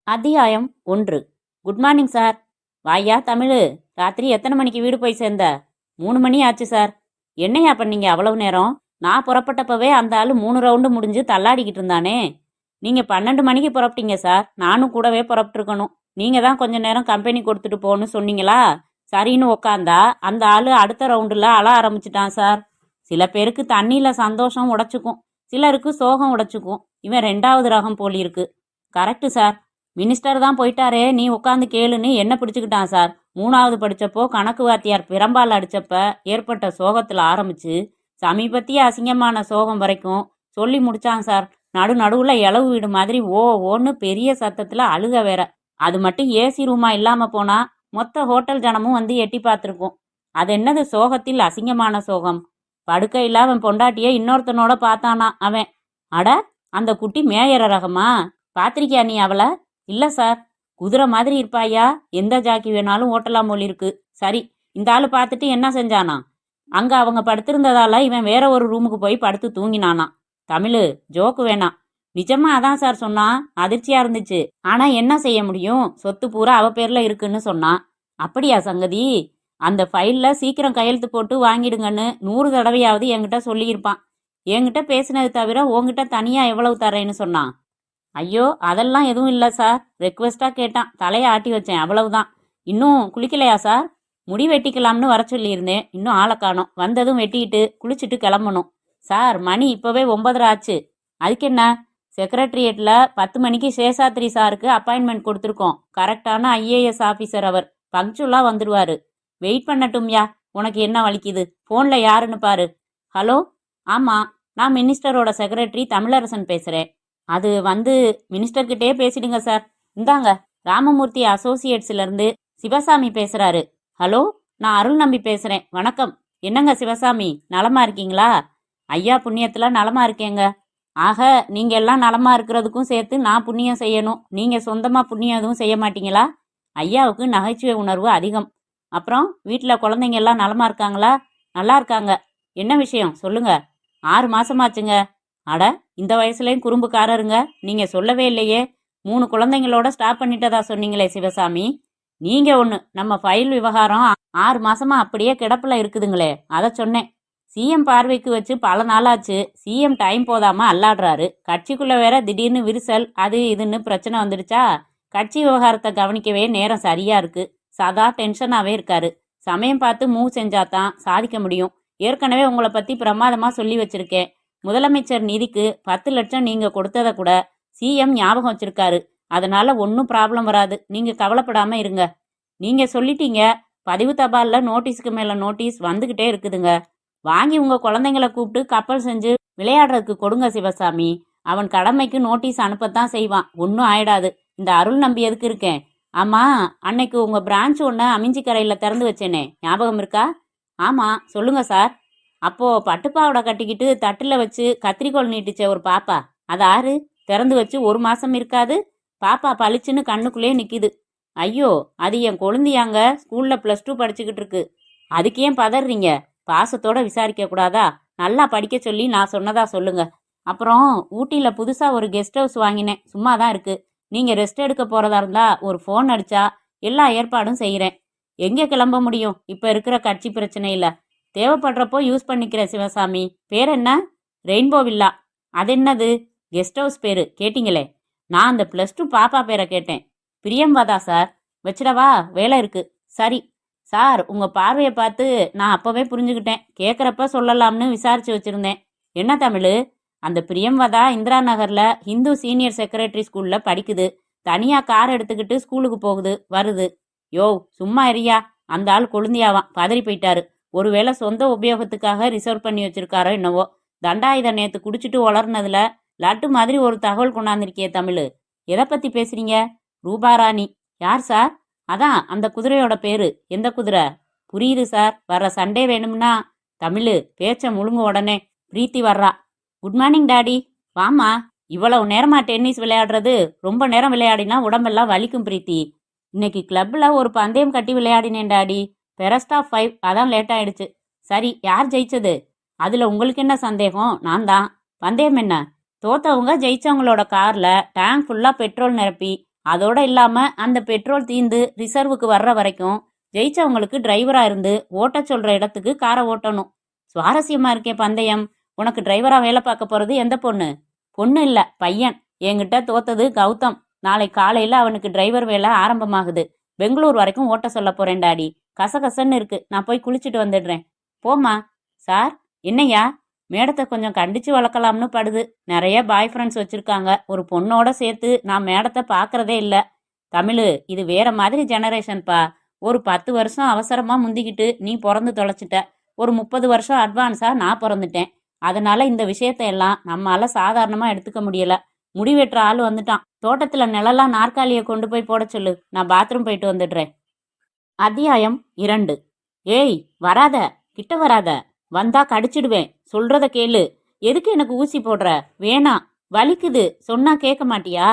அத்தியாயம் 1. Good morning sir. வாயா தமிழு, ராத்திரி எத்தனை மணிக்கு வீடு போய் சேர்ந்த? 3 மணி ஆச்சு சார். என்னையா பண்ணீங்க அவ்வளவு நேரம்? நான் புறப்பட்டப்பவே அந்த ஆள் 3 ரவுண்டு முடிஞ்சு தள்ளாடிக்கிட்டு இருந்தானே. நீங்கள் 12 மணிக்கு புறப்பட்டீங்க சார். நானும் கூடவே புறப்பட்டுருக்கணும். நீங்கள் தான் கொஞ்ச நேரம் கம்பெனி கொடுத்துட்டு போன்னு சொன்னீங்களா? சரின்னு உக்காந்தா அந்த ஆள் அடுத்த ரவுண்டில் அழ ஆரம்பிச்சிட்டான் சார். சில பேருக்கு தண்ணியில் சந்தோஷம் உடைச்சிக்கும், சிலருக்கு சோகம் உடைச்சிக்கும். இவன் 2வது ரகம் போலிருக்கு. Correct sir. மினிஸ்டர் தான் போயிட்டாரே, நீ உட்காந்து கேளுன்னு என்ன பிடிச்சிக்கிட்டான் சார். 3வது படித்தப்போ கணக்கு வாத்தியார் பிரம்பால் அடித்தப்ப ஏற்பட்ட சோகத்தில் ஆரம்பித்து சமீபத்திய அசிங்கமான சோகம் வரைக்கும் சொல்லி முடிச்சான் சார். நடுவில் இளவு வீடு மாதிரி ஓன்னு பெரிய சத்தத்தில் அழுக வேற. அது மட்டும் ஏசி ரூமா இல்லாமல் போனால் மொத்த ஹோட்டல் ஜனமும் வந்து எட்டி பார்த்துருக்கும். அது என்னது சோகத்தில் அசிங்கமான சோகம்? படுக்கையில் அவன் பொண்டாட்டியை இன்னொருத்தனோட பார்த்தானா அவன். அட, அந்த குட்டி மேயற ரகமா? பார்த்திருக்கியா நீ அவளை? இல்லை சார். குதிரை மாதிரி இருப்பாயா, எந்த ஜாக்கி வேணாலும் ஓட்டலாம் போல் இருக்கு. சரி, இந்த ஆள் பார்த்துட்டு என்ன செஞ்சானா? அங்கே அவங்க படுத்திருந்ததால இவன் வேற ஒரு ரூமுக்கு போய் படுத்து தூங்கினானா. தமிழு, ஜோக்கு வேணாம். நிஜமா அதான் சார் சொன்னான். அதிர்ச்சியாக இருந்துச்சு. ஆனால் என்ன செய்ய முடியும், சொத்து பூரா அவ பேரில் இருக்குன்னு சொன்னான். அப்படியா சங்கதி? அந்த ஃபைலில் சீக்கிரம் கையெழுத்து போட்டு வாங்கிடுங்கன்னு 100 தடவையாவது என்கிட்ட சொல்லியிருப்பான். என்கிட்ட பேசினது தவிர உங்ககிட்ட தனியாக எவ்வளவு தரேன்னு சொன்னான். ஐயோ, அதெல்லாம் எதுவும் இல்லை சார். ரெக்வெஸ்ட்டாக கேட்டான், தலையை ஆட்டி வச்சேன், அவ்வளவுதான். இன்னும் குளிக்கலையா சார்? முடி வெட்டிக்கலாம்னு வர சொல்லியிருந்தேன், இன்னும் ஆளை காணோம். வந்ததும் வெட்டிக்கிட்டு குளிச்சுட்டு கிளம்பணும். சார், மணி இப்போவே 9:30 ஆச்சு. அதுக்கு என்ன? செக்ரட்டரியேட்டில் 10 மணிக்கு சேஷாத்ரி சாருக்கு அப்பாயின்மெண்ட் கொடுத்துருக்கோம். கரெக்டான IAS ஆஃபீஸர் அவர். பங்க்சுவலாக வந்துடுவார். வெயிட் பண்ணட்டும்யா. உனக்கு என்ன வலிக்குது? ஃபோனில் யாருன்னு பாரு. ஹலோ, ஆமாம், நான் மினிஸ்டரோட செக்ரட்டரி தமிழரசன் பேசுகிறேன். அது மினிஸ்டர்கிட்டே பேசிடுங்க சார். இந்தாங்க, ராமமூர்த்தி அசோசியேட்ஸ்லேருந்து சிவசாமி பேசுகிறாரு. ஹலோ, நான் அருள் நம்பி பேசுகிறேன். வணக்கம். என்னங்க சிவசாமி, நலமா இருக்கீங்களா? ஐயா புண்ணியத்தில் நலமா இருக்கேங்க. ஆக, நீங்கள் எல்லாம் நலமா இருக்கிறதுக்கும் சேர்த்து நான் புண்ணியம் செய்யணும். நீங்கள் சொந்தமாக புண்ணியம் எதுவும் செய்ய மாட்டீங்களா? ஐயாவுக்கு நகைச்சுவை உணர்வு அதிகம். அப்புறம் வீட்டில் குழந்தைங்க எல்லாம் நலமா இருக்காங்களா? நல்லா இருக்காங்க. என்ன விஷயம் சொல்லுங்க. 6 மாசமாச்சுங்க. அட, இந்த வயசுலேயும் குறும்புக்காரருங்க. நீங்கள் சொல்லவே இல்லையே. 3 குழந்தைங்களோட ஸ்டாப் பண்ணிட்டதா சொன்னீங்களே சிவசாமி. நீங்கள் ஒன்று, நம்ம ஃபைல் விவகாரம் 6 மாசமா அப்படியே கிடப்பில் இருக்குதுங்களே, அதை சொன்னேன். CM பார்வைக்கு வச்சு பல நாளாச்சு. CM டைம் போதாமல் அல்லாடுறாரு. கட்சிக்குள்ளே வேற திடீர்னு விரிசல், அது இதுன்னு பிரச்சனை வந்துடுச்சா. கட்சி விவகாரத்தை கவனிக்கவே நேரம் சரியாக இருக்குது. சதா டென்ஷனாகவே இருக்காரு. சமயம் பார்த்து மூவ் செஞ்சாதான் சாதிக்க முடியும். ஏற்கனவே உங்களை பற்றி பிரமாதமாக சொல்லி வச்சுருக்கேன். முதலமைச்சர் நிதிக்கு 10 லட்சம் நீங்கள் கொடுத்ததை கூட CM ஞாபகம் வச்சிருக்காரு. அதனால ஒன்றும் ப்ராப்ளம் வராது. நீங்கள் கவலைப்படாமல் இருங்க. நீங்கள் சொல்லிட்டீங்க. பதிவு தபாலில் நோட்டீஸுக்கு மேலே நோட்டீஸ் வந்துக்கிட்டே இருக்குதுங்க. வாங்கி உங்கள் குழந்தைங்களை கூப்பிட்டு கப்பல் செஞ்சு விளையாடுறதுக்கு கொடுங்க சிவசாமி. அவன் கடமைக்கு நோட்டீஸ் அனுப்பத்தான் செய்வான். ஒன்றும் ஆயிடாது. இந்த அருள் நம்பி எதுக்கு இருக்கேன்? ஆமாம், அன்னைக்கு உங்கள் பிரான்ச் ஒன்று அமிஞ்சிக்கரையில் திறந்து வச்சேனே, ஞாபகம் இருக்கா? ஆமாம், சொல்லுங்க சார். அப்போது பட்டுப்பாவடை கட்டிக்கிட்டு தட்டில் வச்சு கத்திரிக்கோள் நீட்டிச்ச ஒரு பாப்பா, அது ஆறு? திறந்து வச்சு 1 மாதம் இருக்காது. பாப்பா பளிச்சுன்னு கண்ணுக்குள்ளே நிற்கிது. ஐயோ, அது என் கொழுந்தியாங்க. ஸ்கூலில் +2 படிச்சுக்கிட்டு இருக்கு. அதுக்கு ஏன் பதறீங்க? பாசத்தோடு விசாரிக்க கூடாதா? நல்லா படிக்க சொல்லி நான் சொன்னதா சொல்லுங்க. அப்புறம் ஊட்டியில் புதுசாக ஒரு கெஸ்ட் ஹவுஸ் வாங்கினேன். சும்மா தான் இருக்குது. நீங்கள் ரெஸ்ட் எடுக்க போகிறதா இருந்தால் ஒரு ஃபோன் அடித்தா எல்லா ஏற்பாடும் செய்கிறேன். எங்கே கிளம்ப முடியும் இப்போ இருக்கிற கட்சி பிரச்சனையில்? தேவைப்படுறப்போ யூஸ் பண்ணிக்கிற சிவசாமி. பேர் என்ன? Rainbow villa. அது என்னது? கெஸ்ட் ஹவுஸ் பேர் கேட்டிங்களே. நான் அந்த +2 பாப்பா பேரை கேட்டேன். பிரியம்வதா சார். வச்சிடவா? வேலை இருக்குது. சரி சார், உங்கள் பார்வையை பார்த்து நான் அப்போவே புரிஞ்சுக்கிட்டேன். கேட்குறப்ப சொல்லலாம்னு விசாரித்து வச்சுருந்தேன். என்ன தமிழ்? அந்த பிரியம்வதா இந்திரா நகரில் ஹிந்து சீனியர் செக்ரட்டரி ஸ்கூலில் படிக்குது. தனியாக கார் எடுத்துக்கிட்டு ஸ்கூலுக்கு போகுது வருது. யோ, சும்மா இரியா. அந்த ஆள் கொழுந்தியாவான். பதறி போயிட்டாரு. ஒருவேளை சொந்த உபயோகத்துக்காக ரிசர்வ் பண்ணி வச்சிருக்காரோ என்னவோ. தண்டாயுத நேற்று குடிச்சிட்டு வளர்னதுல லட்டு மாதிரி ஒரு தகவல் கொண்டாந்துருக்கிய தமிழ். எதை பற்றி பேசுறீங்க? ரூபாராணி. யார் சார்? அதான் அந்த குதிரையோட பேரு. எந்த குதிரை? புரியுது சார். வர்ற சண்டே வேணும்னா. தமிழ், பேச்ச முழுங்க. உடனே பிரீத்தி வர்றா. Good morning daddy. வாமா. இவ்வளவு நேரமா டென்னிஸ் விளையாடுறது? ரொம்ப நேரம் விளையாடினா உடம்பெல்லாம் வலிக்கும் பிரீத்தி. இன்னைக்கு கிளப்பில் ஒரு பந்தயம் கட்டி விளையாடினேன் டாடி. பெரஸ்ட் ஆஃப் 5, அதான் லேட் ஆயிடுச்சு. சரி, யார் ஜெயிச்சது? அதில் உங்களுக்கு என்ன சந்தேகம்? நான் தான். பந்தயம் என்ன? தோத்தவங்க ஜெயிச்சவங்களோட காரில் டேங்க் ஃபுல்லாக பெட்ரோல் நிரப்பி அதோட இல்லாம அந்த பெட்ரோல் தீந்து ரிசர்வுக்கு வர்ற வரைக்கும் ஜெயிச்சவங்களுக்கு டிரைவரா இருந்து ஓட்ட சொல்ற இடத்துக்கு காரை ஓட்டணும். சுவாரஸ்யமா இருக்கே பந்தயம். உனக்கு டிரைவரா வேலை பார்க்க போறது எந்த பொண்ணு? பொண்ணு இல்ல, பையன். என்கிட்ட தோத்தது கௌதம். நாளை காலையில அவனுக்கு டிரைவர் வேலை ஆரம்பமாகுது. பெங்களூர் வரைக்கும் ஓட்ட சொல்ல போறேன் டாடி. கசகசன்னு இருக்கு. நான் போய் குளிச்சுட்டு வந்துடுறேன். போமா. சார், என்னையா? மேடத்தை கொஞ்சம் கண்டிச்சு வளர்க்கலாம்னு படுது. நிறைய பாய் ஃப்ரெண்ட்ஸ் வச்சிருக்காங்க. ஒரு பொண்ணோட சேர்த்து நான் மேடத்தை பார்க்கறதே இல்லை. தமிழு, இது வேற மாதிரி ஜெனரேஷன்ப்பா. ஒரு 10 வருஷம் அவசரமா முந்திக்கிட்டு நீ பிறந்து தொலைச்சிட்ட. ஒரு 30 வருஷம் அட்வான்ஸா நான் பிறந்துட்டேன். அதனால இந்த விஷயத்த எல்லாம் நம்மால சாதாரணமா எடுத்துக்க முடியல. முடிவெட்டுற ஆள் வந்துட்டான். தோட்டத்துல நிழலா நாற்காலியை கொண்டு போய் போட சொல்லு. நான் பாத்ரூம் போயிட்டு வந்துடுறேன். அத்தியாயம் 2. ஏய், வராத, கிட்ட வராத. வந்தா கடிச்சிடுவேன். சொல்றத கேளு. எதுக்கு எனக்கு ஊசி போடுற? வேணாம், வலிக்குது. சொன்னா கேட்க மாட்டியா?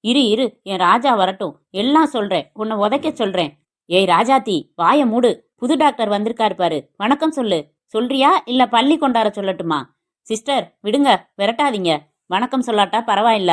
இரு இரு, என் ராஜா வரட்டும். எல்லாம் சொல்றேன். உன்னை உதைக்க சொல்றேன். ஏய் ராஜாத்தி, வாய மூடு. புது டாக்டர் வந்திருக்காரு பாரு. வணக்கம் சொல்லு. சொல்றியா இல்ல பள்ளி கொண்டார சொல்லட்டுமா? சிஸ்டர், விடுங்க, விரட்டாதீங்க. வணக்கம் சொல்லாட்டா பரவாயில்ல.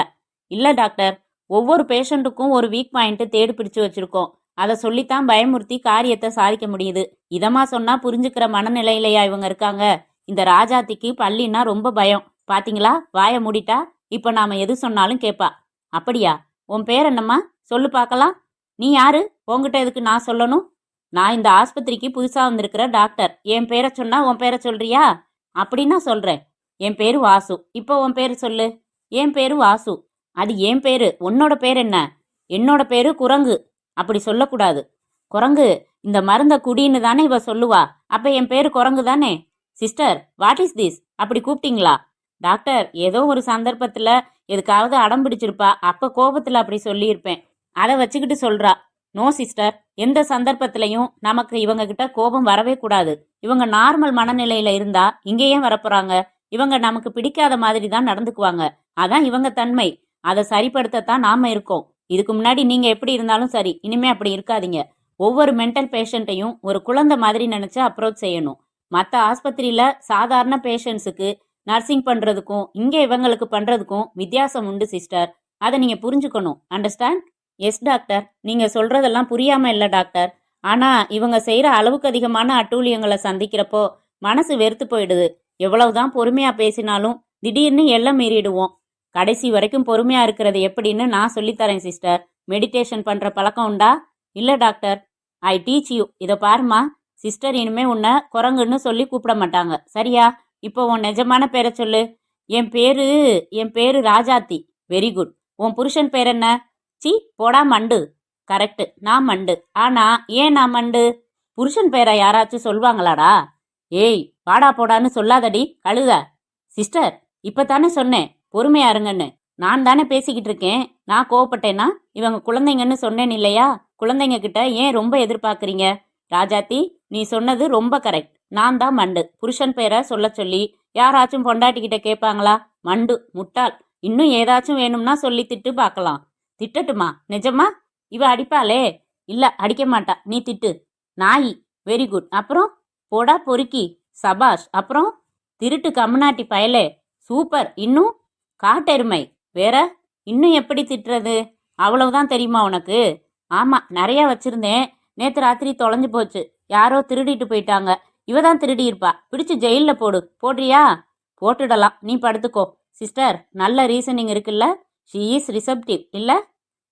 இல்ல டாக்டர், ஒவ்வொரு பேஷண்ட்டுக்கும் ஒரு வீக் பாயிண்ட் தேடி பிடிச்சு வச்சிருக்கோம். அதை சொல்லித்தான் பயமுறுத்தி காரியத்தை சாதிக்க முடியுது. இதமா சொன்னா புரிஞ்சுக்கிற மனநிலையிலையா இவங்க இருக்காங்க? இந்த ராஜாத்திக்கு பள்ளின்னா ரொம்ப பயம். பாத்தீங்களா, வாய மூடிட்டா. இப்ப நாம எது சொன்னாலும் கேப்பா. அப்படியா? உன் பேர் என்னம்மா? சொல்லு பார்க்கலாம். நீ யாரு? உன்கிட்ட எதுக்கு நான் சொல்லணும்? நான் இந்த ஆஸ்பத்திரிக்கு புதுசா வந்திருக்கிற டாக்டர். என் பேரை சொன்னா உன் பேரை சொல்றியா? அப்படின்னா சொல்றேன். என் பேரு வாசு. இப்போ உன் பேரு சொல்லு. என் பேரு வாசு. அது என் பேரு. உன்னோட பேர் என்ன? என்னோட பேரு குரங்கு. அப்படி சொல்லக்கூடாது. குரங்கு, இந்த மருந்த குடின்னு தானே இவ சொல்லுவா. அப்ப என் பேரு குரங்கு தானே. Sister, what is this? அப்படி கூப்பிட்டீங்களா? டாக்டர், ஏதோ ஒரு சந்தர்ப்பத்துல எதுக்காவது அடம் பிடிச்சிருப்பா. அப்ப கோபத்துல அப்படி சொல்லியிருப்பேன். அதை வச்சுக்கிட்டு சொல்றா. நோ சிஸ்டர், எந்த சந்தர்ப்பத்திலையும் நமக்கு இவங்க கிட்ட கோபம் வரவே கூடாது. இவங்க நார்மல் மனநிலையில இருந்தா இங்க ஏன் வரப்போறாங்க? இவங்க நமக்கு பிடிக்காத மாதிரி தான் நடந்துக்குவாங்க. அதான் இவங்க தன்மை. அதை சரிப்படுத்தத்தான் நாம இருக்கோம். இதுக்கு முன்னாடி நீங்க எப்படி இருந்தாலும் சரி, இனிமே அப்படி இருக்காதீங்க. ஒவ்வொரு மென்டல் பேஷண்ட்டையும் ஒரு குழந்தை மாதிரி நினைச்சு அப்ரோச் செய்யணும். மற்ற ஆஸ்பத்திரியில சாதாரண பேஷண்ட்ஸுக்கு நர்சிங் பண்றதுக்கும் இங்க இவங்களுக்கு பண்றதுக்கும் வித்தியாசம் உண்டு சிஸ்டர். அதை நீங்க புரிஞ்சுக்கணும். அண்டர்ஸ்டாண்ட்? Yes doctor. நீங்க சொல்றதெல்லாம் புரியாம இல்ல டாக்டர். ஆனா இவங்க செய்யற அளவுக்கு அதிகமான அட்டூழியங்களை சந்திக்கிறப்போ மனசு வெறுத்து போயிடுது. எவ்வளவுதான் பொறுமையா பேசினாலும் திடீர்னு எல்லாம் மீறிடுவோம். கடைசி வரைக்கும் பொறுமையா இருக்கிறது எப்படின்னு நான் சொல்லித்தரேன் சிஸ்டர். மெடிடேஷன் பண்ற பழக்கம் உண்டா? இல்ல டாக்டர். I teach you. இதை பாருமா, சிஸ்டர் இனிமே உன்னை குரங்குன்னு சொல்லி கூப்பிட மாட்டாங்க, சரியா? இப்போ உன் நிஜமான பேரை சொல்லு. என் பேரு ராஜாத்தி. Very good. உன் புருஷன் பேர் என்ன? சி, போடா மண்டு. கரெக்ட், நான் மண்டு. ஆனா ஏன் நான் மண்டு? புருஷன் பேரை யாராச்சும் சொல்வாங்களாடா? ஏய், வாடா போடான்னு சொல்லாதடி கழுத. சிஸ்டர், இப்பதானே சொன்னேன் பொறுமையா இருங்கன்னு. நான் தானே பேசிக்கிட்டு இருக்கேன். நான் கோவப்பட்டேன்னா இவங்க குழந்தைங்கன்னு சொன்னேன் இல்லையா? குழந்தைங்க கிட்ட ஏன் ரொம்ப எதிர்பார்க்குறீங்க? ராஜாத்தி, நீ சொன்னது ரொம்ப கரெக்ட். நான் தான் மண்டு. புருஷன் பேரை சொல்ல சொல்லி யாராச்சும் பொண்டாட்டிக்கிட்ட கேட்பாங்களா? மண்டு, முட்டாள். இன்னும் ஏதாச்சும் வேணும்னா சொல்லி திட்டு பார்க்கலாம். திட்டட்டுமா? நிஜமா? இவ அடிப்பாளே. இல்ல, அடிக்க மாட்டா. நீ திட்டு. நாயி. Very good. அப்புறம்? போடா பொறுக்கி. சபாஷ். அப்புறம்? திருட்டு கம்முனாட்டி பயலே. சூப்பர். இன்னும்? காட்டெருமை. வேற? இன்னும் எப்படி திட்டுறது? அவ்வளவுதான் தெரியுமா உனக்கு? ஆமா, நிறைய வச்சிருந்தேன். நேத்து ராத்திரி தொலைஞ்சு போச்சு. யாரோ திருடிட்டு போயிட்டாங்க. இவ தான் திருடி இருப்பா. பிடிச்சு ஜெயில போடு. போடுறியா? போட்டுடலாம். நீ படுத்துக்கோ. சிஸ்டர், நல்ல ரீசனிங் இருக்குல்ல? ஷீ இஸ் ரிசப்டிவ் இல்ல?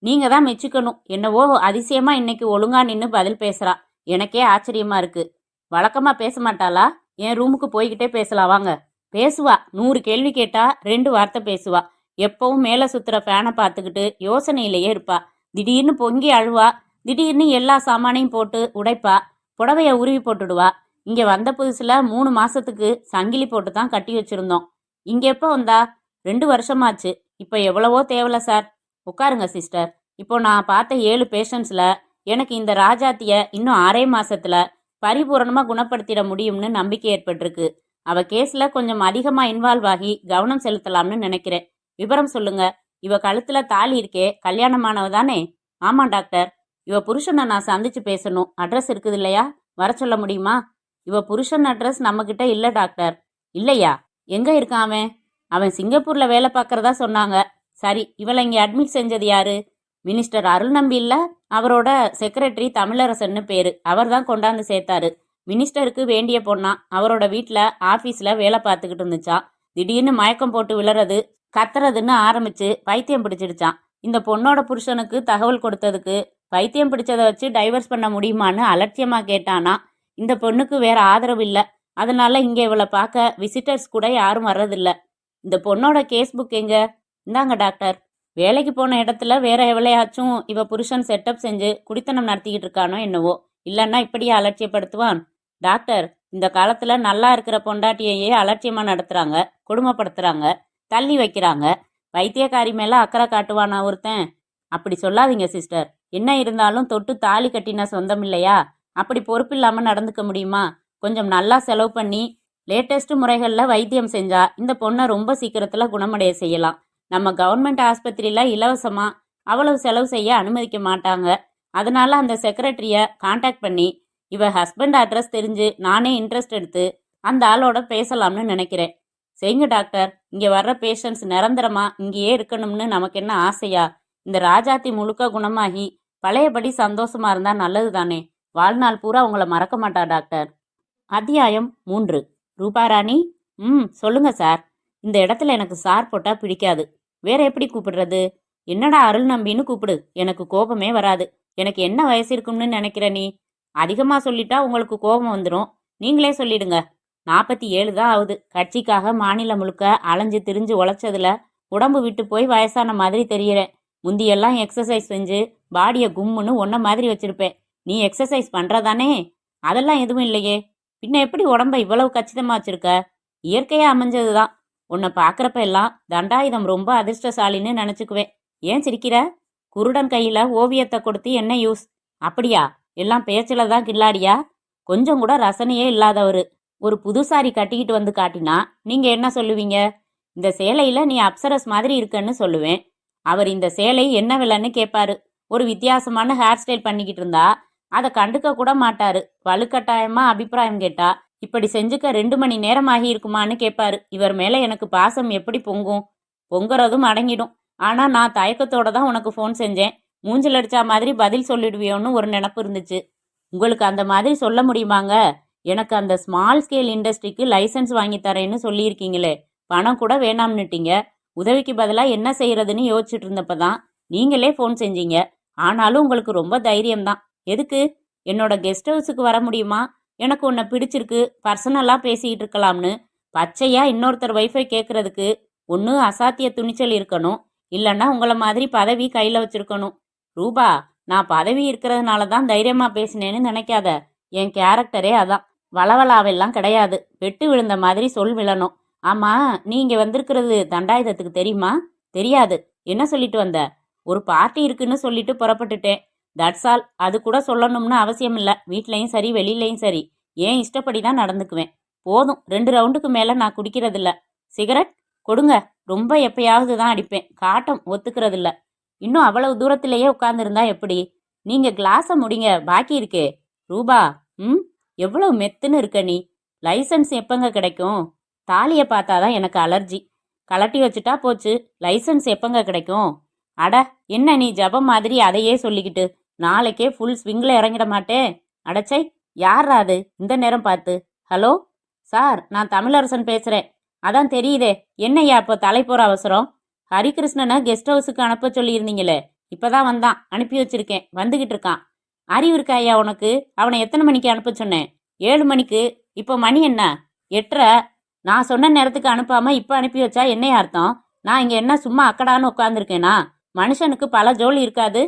நீங்க தான் மெச்சுக்கணும். என்னவோ அதிசயமா இன்னைக்கு ஒழுங்கா நின்னு பதில் பேசுறா. எனக்கே ஆச்சரியமா இருக்கு. வழக்கமா பேச மாட்டாளா? என் ரூமுக்கு போய்கிட்டே பேசலாம் வாங்க. பேசுவா. 100 கேள்வி கேட்டா 2 வார்த்தை பேசுவா. எப்பவும் மேல சுத்துற ஃபேனை பார்த்துக்கிட்டு யோசனையிலேயே இருப்பா. திடீர்னு பொங்கி அழுவா. திடீர்னு எல்லா சாமானையும் போட்டு உடைப்பா. புடவைய உருவி போட்டுடுவா. இங்க வந்த புதுசுல 3 மாசத்துக்கு சங்கிலி போட்டு தான் கட்டி வச்சிருந்தோம். இங்க எப்போ வந்தா? 2 வருஷமாச்சு. இப்ப எவ்வளவோ தேவல சார். உட்காருங்க சிஸ்டர். இப்போ நான் பார்த்த 7 பேஷண்ட்ஸ்ல எனக்கு இந்த ராஜாத்திய இன்னும் 6 மாசத்துல பரிபூரணமா குணப்படுத்திட முடியும்னு நம்பிக்கை ஏற்பட்டிருக்கு. அவ கேஸ்ல கொஞ்சம் அதிகமா இன்வால்வ் ஆகி கவனம் செலுத்தலாம்னு நினைக்கிறேன். விவரம் சொல்லுங்க. இவ கழுத்துல தாலி இருக்கே, கல்யாணமானவ தானே? ஆமா டாக்டர். இவ புருஷனை நான் சந்திச்சு பேசணும். அட்ரஸ் இருக்குது இல்லையா? வர சொல்ல முடியுமா? இவ புருஷன் அட்ரஸ் நம்ம கிட்ட இல்ல டாக்டர். இல்லையா? எங்க இருக்கான் அவன்? அவன் சிங்கப்பூர்ல வேலை பார்க்கறதா சொன்னாங்க. சரி, இவளை இங்க அட்மிட் செஞ்சது யாரு? மினிஸ்டர் அருள் நம்பி இல்ல, அவரோட செக்ரட்டரி தமிழரசன்னு பேரு. அவர் தான் கொண்டாந்து சேர்த்தாரு. மினிஸ்டருக்கு வேண்டிய பொண்ணா அவரோட வீட்டில் ஆஃபீஸில் வேலை பார்த்துக்கிட்டு இருந்துச்சான். திடீர்னு மயக்கம் போட்டு விழறது, கத்துறதுன்னு ஆரம்பிச்சு பைத்தியம் பிடிச்சிடுச்சான். இந்த பொண்ணோட புருஷனுக்கு தகவல் கொடுத்ததுக்கு பைத்தியம் பிடிச்சதை வச்சு டைவர்ஸ் பண்ண முடியுமான்னு அலட்சியமா கேட்டானா. இந்த பொண்ணுக்கு வேற ஆதரவு இல்லை. அதனால இங்கே இவளை பார்க்க விசிட்டர்ஸ் கூட யாரும் வர்றதில்ல. இந்த பொண்ணோட கேஸ் புக் எங்க? இந்தாங்க டாக்டர். வேலைக்கு போன இடத்துல வேற எவளையாச்சும் இவ புருஷன் செட்டப் செஞ்சு குடித்தனம் நடத்திக்கிட்டு இருக்கானோ என்னவோ, இல்லைன்னா இப்படியே அலட்சியப்படுத்துவான். டாக்டர், இந்த காலத்துல நல்லா இருக்கிற பொண்டாட்டியையே அலட்சியமா நடத்துறாங்க, கொடுமைப்படுத்துறாங்க, தள்ளி வைக்கிறாங்க. வைத்தியக்காரி மேல அக்கறை காட்டுவானா ஒருத்தன்? அப்படி சொல்லாதீங்க சிஸ்டர். என்ன இருந்தாலும் தொட்டு தாலி கட்டின சொந்தம் இல்லையா? அப்படி பொறுப்பில்லாம நடந்துக்க முடியுமா? கொஞ்சம் நல்லா செலவு பண்ணி லேட்டஸ்ட் முறைகளில் வைத்தியம் செஞ்சா இந்த பொண்ணை ரொம்ப சீக்கிரத்துல குணமடைய செய்யலாம். நம்ம கவர்மெண்ட் ஆஸ்பத்திரியில இலவசமா அவ்வளவு செலவு செய்ய அனுமதிக்க மாட்டாங்க. அதனால அந்த செக்ரட்டரிய கான்டாக்ட் பண்ணி இவ ஹஸ்பண்ட் அட்ரஸ் தெரிஞ்சு நானே இன்ட்ரெஸ்ட் எடுத்து அந்த ஆளோட பேசலாம்னு நினைக்கிறேன். செய்யுங்க டாக்டர். இங்க வர்ற பேஷண்ட்ஸ் நிரந்தரமா இங்கேயே இருக்கணும்னு நமக்கு என்ன ஆசையா? இந்த ராஜாத்தி முழுக்க குணமாகி பழையபடி சந்தோஷமா இருந்தா நல்லது தானே. வாழ்நாள் பூரா உங்களை மறக்க மாட்டா டாக்டர். அத்தியாயம் 3. ரூபாராணி. சொல்லுங்க சார். இந்த இடத்துல எனக்கு சார் போட்டா பிடிக்காது. வேற எப்படி கூப்பிடுறது? என்னடா அருள் நம்பின்னு கூப்பிடு. எனக்கு கோபமே வராது. எனக்கு என்ன வயசு இருக்கும்னு நினைக்கிற நீ? அதிகமா சொல்லிட்டா உங்களுக்கு கோபம் வந்துடும். நீங்களே சொல்லிடுங்க. 47 தான் ஆகுது. கட்சிக்காக மாநிலம் முழுக்க அலைஞ்சு திரிஞ்சு உழைச்சதுல உடம்பு விட்டு போய் வயசான மாதிரி தெரியறேன். முந்தியெல்லாம் எக்ஸசைஸ் செஞ்சு பாடியை கும்முன்னு ஒன்ன மாதிரி வச்சிருப்பேன். நீ எக்ஸசைஸ் பண்றதானே? அதெல்லாம் எதுவும் இல்லையே. பின்ன எப்படி உடம்ப இவ்வளவு கச்சிதமா வச்சிருக்க? இயற்கையா அமைஞ்சதுதான். உன்னை பாக்குறப்ப எல்லாம் தண்டாயுதம் ரொம்ப அதிர்ஷ்டசாலின்னு நினைச்சுக்குவேன். ஏன் சிரிக்கிற? குருடன் கையில ஓவியத்தை கொடுத்து என்ன யூஸ்? அப்படியா? எல்லாம் பேச்சில தான் கில்லாடியா? கொஞ்சம் கூட ரசனையே இல்லாதவரு. ஒரு புதுசாரி கட்டிக்கிட்டு வந்து காட்டினா நீங்க என்ன சொல்லுவீங்க? இந்த சேலையில நீ அப்சரஸ் மாதிரி இருக்கன்னு சொல்லுவேன். அவர் இந்த சேலை என்ன விலைன்னு கேட்பாரு. ஒரு வித்தியாசமான ஹேர் ஸ்டைல் பண்ணிக்கிட்டு இருந்தா அதை கண்டுக்க கூட மாட்டாரு. வலுக்கட்டாயமா அபிப்பிராயம் கேட்டா இப்படி செஞ்சுக்க 2 மணி நேரம் ஆகி இருக்குமான்னு கேட்பாரு. இவர் மேல எனக்கு பாசம் எப்படி பொங்கும்? பொங்குறதும் அடங்கிடும். ஆனா நான் தயக்கத்தோட தான் உனக்கு ஃபோன் செஞ்சேன். மூஞ்சில் அடிச்சா மாதிரி பதில் சொல்லிடுவியோன்னு ஒரு நினப்பு இருந்துச்சு. உங்களுக்கு அந்த மாதிரி சொல்ல முடியுமாங்க? எனக்கு அந்த ஸ்மால் ஸ்கேல் இண்டஸ்ட்ரிக்கு லைசன்ஸ் வாங்கி தரேன்னு சொல்லியிருக்கீங்களே, பணம் கூட வேணாம்னுட்டீங்க. உதவிக்கு பதிலாக என்ன செய்யறதுன்னு யோசிச்சுட்டு இருந்தப்பதான் நீங்களே ஃபோன் செஞ்சீங்க. ஆனாலும் உங்களுக்கு ரொம்ப தைரியம்தான். எதுக்கு? என்னோட கெஸ்ட் ஹவுஸுக்கு வர முடியுமா? எனக்கு உன்னை பிடிச்சிருக்கு, பர்சனலாக பேசிக்கிட்டு இருக்கலாம்னு பச்சையா இன்னொருத்தர் வைஃபை கேட்கறதுக்கு ஒன்று அசாத்திய துணிச்சல் இருக்கணும், இல்லைன்னா உங்களை மாதிரி பதவி கையில் வச்சிருக்கணும். ரூபா, நான் பதவி இருக்கிறதுனால தான் தைரியமாக பேசினேன்னு நினைக்காத. என் கேரக்டரே அதான். வளவலாவெல்லாம் கிடையாது. வெட்டு விழுந்த மாதிரி சொல் விழணும். ஆமா, நீ இங்கே வந்திருக்கிறது தண்டாயுதத்துக்கு தெரியுமா? தெரியாது. என்ன சொல்லிட்டு வந்த? ஒரு பார்ட்டி இருக்குன்னு சொல்லிட்டு புறப்பட்டுட்டேன். That's all. அது கூட சொல்லணும்னு அவசியம் இல்லை. வீட்லையும் சரி வெளியிலையும் சரி ஏன் இஷ்டப்படி தான் நடந்துக்குவேன். போதும், 2 ரவுண்டுக்கு மேலே நான் குடிக்கிறதில்ல. சிகரெட் கொடுங்க. ரொம்ப எப்பயாவது தான் அடிப்பேன். காட்டம் ஒத்துக்கிறதில்ல. இன்னும் அவ்வளவு தூரத்திலேயே உட்கார்ந்துருந்தா எப்படி? நீங்க கிளாஸை முடிங்க, பாக்கி இருக்கே. ரூபா, எவ்வளவு மெத்துன்னு இருக்க நீ. லைசன்ஸ் எப்பங்க கிடைக்கும்? தாலியை பார்த்தாதான் எனக்கு அலர்ஜி. கலட்டி வச்சுட்டா போச்சு. லைசன்ஸ் எப்பங்க கிடைக்கும்? அட, என்ன நீ ஜபம் மாதிரி அதையே சொல்லிக்கிட்டு நாளைக்கே ஃபுல் ஸ்விங்கில் இறங்கிட மாட்டேன். அடச்சை, யாரா அது இந்த நேரம் பார்த்து? ஹலோ சார், நான் தமிழரசன் பேசுகிறேன். அதான் தெரியுதே. என்னையா இப்போ தலை போகிற அவசரம்? ஹரிகிருஷ்ணனை கெஸ்ட் ஹவுஸுக்கு அனுப்ப சொல்லியிருந்தீங்களே, இப்போதான் வந்தான். அனுப்பி வச்சிருக்கேன். வந்துக்கிட்டு இருக்கான். அறிவு இருக்கா ஐயா உனக்கு? அவனை எத்தனை மணிக்கு அனுப்ப சொன்னேன்? 7 மணிக்கு. இப்போ மணி என்ன? 8:30. நான் சொன்ன நேரத்துக்கு அனுப்பாமல் இப்போ அனுப்பி வச்சா என்னையா அர்த்தம்? நான் இங்கே என்ன சும்மா அக்கடான்னு உட்காந்துருக்கேனா? மனுஷனுக்கு பல ஜோலி இருக்காது.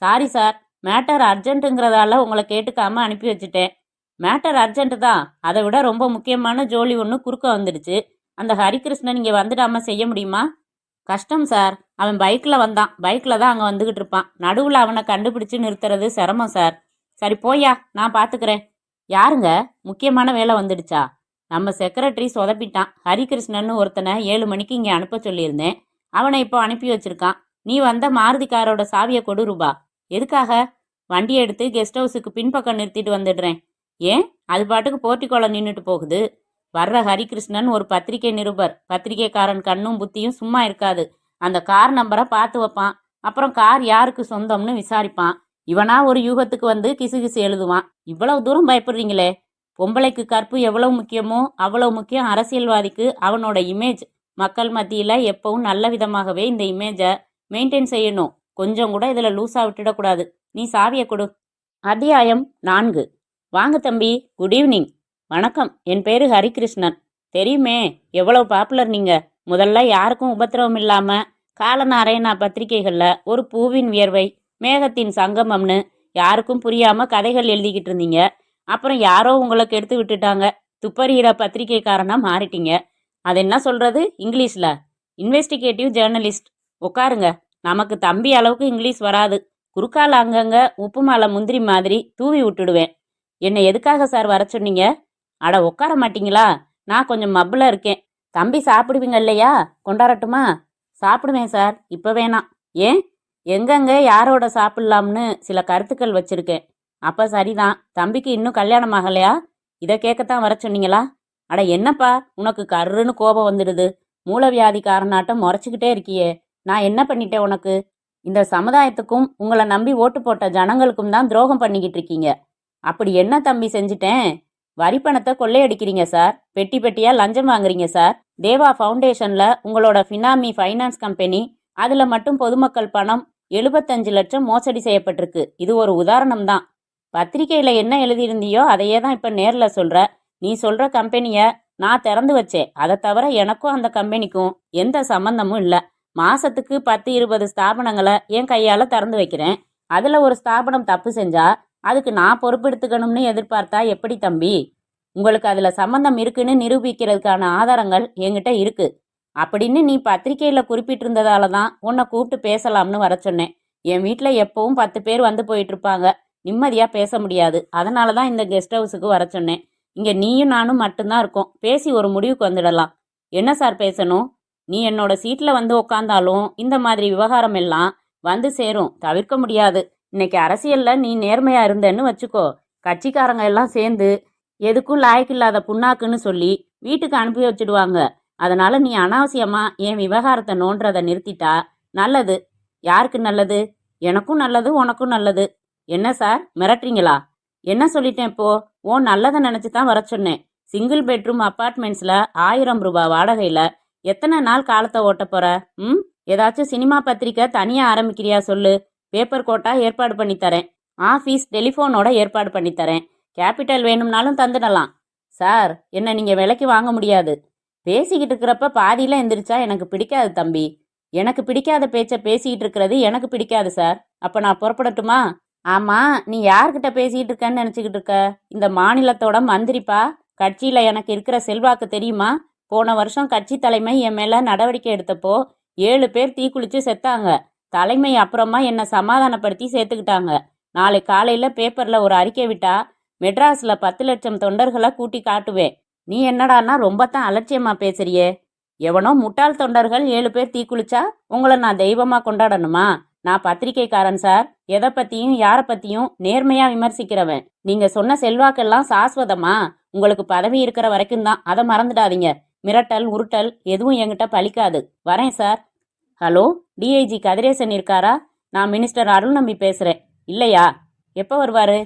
சாரி சார், மேட்டர் அர்ஜென்ட்டுங்கிறதால உங்களை கேட்டுக்காம அனுப்பி வச்சுட்டேன். மேட்டர் அர்ஜென்ட்டு தான். அதை விட ரொம்ப முக்கியமான ஜோலி ஒன்று குறுக்க வந்துடுச்சு. அந்த ஹரிகிருஷ்ணன் இங்கே வந்துடாம செய்ய முடியுமா? கஷ்டம் சார். அவன் பைக்கில் வந்தான். பைக்கில் தான் அங்கே வந்துக்கிட்டு இருப்பான். நடுவில் அவனை கண்டுபிடிச்சு நிறுத்துறது சிரமம் சார். சரி போயா, நான் பார்த்துக்கிறேன். யாருங்க? முக்கியமான வேலை வந்துடுச்சா? நம்ம செக்ரட்டரி சொதப்பிட்டான். ஹரிகிருஷ்ணன் ஒருத்தனை 7 மணிக்கு இங்கே அனுப்ப சொல்லியிருந்தேன். அவனை இப்போ அனுப்பி வச்சிருக்கான். நீ வந்த மாருதி காரோட சாவியை கொடு ரூபா. எதுக்காக? வண்டியை எடுத்து கெஸ்ட் ஹவுஸுக்கு பின்பக்கம் நிறுத்திட்டு வந்துடுறேன். ஏன்? அது பாட்டுக்கு போர்ட்டிக்கோல நின்றுட்டு போகுது. வர்ற ஹரிகிருஷ்ணன் ஒரு பத்திரிகை நிருபர். பத்திரிகைக்காரன் கண்ணும் புத்தியும் சும்மா இருக்காது. அந்த கார் நம்பரை பார்த்து வைப்பான். அப்புறம் கார் யாருக்கு சொந்தம்னு விசாரிப்பான். இவனா ஒரு யூகத்துக்கு வந்து கிசுகிசு எழுதுவான். இவ்வளவு தூரம் பயப்படுறீங்களே. பொம்பளைக்கு கற்பு எவ்வளவு முக்கியமோ அவ்வளவு முக்கியம் அரசியல்வாதிக்கு அவனோட இமேஜ். மக்கள் மத்தியில் எப்பவும் நல்ல விதமாகவே இந்த இமேஜை மெயின்டைன் செய்யணும். கொஞ்சம் கூட இதில் லூஸாக விட்டுடக்கூடாது. நீ சாவியை கொடு. அத்தியாயம் 4. வாங்க தம்பி, குட் ஈவினிங். வணக்கம், என் பேரு ஹரிகிருஷ்ணன். தெரியுமே, எவ்வளவு பாப்புலர் நீங்க. முதல்ல யாருக்கும் உபத்திரவம் இல்லாம காலநாராயணா பத்திரிகைகளில் ஒரு பூவின் வியர்வை மேகத்தின் சங்கமம்னு யாருக்கும் புரியாம கதைகள் எழுதிக்கிட்டு இருந்தீங்க. அப்புறம் யாரோ உங்களுக்கு எடுத்து விட்டுட்டாங்க. துப்பறிகிற பத்திரிகைக்காரனா மாறிட்டீங்க. அது என்ன சொல்றது இங்கிலீஷ்ல? Investigative journalist. உட்காருங்க. நமக்கு தம்பி அளவுக்கு இங்கிலீஷ் வராது. குறுக்கால அங்கங்க உப்பு மாலை முந்திரி மாதிரி தூவி விட்டுடுவேன். என்னை எதுக்காக சார் வர சொன்னீங்க? அட உட்கார மாட்டீங்களா? நான் கொஞ்சம் மப்பில் இருக்கேன். தம்பி சாப்பிடுவீங்க இல்லையா? கொண்டாடட்டுமா? சாப்பிடுவேன் சார், இப்போ வேணாம். ஏன்? எங்கெங்க யாரோட சாப்பிட்லாம்னு சில கருத்துக்கள் வச்சிருக்கேன். அப்போ சரிதான், தம்பிக்கு இன்னும் கல்யாணம் ஆகலையா? இதை கேட்கத்தான் வர சொன்னீங்களா? அட என்னப்பா, உனக்கு கருன்னு கோபம் வந்துடுது. மூலவியாதிக்காரனாட்டம் முறைச்சிக்கிட்டே இருக்கியே. நான் என்ன பண்ணிட்டேன் உனக்கு? இந்த சமுதாயத்துக்கும் உங்களை நம்பி ஓட்டு போட்ட ஜனங்களுக்கும் தான் துரோகம் பண்ணிக்கிட்டு இருக்கீங்க. அப்படி என்ன தம்பி செஞ்சுட்டேன்? வரி பணத்தை கொள்ளையடிக்கிறீங்க சார். பெட்டி பெட்டியா லஞ்சம் வாங்குறீங்க சார். தேவா ஃபவுண்டேஷன்ல உங்களோட ஃபினாமி ஃபைனான்ஸ் கம்பெனி, அதுல மட்டும் பொதுமக்கள் பணம் 75 லட்சம் மோசடி செய்யப்பட்டிருக்கு. இது ஒரு உதாரணம் தான். பத்திரிகையில என்ன எழுதியிருந்தியோ அதையே தான் இப்ப நேர்ல சொல்ற. நீ சொல்ற கம்பெனிய நான் திறந்து வச்சேன். அதை தவிர எனக்கும் அந்த கம்பெனிக்கும் எந்த சம்பந்தமும் இல்லை. மாசத்துக்கு 10-20 ஸ்தாபனங்களை என் கையால திறந்து வைக்கிறேன். அதுல ஒரு ஸ்தாபனம் தப்பு செஞ்சா அதுக்கு நான் பொறுப்பெடுத்துக்கணும்னு எதிர்பார்த்தா எப்படி தம்பி? உங்களுக்கு அதுல சம்பந்தம் இருக்குன்னு நிரூபிக்கிறதுக்கான ஆதாரங்கள் என்கிட்ட இருக்கு. அப்படின்னு நீ பத்திரிகையில குறிப்பிட்டிருந்ததால தான் உன்னை கூப்பிட்டு பேசலாம்னு வர சொன்னேன். என் வீட்டில் எப்பவும் 10 பேர் வந்து போயிட்டு இருப்பாங்க. நிம்மதியா பேச முடியாது. அதனால தான் இந்த கெஸ்ட் ஹவுஸுக்கு வர சொன்னேன். இங்க நீயும் நானும் மட்டும்தான் இருக்கோம். பேசி ஒரு முடிவுக்கு வந்துடலாம். என்ன சார் பேசணும்? நீ என்னோட சீட்ல வந்து உக்காந்தாலும் இந்த மாதிரி விவகாரம் எல்லாம் வந்து சேரும். தவிர்க்க முடியாது. இன்னைக்கு அரசியல்ல நீ நேர்மையா இருந்தேன்னு வச்சுக்கோ, கட்சிக்காரங்க எல்லாம் சேர்ந்து எதுக்கும் லாய்க்கில்லாத புண்ணாக்குன்னு சொல்லி வீட்டுக்கு அனுப்பி வச்சுடுவாங்க. அதனால நீ அனாவசியமா என் விவகாரத்தை நோன்றதை நிறுத்திட்டா நல்லது. யாருக்கு நல்லது? எனக்கும் நல்லது, உனக்கும் நல்லது. என்ன சார் மிரட்டுறீங்களா? என்ன சொல்லிட்டேன் இப்போ? ஓ நல்லதை நினைச்சு தான் வர சொன்னேன். சிங்கிள் பெட்ரூம் அப்பார்ட்மெண்ட்ஸ்ல 1000 ரூபாய் வாடகையில எத்தனை நாள் காலத்தை ஓட்ட போற? ஏதாச்சும் சினிமா பத்திரிக்கை தனியா ஆரம்பிக்கிறியா சொல்லு. பேப்பர் கோட்டா ஏற்பாடு பண்ணி தரேன். ஆஃபீஸ் டெலிஃபோனோட ஏற்பாடு பண்ணி தரேன். கேபிட்டல் வேணும்னாலும் தந்துடலாம். சார், என்ன நீங்க விலைக்கு வாங்க முடியாது. பேசிக்கிட்டு இருக்கிறப்ப பாதியில எந்திரிச்சா எனக்கு பிடிக்காது தம்பி. எனக்கு பிடிக்காத பேச்சை பேசிக்கிட்டு இருக்கிறது எனக்கு பிடிக்காது சார். அப்ப நான் புறப்படட்டுமா? ஆமா, நீ யார்கிட்ட பேசிக்கிட்டு இருக்கன்னு நினைச்சுக்கிட்டு இருக்க? இந்த மாநிலத்தோட மந்திரிப்பா. கட்சியில எனக்கு இருக்கிற செல்வாக்கு தெரியுமா? போன வருஷம் கட்சி தலைமை என் மேல நடவடிக்கை எடுத்தப்போ 7 பேர் தீக்குளிச்சு செத்தாங்க. தலைமை அப்புறமா என்னை சமாதானப்படுத்தி சேர்த்துக்கிட்டாங்க. நாளை காலையில பேப்பர்ல ஒரு அறிக்கை விட்டா மெட்ராஸ்ல 10 லட்சம் தொண்டர்களை கூட்டி காட்டுவேன். நீ என்னடான்னா ரொம்பத்தான் அலட்சியமா பேசுறியே. எவனோ முட்டாள் தொண்டர்கள் 7 பேர் தீக்குளிச்சா உங்களை நான் தெய்வமா கொண்டாடணுமா? நான் பத்திரிகைக்காரன் சார். எதை பத்தியும் யாரை பத்தியும் நேர்மையா விமர்சிக்கிறவன். நீங்க சொன்ன செல்வாக்கெல்லாம் சாஸ்வதமா? உங்களுக்கு பதவி இருக்கிற வரைக்கும் தான். அதை மறந்துடாதீங்க. மிரட்டல் உருட்டல் எதுவும் என்கிட்ட பலிக்காது. வரேன் சார். ஹலோ, டிஐஜி கதிரேசன் இருக்காரா? நான் மினிஸ்டர் அருள் நம்பி பேசுறேன். இல்லையா? எப்போ வருவாரு?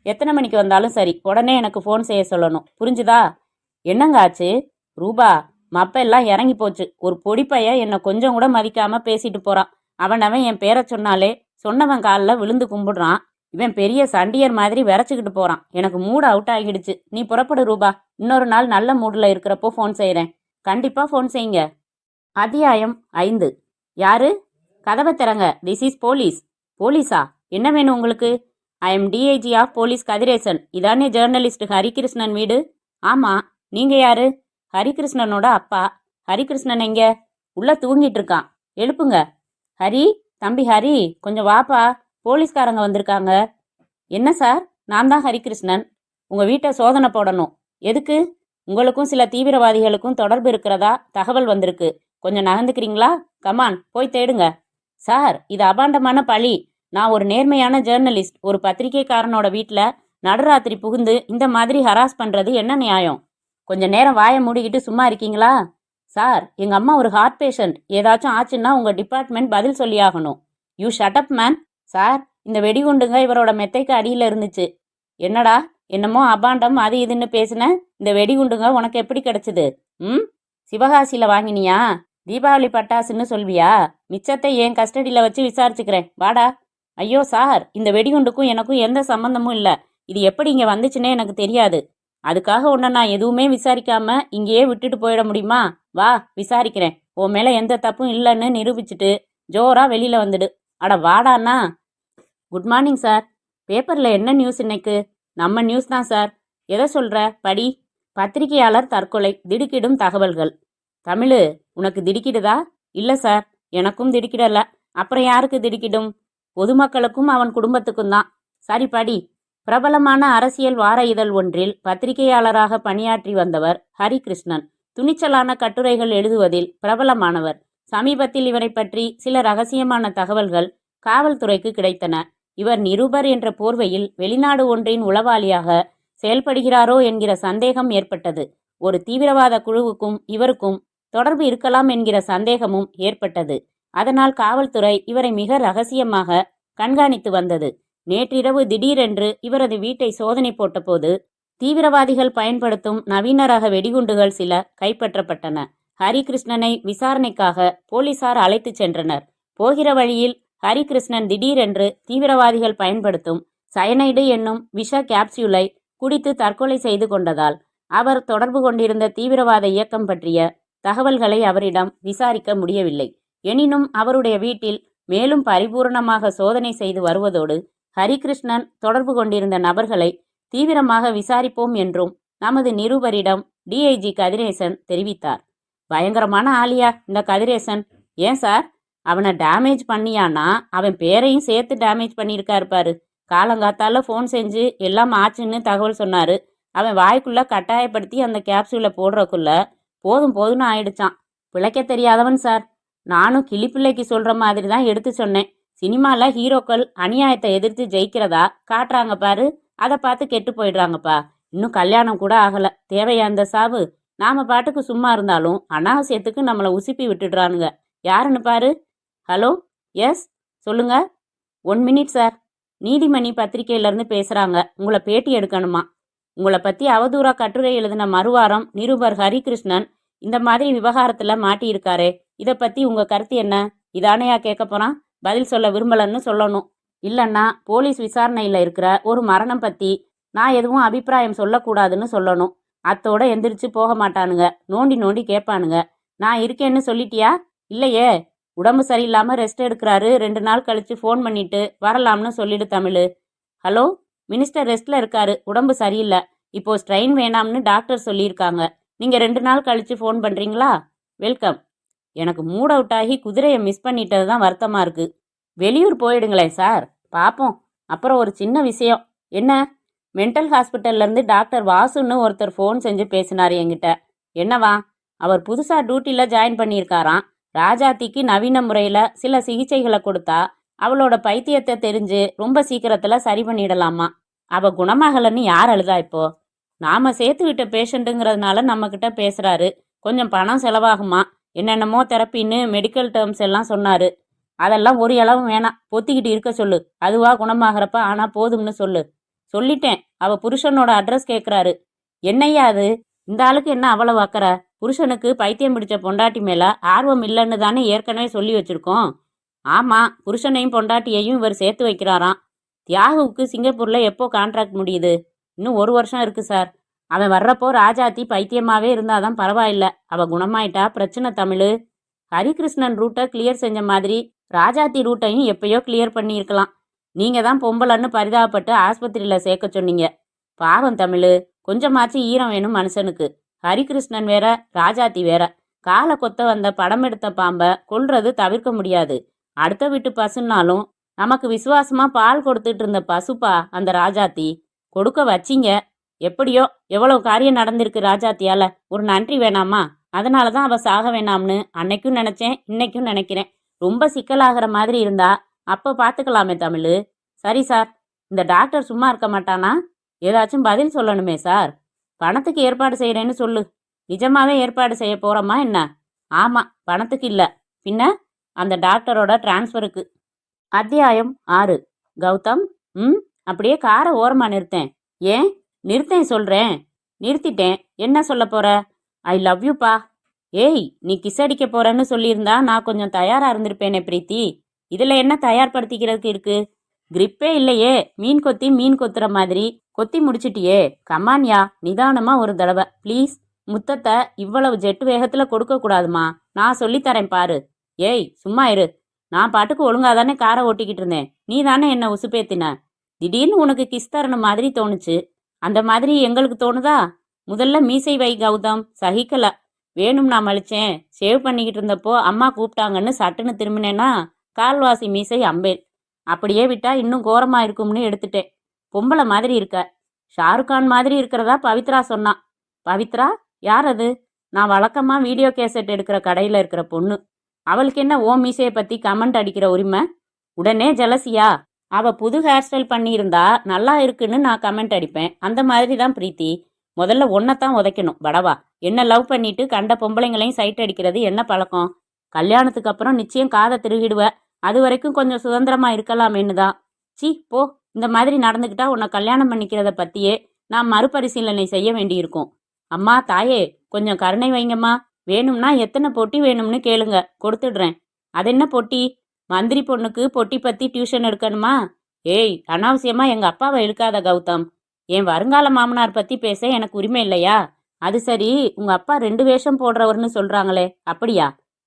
எத்தனை மணிக்கு வந்தாலும் சரி, உடனே எனக்கு ஃபோன் செய்ய சொல்லணும். புரிஞ்சுதா? என்னங்க ஆச்சு? ரூபா, மப்பெல்லாம் இறங்கி போச்சு. ஒரு பொடிப்பைய என்னை கொஞ்சம் கூட மதிக்காம பேசிட்டு போறான். அவன் என் பேரை சொன்னாலே சொன்னவன் காலில் விழுந்து கும்பிடுறான். இவன் பெரிய சண்டியர் மாதிரி விரைச்சிக்கிட்டு போறான். எனக்கு மூட் அவுட் ஆகிடுச்சு. நீ புறப்படு ரூபா. இன்னொரு நாள் நல்ல மூடில் இருக்கிறப்போ ஃபோன் செய்கிறேன். கண்டிப்பா ஃபோன் செய்யுங்க. அத்தியாயம் 5. யாரு? கதவை திறங்க. This is police. போலீஸா? என்ன வேணும் உங்களுக்கு? I am DIG of police Kathiresan. இதானே ஜேர்னலிஸ்ட் ஹரிகிருஷ்ணன் வீடு? ஆமா. நீங்க யாரு? ஹரிகிருஷ்ணனோட அப்பா. ஹரிகிருஷ்ணன் எங்க? உள்ள தூங்கிட்டு இருக்கான். எழுப்புங்க. ஹரி, தம்பி ஹரி, கொஞ்சம் வாப்பா. போலீஸ்காரங்க வந்திருக்காங்க. என்ன சார்? நான் தான் ஹரிகிருஷ்ணன். உங்க வீட்டை சோதனை போடணும். எதுக்கு? உங்களுக்கும் சில தீவிரவாதிகளுக்கும் தொடர்பு இருக்கிறதா தகவல் வந்திருக்கு. கொஞ்சம் நகர்ந்துக்கிறீங்களா? கமான், போய் தேடுங்க. சார், இது அபாண்டமான பழி. நான் ஒரு நேர்மையான ஜேர்னலிஸ்ட். ஒரு பத்திரிகைக்காரனோட வீட்டில் நடுராத்திரி புகுந்து இந்த மாதிரி ஹராஸ் பண்றது என்ன நியாயம்? கொஞ்ச நேரம் வாயை மூடிக்கிட்டு சும்மா இருக்கீங்களா? சார், எங்க அம்மா ஒரு ஹார்ட் பேஷண்ட். ஏதாச்சும் ஆச்சுன்னா உங்க டிபார்ட்மெண்ட் பதில் சொல்லியாகணும். You shut up man. சார், இந்த வெடிகுண்டுங்க இவரோட மெத்தைக்கு அடியில் இருந்துச்சு. என்னடா என்னமோ அபாண்டம் அது இதுன்னு பேசுன? இந்த வெடிகுண்டுங்க உனக்கு எப்படி கிடைச்சிது? ம், சிவகாசியில் வாங்கினியா? தீபாவளி பட்டாசுன்னு சொல்வியா? மிச்சத்தை என் கஸ்டடியில் வச்சு விசாரிச்சுக்கிறேன், வாடா. ஐயோ சார், இந்த வெடிகுண்டுக்கும் எனக்கும் எந்த சம்மந்தமும் இல்லை. இது எப்படி இங்கே வந்துச்சுன்னே எனக்கு தெரியாது. அதுக்காக உன்னை நான் எதுவுமே விசாரிக்காம இங்கேயே விட்டுட்டு போயிட முடியுமா? வா, விசாரிக்கிறேன். உன் மேலே எந்த தப்பும் இல்லைன்னு நிரூபிச்சுட்டு ஜோரா வெளியில் வந்துடு. அட வாடாண்ணா. Good morning sir. பேப்பரில் என்ன நியூஸ் இன்னைக்கு? நம்ம நியூஸ் தான் சார். எதை சொல்கிற? படி. பத்திரிகையாளர் தற்கொலை, திடுக்கிடும் தகவல்கள். தமிழு, உனக்கு திடுக்கிடுதா? இல்லை சார், எனக்கும் திடுக்கிடல. அப்புறம் யாருக்கு திடுக்கிடும்? பொதுமக்களுக்கும் அவன் குடும்பத்துக்கும் தான். சரி படி. பிரபலமான அரசியல் வார இதழ் ஒன்றில் பத்திரிகையாளராக பணியாற்றி வந்தவர் ஹரிகிருஷ்ணன். துணிச்சலான கட்டுரைகள் எழுதுவதில் பிரபலமானவர். சமீபத்தில் இவரை பற்றி சில ரகசியமான தகவல்கள் காவல்துறைக்கு கிடைத்தன. இவர் நிருபர் என்ற போர்வையில் வெளிநாடு ஒன்றின் உளவாளியாக செயல்படுகிறாரோ என்கிற சந்தேகம் ஏற்பட்டது. ஒரு தீவிரவாத குழுவுக்கும் இவருக்கும் தொடர்பு இருக்கலாம் என்கிற சந்தேகமும் ஏற்பட்டது. அதனால் காவல்துறை இவரை மிக ரகசியமாக கண்காணித்து வந்தது. நேற்றிரவு திடீரென்று இவரது வீட்டை சோதனை போட்டபோது தீவிரவாதிகள் பயன்படுத்தும் நவீன ரக வெடிகுண்டுகள் சில கைப்பற்றப்பட்டன. ஹரிகிருஷ்ணனை விசாரணைக்காக போலீசார் அழைத்து சென்றனர். போகிற வழியில் ஹரிகிருஷ்ணன் திடீரென்று தீவிரவாதிகள் பயன்படுத்தும் சயனைடு என்னும் விஷ கேப்சியூலை குடித்து தற்கொலை செய்து கொண்டதால் அவர் தொடர்பு கொண்டிருந்த தீவிரவாத இயக்கம் பற்றிய தகவல்களை அவரிடம் விசாரிக்க முடியவில்லை. எனினும் அவருடைய வீட்டில் மேலும் பரிபூரணமாக சோதனை செய்து வருவதோடு ஹரிகிருஷ்ணன் தொடர்பு கொண்டிருந்த நபர்களை தீவிரமாக விசாரிப்போம் என்றும் நமது நிருபரிடம் டிஐஜி கதிரேசன் தெரிவித்தார். பயங்கரமான ஆளியா இந்த கதிரேசன். ஏன் சார், அவனை டேமேஜ் பண்ணியானா அவன் பேரையும் சேர்த்து டேமேஜ் பண்ணியிருக்காரு பாரு. காலங்காத்தால ஃபோன் செஞ்சு எல்லாம் ஆச்சுன்னு தகவல் சொன்னாரு. அவன் வாய்க்குள்ள கட்டாயப்படுத்தி அந்த கேப்சூலை போடுறக்குள்ள போதும் போதும்னு ஆயிடுச்சான். பிழைக்க தெரியாதவன் சார். நானும் கிளிப்பிள்ளைக்கு சொல்ற மாதிரி தான் எடுத்து சொன்னேன். சினிமால ஹீரோக்கள் அநியாயத்தை எதிர்த்து ஜெயிக்கிறதா காட்டுறாங்க பாரு, அதை பார்த்து கெட்டு போயிடுறாங்கப்பா. இன்னும் கல்யாணம் கூட ஆகல, தேவையா அந்த சாவு? நாம பாட்டுக்கு சும்மா இருந்தாலும் அனாவசியத்துக்கு நம்மளை உசுப்பி விட்டுடுறானுங்க. யாருன்னு பாரு. ஹலோ, எஸ், சொல்லுங்க. 1 மினிட் சார். நீதிமணி பத்திரிகையிலேருந்து பேசுகிறாங்க. உங்களை பேட்டி எடுக்கணுமா? உங்களை பற்றி அவதூறா கட்டுரை எழுதின மறுவாரம் நிருபர் ஹரிகிருஷ்ணன் இந்த மாதிரி விவகாரத்தில் மாட்டியிருக்காரே, இதை பற்றி உங்கள் கருத்து என்ன? இதானையா கேட்க போகிறான்? பதில் சொல்ல விரும்பலன்னு சொல்லணும். இல்லைன்னா போலீஸ் விசாரணையில் இருக்கிற ஒரு மரணம் பற்றி நான் எதுவும் அபிப்பிராயம் சொல்லக்கூடாதுன்னு சொல்லணும். அத்தோட எந்திரிச்சு போக மாட்டானுங்க, நோண்டி நோண்டி கேட்பானுங்க. நான் இருக்கேன்னு சொல்லிட்டியா? இல்லையே, உடம்பு சரியில்லாமல் ரெஸ்ட் எடுக்கிறாரு, 2 நாள் கழிச்சு ஃபோன் பண்ணிட்டு வரலாம்னு சொல்லிடு தமிழு. ஹலோ, மினிஸ்டர் ரெஸ்ட்டில் இருக்காரு, உடம்பு சரியில்லை, இப்போ ஸ்ட்ரெயின் வேணாம்னு டாக்டர் சொல்லியிருக்காங்க. நீங்கள் 2 நாள் கழிச்சு ஃபோன் பண்ணுறீங்களா? வெல்கம். எனக்கு மூட் அவுட் ஆகி குதிரையை மிஸ் பண்ணிட்டது தான் வருத்தமாக இருக்குது. வெளியூர் போயிடுங்களேன் சார், பார்ப்போம். அப்புறம் ஒரு சின்ன விஷயம். என்ன? மென்டல் ஹாஸ்பிட்டல்லேருந்து டாக்டர் வாசுன்னு ஒருத்தர் ஃபோன் செஞ்சு பேசினார் என்கிட்ட. என்னவா? அவர் புதுசாக டியூட்டியில் ஜாயின் பண்ணியிருக்காராம். ராஜாத்திக்கு நவீன முறையில் சில சிகிச்சைகளை கொடுத்தா அவளோட பைத்தியத்தை தெரிஞ்சு ரொம்ப சீக்கிரத்தில் சரி பண்ணிடலாமா. அவள் குணமாகலன்னு யார் அழுதா இப்போ? நாம் சேர்த்து விட்ட பேஷண்ட்டுங்கிறதுனால நம்மக்கிட்ட பேசுகிறாரு. கொஞ்சம் பணம் செலவாகுமா, என்னென்னமோ தெரப்பின்னு மெடிக்கல் டேர்ம்ஸ் எல்லாம் சொன்னார். அதெல்லாம் ஒரு அளவும் வேணாம், பொத்திக்கிட்டு இருக்க சொல்லு. அதுவாக குணமாகறப்ப ஆனால் போதும்னு சொல்லு. சொல்லிட்டேன். அவள் புருஷனோட அட்ரஸ் கேட்குறாரு. என்னையா அது? இந்த ஆளுக்கு என்ன அவ்வளவு அக்கறை? புருஷனுக்கு பைத்தியம் பிடிச்ச பொண்டாட்டி மேலே ஆர்வம் இல்லைன்னு தானே ஏற்கனவே சொல்லி வச்சுருக்கோம். ஆமாம், புருஷனையும் பொண்டாட்டியையும் இவர் சேர்த்து வைக்கிறாராம். தியாகுவுக்கு சிங்கப்பூரில் எப்போ கான்ட்ராக்ட் முடியுது? இன்னும் 1 வருஷம் இருக்குது சார். அவன் வர்றப்போ ராஜாத்தி பைத்தியமாகவே இருந்தாதான் பரவாயில்ல. அவள் குணமாயிட்டா பிரச்சனை தமிழு. ஹரிகிருஷ்ணன் ரூட்டை கிளியர் செஞ்ச மாதிரி ராஜாத்தி ரூட்டையும் எப்பயோ கிளியர் பண்ணியிருக்கலாம். நீங்கள் தான் பொம்பளைன்னு பரிதாபப்பட்டு ஆஸ்பத்திரியில் சேர்க்க சொன்னீங்க. பாவம் தமிழு, கொஞ்சமாச்சு ஈரம் வேணும் மனுஷனுக்கு. ஹரிகிருஷ்ணன் வேற, ராஜாத்தி வேற. காலை கொத்த வந்த படம் எடுத்த பாம்பை கொல்றது தவிர்க்க முடியாது. அடுத்த வீட்டு பசுன்னாலும் நமக்கு விசுவாசமா பால் கொடுத்துட்டு இருந்த பசுப்பா அந்த ராஜாத்தி. கொடுக்க வச்சிங்க. எப்படியோ எவ்வளவு காரியம் நடந்திருக்கு ராஜாத்தியால, ஒரு நன்றி வேணாமா? அதனால தான் அவள் சாக வேணாம்னு அன்னைக்கும் நினச்சேன், இன்னைக்கும் நினைக்கிறேன். ரொம்ப சிக்கலாகிற மாதிரி இருந்தா அப்போ பார்த்துக்கலாமே தமிழு. சரி சார், இந்த டாக்டர் சும்மா இருக்க மாட்டானா? ஏதாச்சும் பதில் சொல்லணுமே சார். பணத்துக்கு ஏற்பாடு செய்கிறேன்னு சொல்லு. நிஜமாவே ஏற்பாடு செய்ய போகிறோமா என்ன? ஆமாம், பணத்துக்கு இல்லை, பின்ன அந்த டாக்டரோட டிரான்ஸ்ஃபருக்கு. அத்தியாயம் 6. கௌதம். ம். அப்படியே காரை ஓரமா நிறுத்தேன். ஏன்? நிறுத்தேன் சொல்றேன். நிறுத்திட்டேன். என்ன சொல்ல போற? ஐ லவ் யூப்பா. ஏய், நீ கிஸ் அடிக்க போறன்னு சொல்லியிருந்தா நான் கொஞ்சம் தயாரா இருந்திருப்பேனே பிரீத்தி. இதுல என்ன தயார்படுத்திக்கிறதுக்கு இருக்கு? கிரிப்பே இல்லையே. மீன் கொத்துற மாதிரி கொத்தி முடிச்சிட்டியே. கமான்யா, நிதானமா ஒரு தடவை ப்ளீஸ். முத்தத்தை இவ்வளவு ஜெட்டு வேகத்துல கொடுக்க கூடாதுமா. நான் சொல்லித்தரேன் பாரு. ஏய், சும்மா இரு. நான் பாட்டுக்கு ஒழுங்கா தானே காரை ஓட்டிக்கிட்டு இருந்தேன். நீ தானே என்ன உசுப்பேத்தின. திடீர்னு உனக்கு கிஸ் தரணும் மாதிரி தோணுச்சு. அந்த மாதிரி எங்களுக்கு தோணுதா? முதல்ல மீசை வை கௌதம். சகிக்கல. வேணும் நான் மலிச்சேன். சேவ் பண்ணிக்கிட்டு இருந்தப்போ அம்மா கூப்பிட்டாங்கன்னு சட்டுன்னு திரும்பினேன்னா கால்வாசி மீசை அம்பேல். அப்படியே விட்டா இன்னும் கோரமா இருக்கும்னு எடுத்துட்டேன். பொம்பளை மாதிரி இருக்க. ஷாருக்கான் மாதிரி இருக்கிறதா பவித்ரா சொன்னான். பவித்ரா? யார் அது? நான் வழக்கமா வீடியோ கேசட் எடுக்கிற கடையில் இருக்கிற பொண்ணு. அவளுக்கு என்ன ஓ மீசையை பத்தி கமெண்ட் அடிக்கிற உரிமை? உடனே ஜலசியா? அவ புது ஹேர் ஸ்டைல் பண்ணியிருந்தா நல்லா இருக்குன்னு நான் கமெண்ட் அடிப்பேன். அந்த மாதிரி தான் பிரீத்தி. முதல்ல ஒன்னத்தான் உதைக்கணும் படவா. என்ன லவ் பண்ணிட்டு கண்ட பொம்பளைங்களையும் சைட் அடிக்கிறது என்ன பழக்கம்? கல்யாணத்துக்கு அப்புறம் நிச்சயம் காதை திருகிடுவ. அது வரைக்கும் கொஞ்சம் சுதந்திரமா இருக்கலாமேன்னு தான். சி போ. இந்த மாதிரி நடந்துக்கிட்டா உன்னை கல்யாணம் பண்ணிக்கிறத பத்தியே நான் மறுபரிசீலனை செய்ய வேண்டியிருக்கும். அம்மா தாயே, கொஞ்சம் கருணை வைங்கம்மா. வேணும்னா எத்தனை பொட்டி வேணும்னு கேளுங்க, கொடுத்துடுறேன். அது என்ன பொட்டி? மந்திரி பொண்ணுக்கு பொட்டி பத்தி டியூஷன் எடுக்கணுமா? ஏய், அனாவசியமா எங்க அப்பாவை இழுக்காத கௌதம். என் வருங்கால மாமனார் பத்தி பேச எனக்கு உரிமை இல்லையா? அது சரி, உங்க அப்பா 2 வேஷம் போடுறவர்னு சொல்றாங்களே, அப்படியா?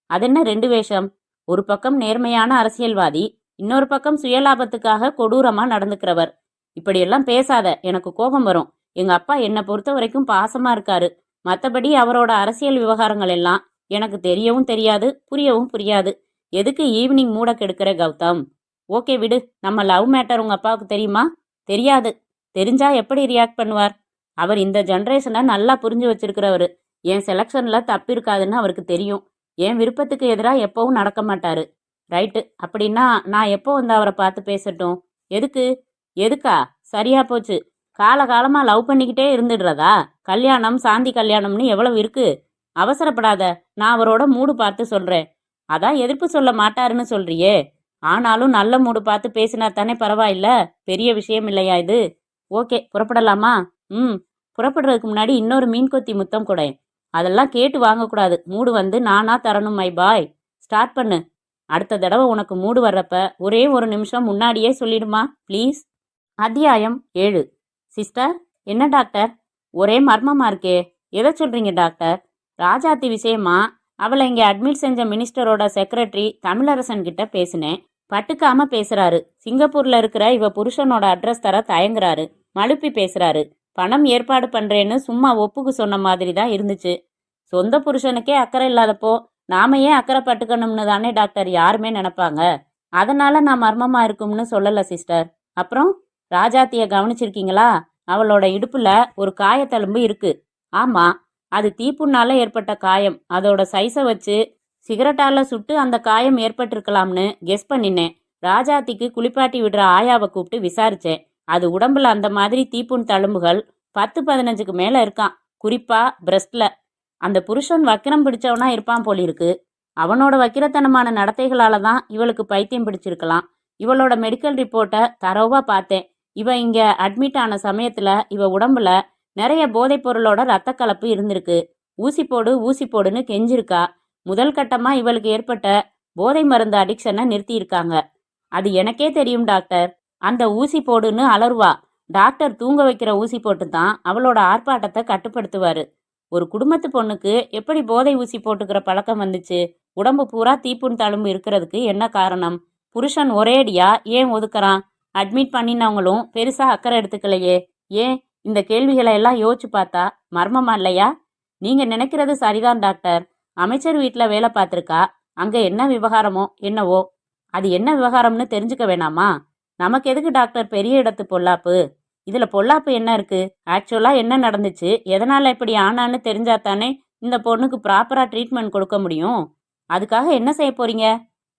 அதென்ன 2 வேஷம்? ஒரு பக்கம் நேர்மையான அரசியல்வாதி, இன்னொரு பக்கம் சுயலாபத்துக்காக கொடூரமா நடந்துக்கிறவர். இப்படியெல்லாம் பேசாத, எனக்கு கோபம் வரும். எங்க அப்பா என்னை பொறுத்த வரைக்கும் பாசமா இருக்காரு. மற்றபடி அவரோட அரசியல் விவகாரங்கள் எல்லாம் எனக்கு தெரியவும் தெரியாது, புரியவும் புரியாது. எதுக்கு ஈவினிங் மூட கெடுக்கிற கௌதம்? ஓகே விடு. நம்ம லவ் மேட்டர் உங்க அப்பாவுக்கு தெரியுமா? தெரியாது. தெரிஞ்சா எப்படி ரியாக்ட் பண்ணுவார்? அவர் இந்த ஜென்ரேஷனை நல்லா புரிஞ்சு வச்சிருக்கிறவரு. என் செலக்ஷன்ல தப்பு இருக்காதுன்னு அவருக்கு தெரியும். என் விருப்பத்துக்கு எதிராக எப்பவும் நடக்க மாட்டாரு. ரைட்டு. அப்படின்னா நான் எப்போ வந்து அவரை பார்த்து பேசட்டும்? எதுக்கு? எதுக்கா? சரியா போச்சு. காலகாலமா லவ் பண்ணிக்கிட்டே இருந்துடுறதா? கல்யாணம் சாந்தி கல்யாணம்னு எவ்வளவு இருக்கு. அவசரப்படாத. நான் அவரோட மூடு பார்த்து சொல்றேன். அதான் எதிர்ப்பு சொல்ல மாட்டாருன்னு சொல்றியே. ஆனாலும் நல்ல மூடு பார்த்து பேசினா தானே பரவாயில்ல. பெரிய விஷயம் இல்லையா இது? ஓகே, புறப்படலாமா? ம். புறப்படுறதுக்கு முன்னாடி இன்னொரு மீன் கொத்தி முத்தம் கூட. அதெல்லாம் கேட்டு வாங்கக்கூடாது. மூடு வந்து நானா தரணும் மை பாய். ஸ்டார்ட் பண்ணு. அடுத்த தடவை உனக்கு மூடு வர்றப்ப ஒரே ஒரு நிமிஷம் முன்னாடியே சொல்லிடுமா ப்ளீஸ். அத்தியாயம் 7. சிஸ்டர். என்ன டாக்டர்? ஒரே மர்மமா இருக்கே. எதை சொல்றீங்க டாக்டர்? ராஜாத்தி விஷயமா? அவளை இங்கே அட்மிட் செஞ்ச மினிஸ்டரோட செக்ரட்டரி தமிழரசன் கிட்ட பேசினேன். பட்டுக்காம பேசுறாரு. சிங்கப்பூர்ல இருக்கிற இவ புருஷனோட அட்ரஸ் தர தயங்குறாரு. மழுப்பி பேசுறாரு. பணம் ஏற்பாடு பண்றேன்னு சும்மா ஒப்புக்கு சொன்ன மாதிரி தான் இருந்துச்சு. சொந்த புருஷனுக்கே அக்கறை இல்லாதப்போ நாம ஏன் அக்கறை பட்டுக்கணும்னு தானே டாக்டர் யாருமே நினைப்பாங்க. அதனால நான் மர்மமா இருக்கும்னு சொல்லல சிஸ்டர். அப்புறம் ராஜாத்திய கவனிச்சிருக்கீங்களா? அவளோட இடுப்புல ஒரு காயத்தழும்பு இருக்கு. ஆமா, அது தீப்புண்ணால ஏற்பட்ட காயம். அதோட சைஸை வச்சு சிகரெட்டால சுட்டு அந்த காயம் ஏற்பட்டிருக்கலாம்னு கெஸ் பண்ணினேன். ராஜாத்திக்கு குளிப்பாட்டி விடுற ஆயாவை கூப்பிட்டு விசாரிச்சேன். அது உடம்புல அந்த மாதிரி தீப்புண் தழும்புகள் 10-15க்கு மேல இருக்கான். குறிப்பா பிரஸ்ட்ல. அந்த புருஷன் வக்கிரம் பிடிச்சவனா இருப்பான் போலிருக்கு. அவனோட வக்கிரத்தனமான நடத்தைகளால தான் இவளுக்கு பைத்தியம் பிடிச்சிருக்கலாம். இவளோட மெடிக்கல் ரிப்போர்ட்டை தரோவா பார்த்தேன். இவ இங்க அட்மிட் ஆன சமயத்துல இவ உடம்புல நிறைய போதைப் பொருளோட ரத்த கலப்பு இருந்திருக்கு. ஊசி போடு ஊசி போடுன்னு கெஞ்சிருக்கா. முதல் கட்டமா இவளுக்கு ஏற்பட்ட போதை மருந்து அடிக்ஷனை நிறுத்தியிருக்காங்க. அது எனக்கே தெரியும் டாக்டர். அந்த ஊசி போடுன்னு அலறுவா. டாக்டர் தூங்க வைக்கிற ஊசி போட்டு தான் அவளோட ஆர்ப்பாட்டத்தை கட்டுப்படுத்துவாரு. ஒரு குடும்பத்து பொண்ணுக்கு எப்படி போதை ஊசி போட்டுக்கிற பழக்கம் வந்துச்சு? உடம்பு பூரா தீப்புண் தழும்பு இருக்கிறதுக்கு என்ன காரணம்? புருஷன் ஒரேடியா ஏன் ஒதுக்குறான்? அட்மிட் பண்ணினவங்களும் பெருசா அக்கறை எடுத்துக்கலையே. ஏன்? இந்த கேள்விகளை எல்லாம் யோசிச்சு பார்த்தா மர்மமா இல்லையா? நீங்க நினைக்கிறது சரிதான் டாக்டர். அமைச்சர் வீட்டில் வேலை பார்த்துருக்கா. அங்க என்ன விவகாரமோ என்னவோ. அது என்ன விவகாரம்னு தெரிஞ்சுக்க வேணாமா? நமக்கு எதுக்கு டாக்டர் பெரிய இடத்து பொல்லாப்பு? இதுல பொல்லாப்பு என்ன இருக்கு? ஆக்சுவலா என்ன நடந்துச்சு, எதனால இப்படி ஆனான்னு தெரிஞ்சாத்தானே இந்த பொண்ணுக்கு ப்ராப்பரா ட்ரீட்மெண்ட் கொடுக்க முடியும். அதுக்காக என்ன செய்ய போறீங்க?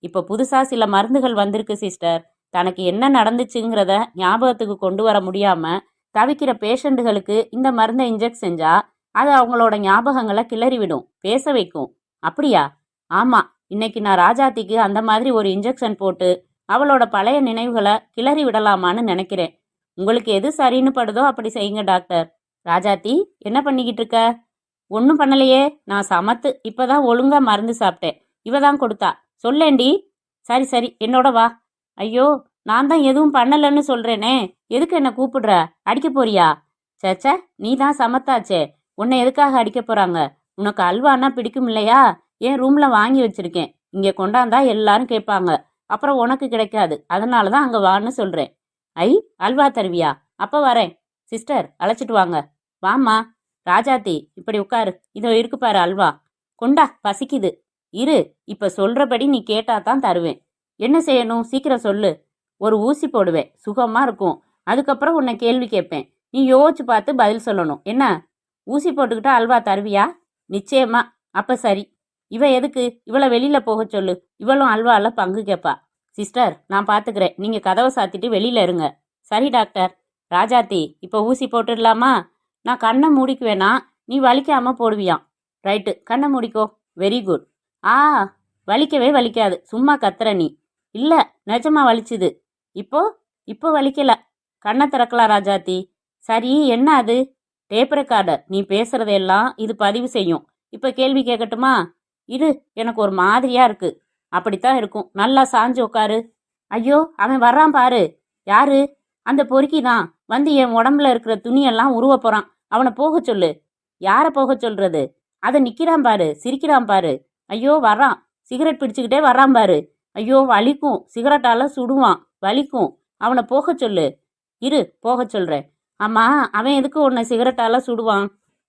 இப்போ புதுசா சில மருந்துகள் வந்திருக்கு சிஸ்டர். தனக்கு என்ன நடந்துச்சுங்கிறத ஞாபகத்துக்கு கொண்டு வர முடியாம தவிக்கிற பேஷண்ட்டுகளுக்கு இந்த மருந்தை இன்ஜெக்ட் செஞ்சா அது அவங்களோட ஞாபகங்களை கிளறிவிடும், பேச வைக்கும். அப்படியா? ஆமா, இன்னைக்கு நான் ராஜாத்திக்கு அந்த மாதிரி ஒரு இன்ஜெக்ஷன் போட்டு அவளோட பழைய நினைவுகளை கிளறி விடலாமான்னு நினைக்கிறேன். உங்களுக்கு எது சரின்னு படுதோ அப்படி செய்யுங்க டாக்டர். ராஜாத்தி, என்ன பண்ணிக்கிட்டு இருக்க? ஒன்றும் பண்ணலையே, நான் சமத்து. இப்பதான் ஒழுங்கா மருந்து சாப்பிட்டேன். இவ தான் கொடுத்தா. சொல்லேண்டி. சரி சரி, என்னோட வா. ஐயோ, நான் தான் எதுவும் பண்ணலன்னு சொல்றேனே, எதுக்கு என்ன கூப்பிடுற? அடிக்க போறியா? சேச்சே, நீ தான் சமத்தாச்சே, உன்னை எதுக்காக அடிக்க போறாங்க? உனக்கு அல்வானா பிடிக்கும் இல்லையா? என் ரூம்ல வாங்கி வச்சிருக்கேன். இங்க கொண்டாந்தா எல்லாரும் கேட்பாங்க, அப்புறம் உனக்கு கிடைக்காது. அதனால தான் அங்க வான்னு சொல்றேன். ஐ, அல்வா தருவியா? அப்ப வரேன். சிஸ்டர், அழைச்சிட்டு வாங்க. வாம்மா. ராஜாத்தி, இப்படி உட்காரு. இதோ இருக்கு பாரு அல்வா. கொண்டா, பசிக்குது. இரு, இப்ப சொல்றபடி நீ கேட்டா தான் தருவேன். என்ன செய்யணும், சீக்கிரம் சொல்லு. ஒரு ஊசி போடுவேன், சுகமா இருக்கும். அதுக்கப்புறம் உன்னை கேள்வி கேட்பேன். நீ யோசிச்சு பார்த்து பதில் சொல்லணும். என்ன? ஊசி போட்டுக்கிட்டா அல்வா தருவியா? நிச்சயமா. அப்ப சரி. இவ எதுக்கு? இவளை வெளியில போக சொல்லு. இவளும் அல்வால பங்கு கேட்பா. சிஸ்டர், நான் பாத்துக்கிறேன். நீங்க கதவை சாத்திட்டு வெளியில இருங்க. சரி டாக்டர். ராஜாத்தி, இப்ப ஊசி போட்டுடலாமா? நான் கண்ணை மூடிக்குவேனா? நீ வலிக்காம போடுவியாம். ரைட்டு, கண்ணை மூடிக்கோ. Very good. ஆ, வலிக்கவே வலிக்காது, சும்மா கத்துற நீ. இல்ல, நிஜமா வலிச்சுது. இப்போ இப்போ வலிக்கல. கண்ணை திறக்கலாம் ராஜாத்தி. சரி, என்ன அது? Tape recorder. நீ பேசுறதையெல்லாம் இது பதிவு செய்யும். இப்ப கேள்வி கேட்கட்டுமா? இரு, எனக்கு ஒரு மாதிரியா இருக்கு. அப்படித்தான் இருக்கும். நல்லா சாஞ்சு உட்காரு. ஐயோ, அவன் வர்றான் பாரு. யாரு? அந்த பொறுக்கி தான் வந்து என் உடம்புல இருக்கிற துணியெல்லாம் உருவ போறான். அவனை போக சொல்லு. யார போக சொல்றது? அதை நிக்கிறான் பாரு, சிரிக்கிறான் பாரு. ஐயோ, வர்றான். சிகரெட் பிடிச்சுக்கிட்டே வர்றான் பாரு. ஐயோ, வலிக்கும். சிகரெட்டால சுடுவான், வலிக்கும். அவனை போக சொல்லு. இரு, போக சொல்றேன். ஆமா, அவன் எதுக்கு உன்னை சிகரெட்டால சுடுவான்?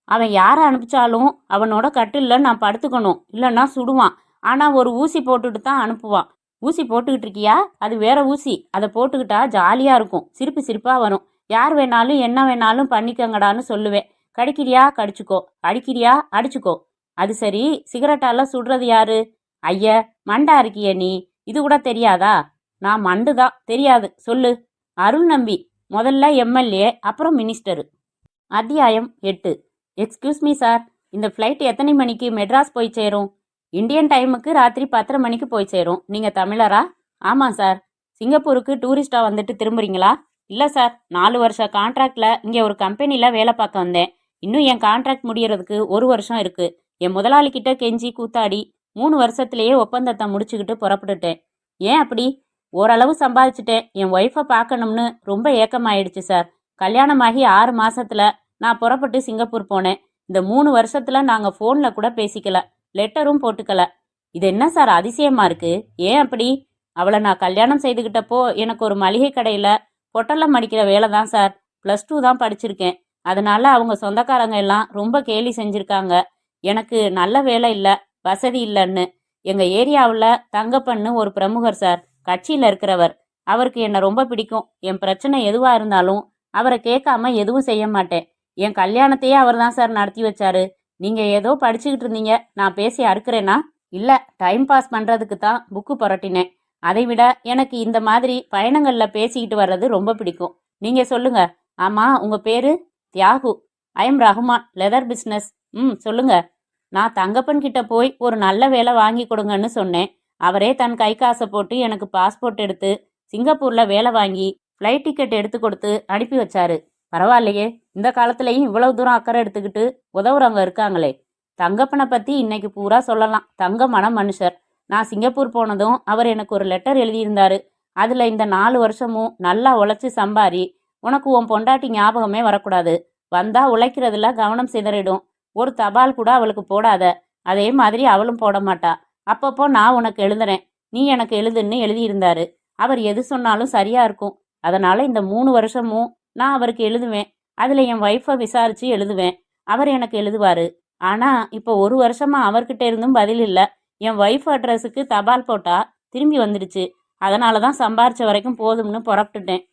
அவன் யாரை அனுப்பிச்சாலும் அவனோட கட்டில்ல நான் படுத்துக்கணும், இல்லைன்னா சுடுவான். ஆனா ஒரு ஊசி போட்டுட்டு தான் அனுப்புவான். ஊசி போட்டுக்கிட்டு இருக்கியா? அது வேற ஊசி. அதை போட்டுக்கிட்டா ஜாலியா இருக்கும், சிரிப்பு சிரிப்பா வரும். யார் வேணாலும் என்ன வேணாலும் பண்ணிக்கங்கடான்னு சொல்லுவேன். கடிக்கிறியா? கடிச்சுக்கோ. அடிக்கிறியா? அடிச்சுக்கோ. அது சரி, சிகரெட்டால சுடுறது யாரு? ஐய, மண்டா இருக்கிய நீ. இது கூட தெரியாதா? நான் மண்டு தான். தெரியாது, சொல்லு. அருள் நம்பி, முதல்ல எம்எல்ஏ, அப்புறம் மினிஸ்டரு. அத்தியாயம் 8. எக்ஸ்கியூஸ் மீ சார், இந்த ஃப்ளைட் எத்தனை மணிக்கு மெட்ராஸ் போய் சேரும்? இந்தியன் டைமுக்கு ராத்திரி 10:30 மணிக்கு போய் சேரும். நீங்கள் தமிழரா? ஆமாம் சார். சிங்கப்பூருக்கு டூரிஸ்டாக வந்துட்டு திரும்புறீங்களா? இல்லை சார், 4 வருஷ கான்ட்ராக்டில் இங்கே ஒரு கம்பெனியில் வேலை பார்க்க வந்தேன். இன்னும் என் கான்ட்ராக்ட் முடியறதுக்கு 1 வருஷம் இருக்குது. என் முதலாளிக்கிட்ட கெஞ்சி கூத்தாடி 3 வருஷத்துலேயே ஒப்பந்தத்தை முடிச்சுக்கிட்டு புறப்பட்டுட்டேன். ஏன் அப்படி? ஓரளவு சம்பாதிச்சிட்டேன். என் ஒய்ஃபை பார்க்கணும்னு ரொம்ப ஏக்கமாயிடுச்சு சார். கல்யாணமாகி 6 மாசத்துல நான் புறப்பட்டு சிங்கப்பூர் போனேன். இந்த 3 வருஷத்துல நாங்கள் ஃபோனில் கூட பேசிக்கல, லெட்டரும் போட்டுக்கல. இது என்ன சார் அதிசயமா இருக்கு? ஏன் அப்படி? அவளை நான் கல்யாணம் செய்துக்கிட்டப்போ எனக்கு ஒரு மளிகை கடையில் பொட்டலம் அடிக்கிற வேலை தான் சார். +2 தான் படிச்சிருக்கேன். அதனால அவங்க சொந்தக்காரங்க எல்லாம் ரொம்ப கேலி செஞ்சுருக்காங்க. எனக்கு நல்ல வேலை இல்லை, வசதி இல்லைன்னு. எங்கள் ஏரியாவில் தங்கப்பன்னு ஒரு பிரமுகர் சார், கட்சியில் இருக்கிறவர். அவருக்கு என்னை ரொம்ப பிடிக்கும். என் பிரச்சனை எதுவாக இருந்தாலும் அவரை கேட்காம எதுவும் செய்ய மாட்டேன். என் கல்யாணத்தையே அவர் தான் சார் நடத்தி வச்சாரு. நீங்கள் ஏதோ படிச்சுக்கிட்டு இருந்தீங்க, நான் பேசி அறுக்கிறேன்னா? இல்லை, டைம் பாஸ் பண்ணுறதுக்கு தான் புக்கு புரட்டினேன். அதை விட எனக்கு இந்த மாதிரி பயணங்களில் பேசிக்கிட்டு வர்றது ரொம்ப பிடிக்கும். நீங்கள் சொல்லுங்க. ஆமாம், உங்கள் பேர்? Thiyagu. I'm Rahman, leather business. சொல்லுங்க. நான் தங்கப்பன் கிட்ட போய் ஒரு நல்ல வேலை வாங்கி கொடுங்கன்னு சொன்னேன். அவரே தன் கை காசை போட்டு எனக்கு பாஸ்போர்ட் எடுத்து சிங்கப்பூரில் வேலை வாங்கி ஃப்ளைட் டிக்கெட் எடுத்து கொடுத்து அனுப்பி வச்சாரு. பரவாயில்லையே, இந்த காலத்துலேயும் இவ்வளவு தூரம் அக்கறை எடுத்துக்கிட்டு உதவுறவங்க இருக்காங்களே. தங்கப்பனை பற்றி இன்னைக்கு பூரா சொல்லலாம். தங்கமான மனுஷர். நான் சிங்கப்பூர் போனதும் அவர் எனக்கு ஒரு லெட்டர் எழுதியிருந்தாரு. அதில் இந்த 4 வருஷமும் நல்லா உழைச்சி சம்பாரி, உனக்கு உன் பொண்டாட்டி ஞாபகமே வரக்கூடாது. வந்தா உழைக்கிறதுல கவனம் சிதறிடும். ஒரு தபால் கூட அவளுக்கு போடாத. அதே மாதிரி அவளும் போட மாட்டா. அப்பப்போ நான் உனக்கு எழுதுறேன், நீ எனக்கு எழுதுன்னு எழுதியிருந்தாரு. அவர் எது சொன்னாலும் சரியா இருக்கும். அதனால இந்த 3 வருஷமும் நான் அவருக்கு எழுதுவேன். அதில் என் ஒய்ஃபை விசாரித்து எழுதுவேன். அவர் எனக்கு எழுதுவார். ஆனால் இப்போ 1 வருஷமாக அவர்கிட்ட இருந்தும் பதில் இல்லை. என் ஒய்ஃப் அட்ரஸுக்கு தபால் போட்டால் திரும்பி வந்துடுச்சு. அதனால தான் சம்பாரித்த வரைக்கும் போதும்னு புறப்பட்டுட்டேன்.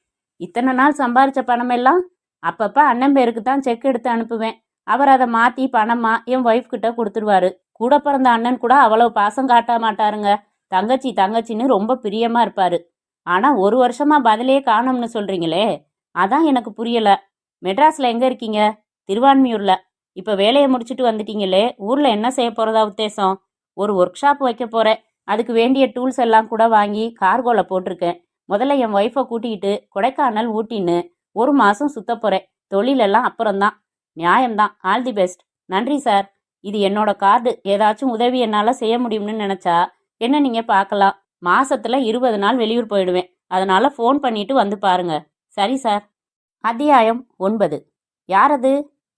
இத்தனை நாள் சம்பாரித்த பணமெல்லாம் அப்பப்போ அண்ணன் பேருக்கு தான் செக் எடுத்து அனுப்புவேன். அவர் அதை மாற்றி பணமாக என் ஒய்ஃப் கிட்ட கொடுத்துருவாரு. கூட பிறந்த அண்ணன் கூட அவ்வளவு பாசம் காட்ட மாட்டாருங்க. தங்கச்சி தங்கச்சின்னு ரொம்ப பிரியமாக இருப்பார். ஆனால் 1 வருஷமாக பதிலே காணோம்னு சொல்கிறீங்களே, அதான் எனக்கு புரியலை. மெட்ராஸில் எங்கே இருக்கீங்க? திருவான்மியூரில். இப்போ வேலையை முடிச்சுட்டு வந்துட்டீங்களே, ஊரில் என்ன செய்ய போகிறதா உத்தேசம்? ஒரு ஒர்க் ஷாப் வைக்க போகிறேன். அதுக்கு வேண்டிய டூல்ஸ் எல்லாம் கூட வாங்கி கார்கோல போட்டிருக்கேன். முதல்ல என் ஒய்ஃபை கூட்டிக்கிட்டு கொடைக்கானல் ஊட்டின்னு 1 மாதம் சுத்த போகிறேன். தொழிலெல்லாம் அப்புறம்தான். நியாயம்தான். All the best. நன்றி சார். இது என்னோட கார்டு. ஏதாச்சும் உதவி என்னால் செய்ய முடியும்னு நினச்சா என்ன நீங்கள் பார்க்கலாம். மாசத்துல 20 நாள் வெளியூர் போயிடுவேன். அதனால ஃபோன் பண்ணிட்டு வந்து பாருங்க. சரி சார். அத்தியாயம் 9. யார் அது?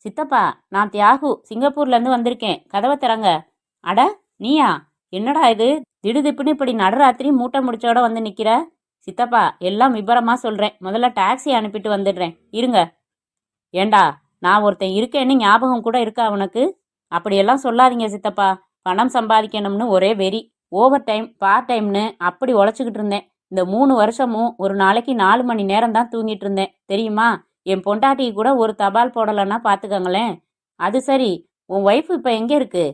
சித்தப்பா, நான் தியாகு, சிங்கப்பூர்லேருந்து வந்திருக்கேன். கதவை திறங்க. அட, நீயா? என்னடா இது திடுதிப்புன்னு இப்படி நடுராத்திரி மூட்டை முடிச்சோட வந்து நிற்கிற? சித்தப்பா, எல்லாம் விபரமா சொல்கிறேன். முதல்ல டாக்ஸி அனுப்பிட்டு வந்துடுறேன், இருங்க. ஏண்டா, நான் ஒருத்தன் இருக்கேன்னு ஞாபகம் கூட இருக்கா உனக்கு? அப்படியெல்லாம் சொல்லாதீங்க சித்தப்பா. பணம் சம்பாதிக்கணும்னு ஒரே வெறி. ஓவர் டைம், பார்ட் டைம்னு அப்படி உழைச்சிக்கிட்டு இருந்தேன். இந்த 3 வருஷமும் ஒரு நாளைக்கு 4 மணி நேரம் தான் தூங்கிட்டு இருந்தேன் தெரியுமா? என் பொண்டாட்டிக்கு கூட ஒரு தபால் போடலைன்னா பார்த்துக்கங்களேன். அது சரி, உன் ஒய்ஃப் இப்போ எங்கே இருக்கு?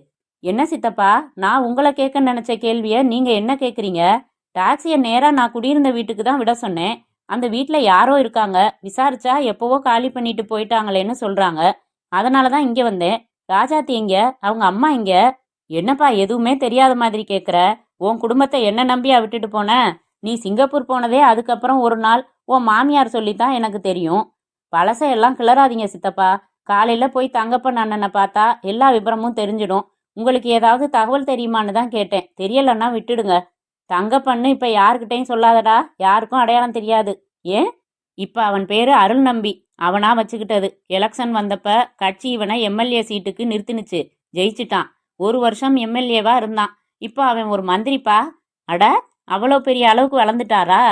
என்ன சித்தப்பா, நான் உங்களை கேட்க நினச்ச கேள்வியை நீங்கள் என்ன கேட்குறீங்க? டாக்ஸியை நேராக நான் குடியிருந்த வீட்டுக்கு தான் விட சொன்னேன். அந்த வீட்டில் யாரோ இருக்காங்க. விசாரிச்சா எப்போவோ காலி பண்ணிட்டு போயிட்டாங்களேன்னு சொல்கிறாங்க. அதனால தான் இங்கே வந்தேன். ராஜாத்தி எங்க? அவங்க அம்மா எங்க? என்னப்பா எதுவுமே தெரியாத மாதிரி கேட்குற? உன் குடும்பத்தை என்ன நம்பியா விட்டுட்டு போன? நீ சிங்கப்பூர் போனதே அதுக்கப்புறம் ஒரு நாள் உன் மாமியார் சொல்லித்தான் எனக்கு தெரியும். பழசையெல்லாம் கிளறாதீங்க சித்தப்பா. காலையில் போய் தங்கப்பன் அண்ணனை பார்த்தா எல்லா விபரமும் தெரிஞ்சிடும். உங்களுக்கு ஏதாவது தகவல் தெரியுமான்னு தான் கேட்டேன். தெரியலன்னா விட்டுடுங்க. தங்கப்பண்ணு இப்போ யாருக்கிட்டையும் சொல்லாதடா. யாருக்கும் அடையாளம் தெரியாது. ஏன்? இப்போ அவன் பேர் அருள் நம்பி. அவனா வச்சுக்கிட்டது. எலெக்ஷன் வந்தப்ப கட்சி இவனை எம்எல்ஏ சீட்டுக்கு நிறுத்தினுச்சு. ஜெயிச்சிட்டான். 1 வருஷம் எம்எல்ஏவா இருந்தான். இப்போ அவன் ஒரு மந்திரிப்பா. அட, அவ்வளோ பெரிய அளவுக்கு வளர்ந்துட்டாரா?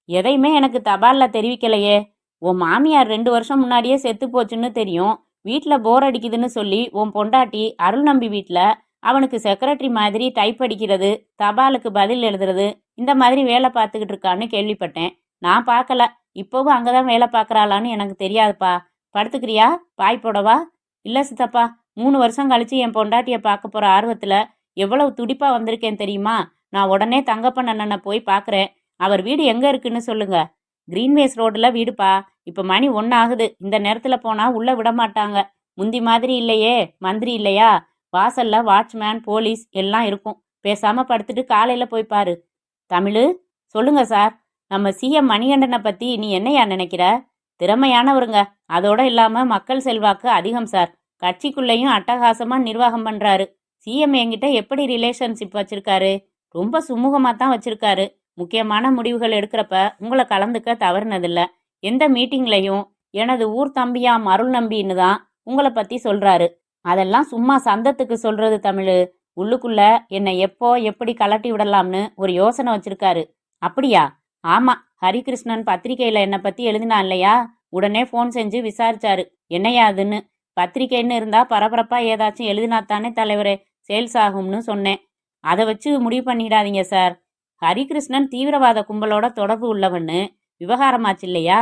எதையுமே எனக்கு தபாலில் தெரிவிக்கலையே. உன் மாமியார் 2 வருஷம் முன்னாடியே செத்து போச்சுன்னு தெரியும். வீட்டில் போர் அடிக்குதுன்னு சொல்லி உன் பொண்டாட்டி அருள் நம்பி வீட்டில் அவனுக்கு செக்ரட்டரி மாதிரி டைப் அடிக்கிறது, தபாலுக்கு பதில் எழுதுறது, இந்த மாதிரி வேலை பார்த்துக்கிட்டு இருக்கான்னு கேள்விப்பட்டேன். நான் பார்க்கல. இப்போவும் அங்கே தான் வேலை பார்க்குறாளான்னு எனக்கு தெரியாதுப்பா. படுத்துக்கிறியா? பாய் போடவா? இல்லை சித்தப்பா, 3 வருஷம் கழிச்சு என் பொண்டாட்டியை பார்க்க போகிற ஆர்வத்தில் எவ்வளவு துடிப்பாக வந்திருக்கேன் தெரியுமா? நான் உடனே தங்கப்பன் அண்ணனை போய் பார்க்குறேன். அவர் வீடு எங்கே இருக்குன்னு சொல்லுங்க. கிரீன்வேஸ் ரோடில் வீடுப்பா. இப்போ மணி 1 ஆகுது. இந்த நேரத்தில் போனால் உள்ளே விட மாட்டாங்க. முந்தி மாதிரி இல்லையே. மந்திரி இல்லையா? வாசல்ல வாட்ச்மேன், போலீஸ் எல்லாம் இருக்கும். பேசாமல் படுத்துட்டு காலையில் போய் பாரு. தமிழு, சொல்லுங்க சார். நம்ம சிஎம் மணிகண்டனை பற்றி நீ என்னையா நினைக்கிற? திறமையானவருங்க. அதோட இல்லாமல் மக்கள் செல்வாக்கு அதிகம் சார். கட்சிக்குள்ளேயும் அட்டகாசமாக நிர்வாகம் பண்ணுறாரு. சிஎம் என்கிட்ட எப்படி ரிலேஷன்ஷிப் வச்சுருக்காரு? ரொம்ப சுமூகமாக தான் வச்சுருக்காரு. முக்கியமான முடிவுகள் எடுக்கிறப்ப உங்களை கலந்துக்க தவறுனதில்ல. எந்த மீட்டிங்லையும் எனது ஊர் தம்பியாம் அருள் நம்பின்னு தான் உங்களை பற்றி சொல்கிறாரு. அதெல்லாம் சும்மா சந்தத்துக்கு சொல்கிறது தமிழு. உள்ளுக்குள்ள என்னை எப்போ எப்படி கலட்டி விடலாம்னு ஒரு யோசனை வச்சுருக்காரு. அப்படியா? ஆமாம். ஹரிகிருஷ்ணன் பத்திரிக்கையில் என்னை பற்றி எழுதினான் இல்லையா? உடனே ஃபோன் செஞ்சு விசாரிச்சாரு. என்னையா அதுன்னு. பத்திரிக்கைன்னு இருந்தால் பரபரப்பாக ஏதாச்சும் எழுதினாத்தானே தலைவரே சேல்ஸ் ஆகும்னு சொன்னேன். அதை வச்சு முடிவு பண்ணிடாதீங்க சார். ஹரிகிருஷ்ணன் தீவிரவாத கும்பலோட தொடர்பு உள்ளவன்னு விவகாரமாச்சு இல்லையா?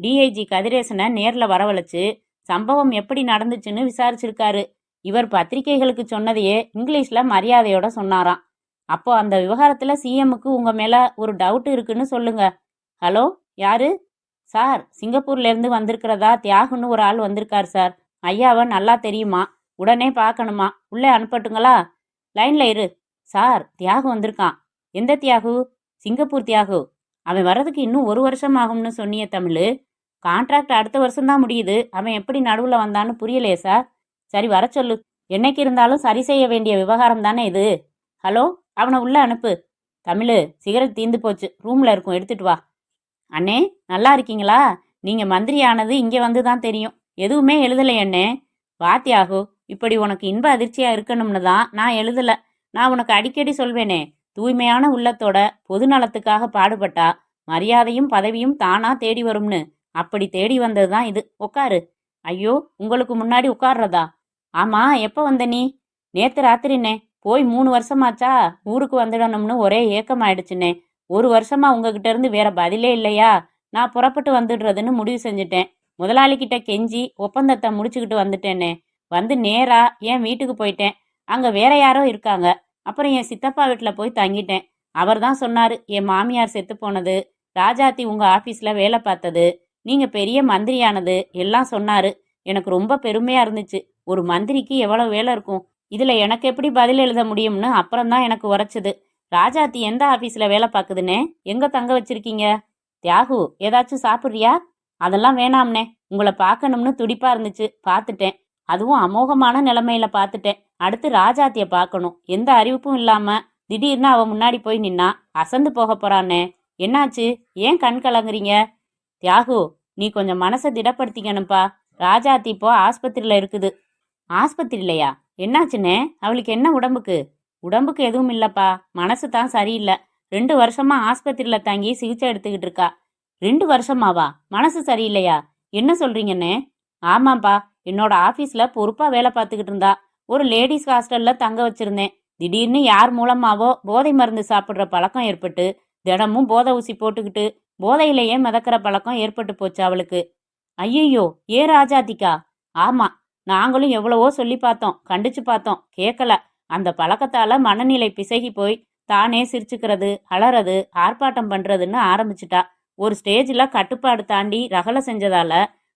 டிஐஜி கதிரேசனை நேரில் வரவழைச்சு சம்பவம் எப்படி நடந்துச்சுன்னு விசாரிச்சிருக்காரு. இவர் பத்திரிகைகளுக்கு சொன்னதையே இங்கிலீஷில் மரியாதையோட சொன்னாராம். அப்போ அந்த விவகாரத்தில் சிஎம்முக்கு உங்கள் மேலே ஒரு டவுட் இருக்குன்னு சொல்லுங்க. ஹலோ, யாரு? சார், சிங்கப்பூர்லேருந்து வந்திருக்கிறதா தியாகுன்னு ஒரு ஆள் வந்திருக்கார் சார். ஐயாவை நல்லா தெரியுமா? உடனே பார்க்கணுமா? உள்ளே அனுப்பட்டுங்களா? லைனில் இரு. சார், தியாகு வந்திருக்கான். எந்த தியாகு? சிங்கப்பூர் தியாகு. அவன் வர்றதுக்கு இன்னும் 1 வருஷம் ஆகும்னு சொன்னிய தமிழ். கான்ட்ராக்ட் அடுத்த வருஷம்தான் முடியுது. அவன் எப்படி நடுவில் வந்தான்னு புரியலையே சார். சரி, வர சொல்லு. என்னைக்கு இருந்தாலும் சரி செய்ய வேண்டிய விவகாரம் தானே இது. ஹலோ, அவனை உள்ளே அனுப்பு. தமிழ், சிகரெட் தீந்து போச்சு, ரூமில் இருக்கும், எடுத்துட்டு வா. அண்ணே, நல்லா இருக்கீங்களா? நீங்கள் மந்திரி ஆனது இங்கே வந்து தான் தெரியும். எதுவுமே எழுதலை அண்ணே. வா தியாகு, இப்படி உனக்கு இன்ப அதிர்ச்சியாக இருக்கணும்னு தான் நான் எழுதலை. நான் உனக்கு அடிக்கடி சொல்வேனே, தூய்மையான உள்ளத்தோட பொது நலத்துக்காக பாடுபட்டா மரியாதையும் பதவியும் தானா தேடி வரும்னு. அப்படி தேடி வந்தது தான் இது. உட்காரு. ஐயோ, உங்களுக்கு முன்னாடி உட்கார்றதா? ஆமாம், எப்போ வந்த நீ? நேற்று ராத்திரிண்ணே. போய் 3 வருஷமாச்சா? ஊருக்கு வந்துடணும்னு ஒரே ஏக்கமாயிடுச்சுண்ணே. 1 வருஷமா உங்ககிட்ட இருந்து வேற பதிலே இல்லையா? நான் புறப்பட்டு வந்துடுறதுன்னு முடிவு செஞ்சுட்டேன். முதலாளிக்கிட்ட கெஞ்சி ஒப்பந்தத்தை முடிச்சுக்கிட்டு வந்துட்டேனே. வந்து நேரா என் வீட்டுக்கு போயிட்டேன். அங்கே வேற யாரோ இருக்காங்க. அப்புறம் என் சித்தப்பா வீட்டில் போய் தங்கிட்டேன். அவர் தான் சொன்னார், என் மாமியார் செத்து போனது, ராஜாத்தி உங்கள் ஆஃபீஸில் வேலை பார்த்தது, நீங்கள் பெரிய மந்திரியானது எல்லாம் சொன்னார். எனக்கு ரொம்ப பெருமையாக இருந்துச்சு. ஒரு மந்திரிக்கு எவ்வளோ வேலை இருக்கும், இதில் எனக்கு எப்படி பதில் எழுத முடியும்னு அப்புறம்தான் எனக்கு உரைச்சது. ராஜாத்தி எந்த ஆபீஸ்ல வேலை பார்க்குதுன்னே? எங்க தங்க வச்சிருக்கீங்க? தியாகு, ஏதாச்சும் சாப்பிட்றியா? அதெல்லாம் வேணாம்னே. உங்களை பார்க்கணும்னு துடிப்பா இருந்துச்சு, பார்த்துட்டேன். அதுவும் அமோகமான நிலைமையில பார்த்துட்டேன். அடுத்து ராஜாத்திய பார்க்கணும். எந்த அறிவிப்பும் இல்லாம திடீர்னு அவ முன்னாடி போய் நின்னா அசந்து போக போறானே. என்னாச்சு? ஏன் கண் கலங்குறீங்க? தியாகு, நீ கொஞ்சம் மனசை திடப்படுத்திக்கணும்ப்பா. ராஜாத்தி இப்போ ஆஸ்பத்திரியில இருக்குது. ஆஸ்பத்திரியிலையா? என்னாச்சுன்னே? அவளுக்கு என்ன உடம்புக்கு? உடம்புக்கு எதுவும் இல்லப்பா, மனசு தான் சரியில்லை. 2 வருஷமா ஆஸ்பத்திரியில தங்கி சிகிச்சை எடுத்துக்கிட்டு இருக்கா. 2 வருஷமாவா? மனசு சரியில்லையா? என்ன சொல்றீங்கண்ணே? ஆமாப்பா, என்னோட ஆபீஸ்ல பொறுப்பா வேலை பார்த்துக்கிட்டு இருந்தா. ஒரு லேடிஸ் ஹாஸ்டல்ல தங்க வச்சிருந்தேன். திடீர்னு யார் மூலமாவோ போதை மருந்து சாப்பிட்ற பழக்கம் ஏற்பட்டு தினமும் போதை ஊசி போட்டுக்கிட்டு போதையிலேயே மிதக்கிற பழக்கம் ஏற்பட்டு போச்சு அவளுக்கு. ஐயையோ, ஏ ராஜாத்திக்கா? ஆமா, நாங்களும் எவ்வளவோ சொல்லி பார்த்தோம், கண்டிச்சு பார்த்தோம், கேட்கல. அந்த பழக்கத்தால மனநிலை பிசகி போய் தானே சிரிச்சுக்கிறது, அலறது, ஆர்ப்பாட்டம் பண்றதுன்னு ஆரம்பிச்சிட்டா. ஒரு ஸ்டேஜில் கட்டுப்பாடு தாண்டி ரகலை செஞ்சதால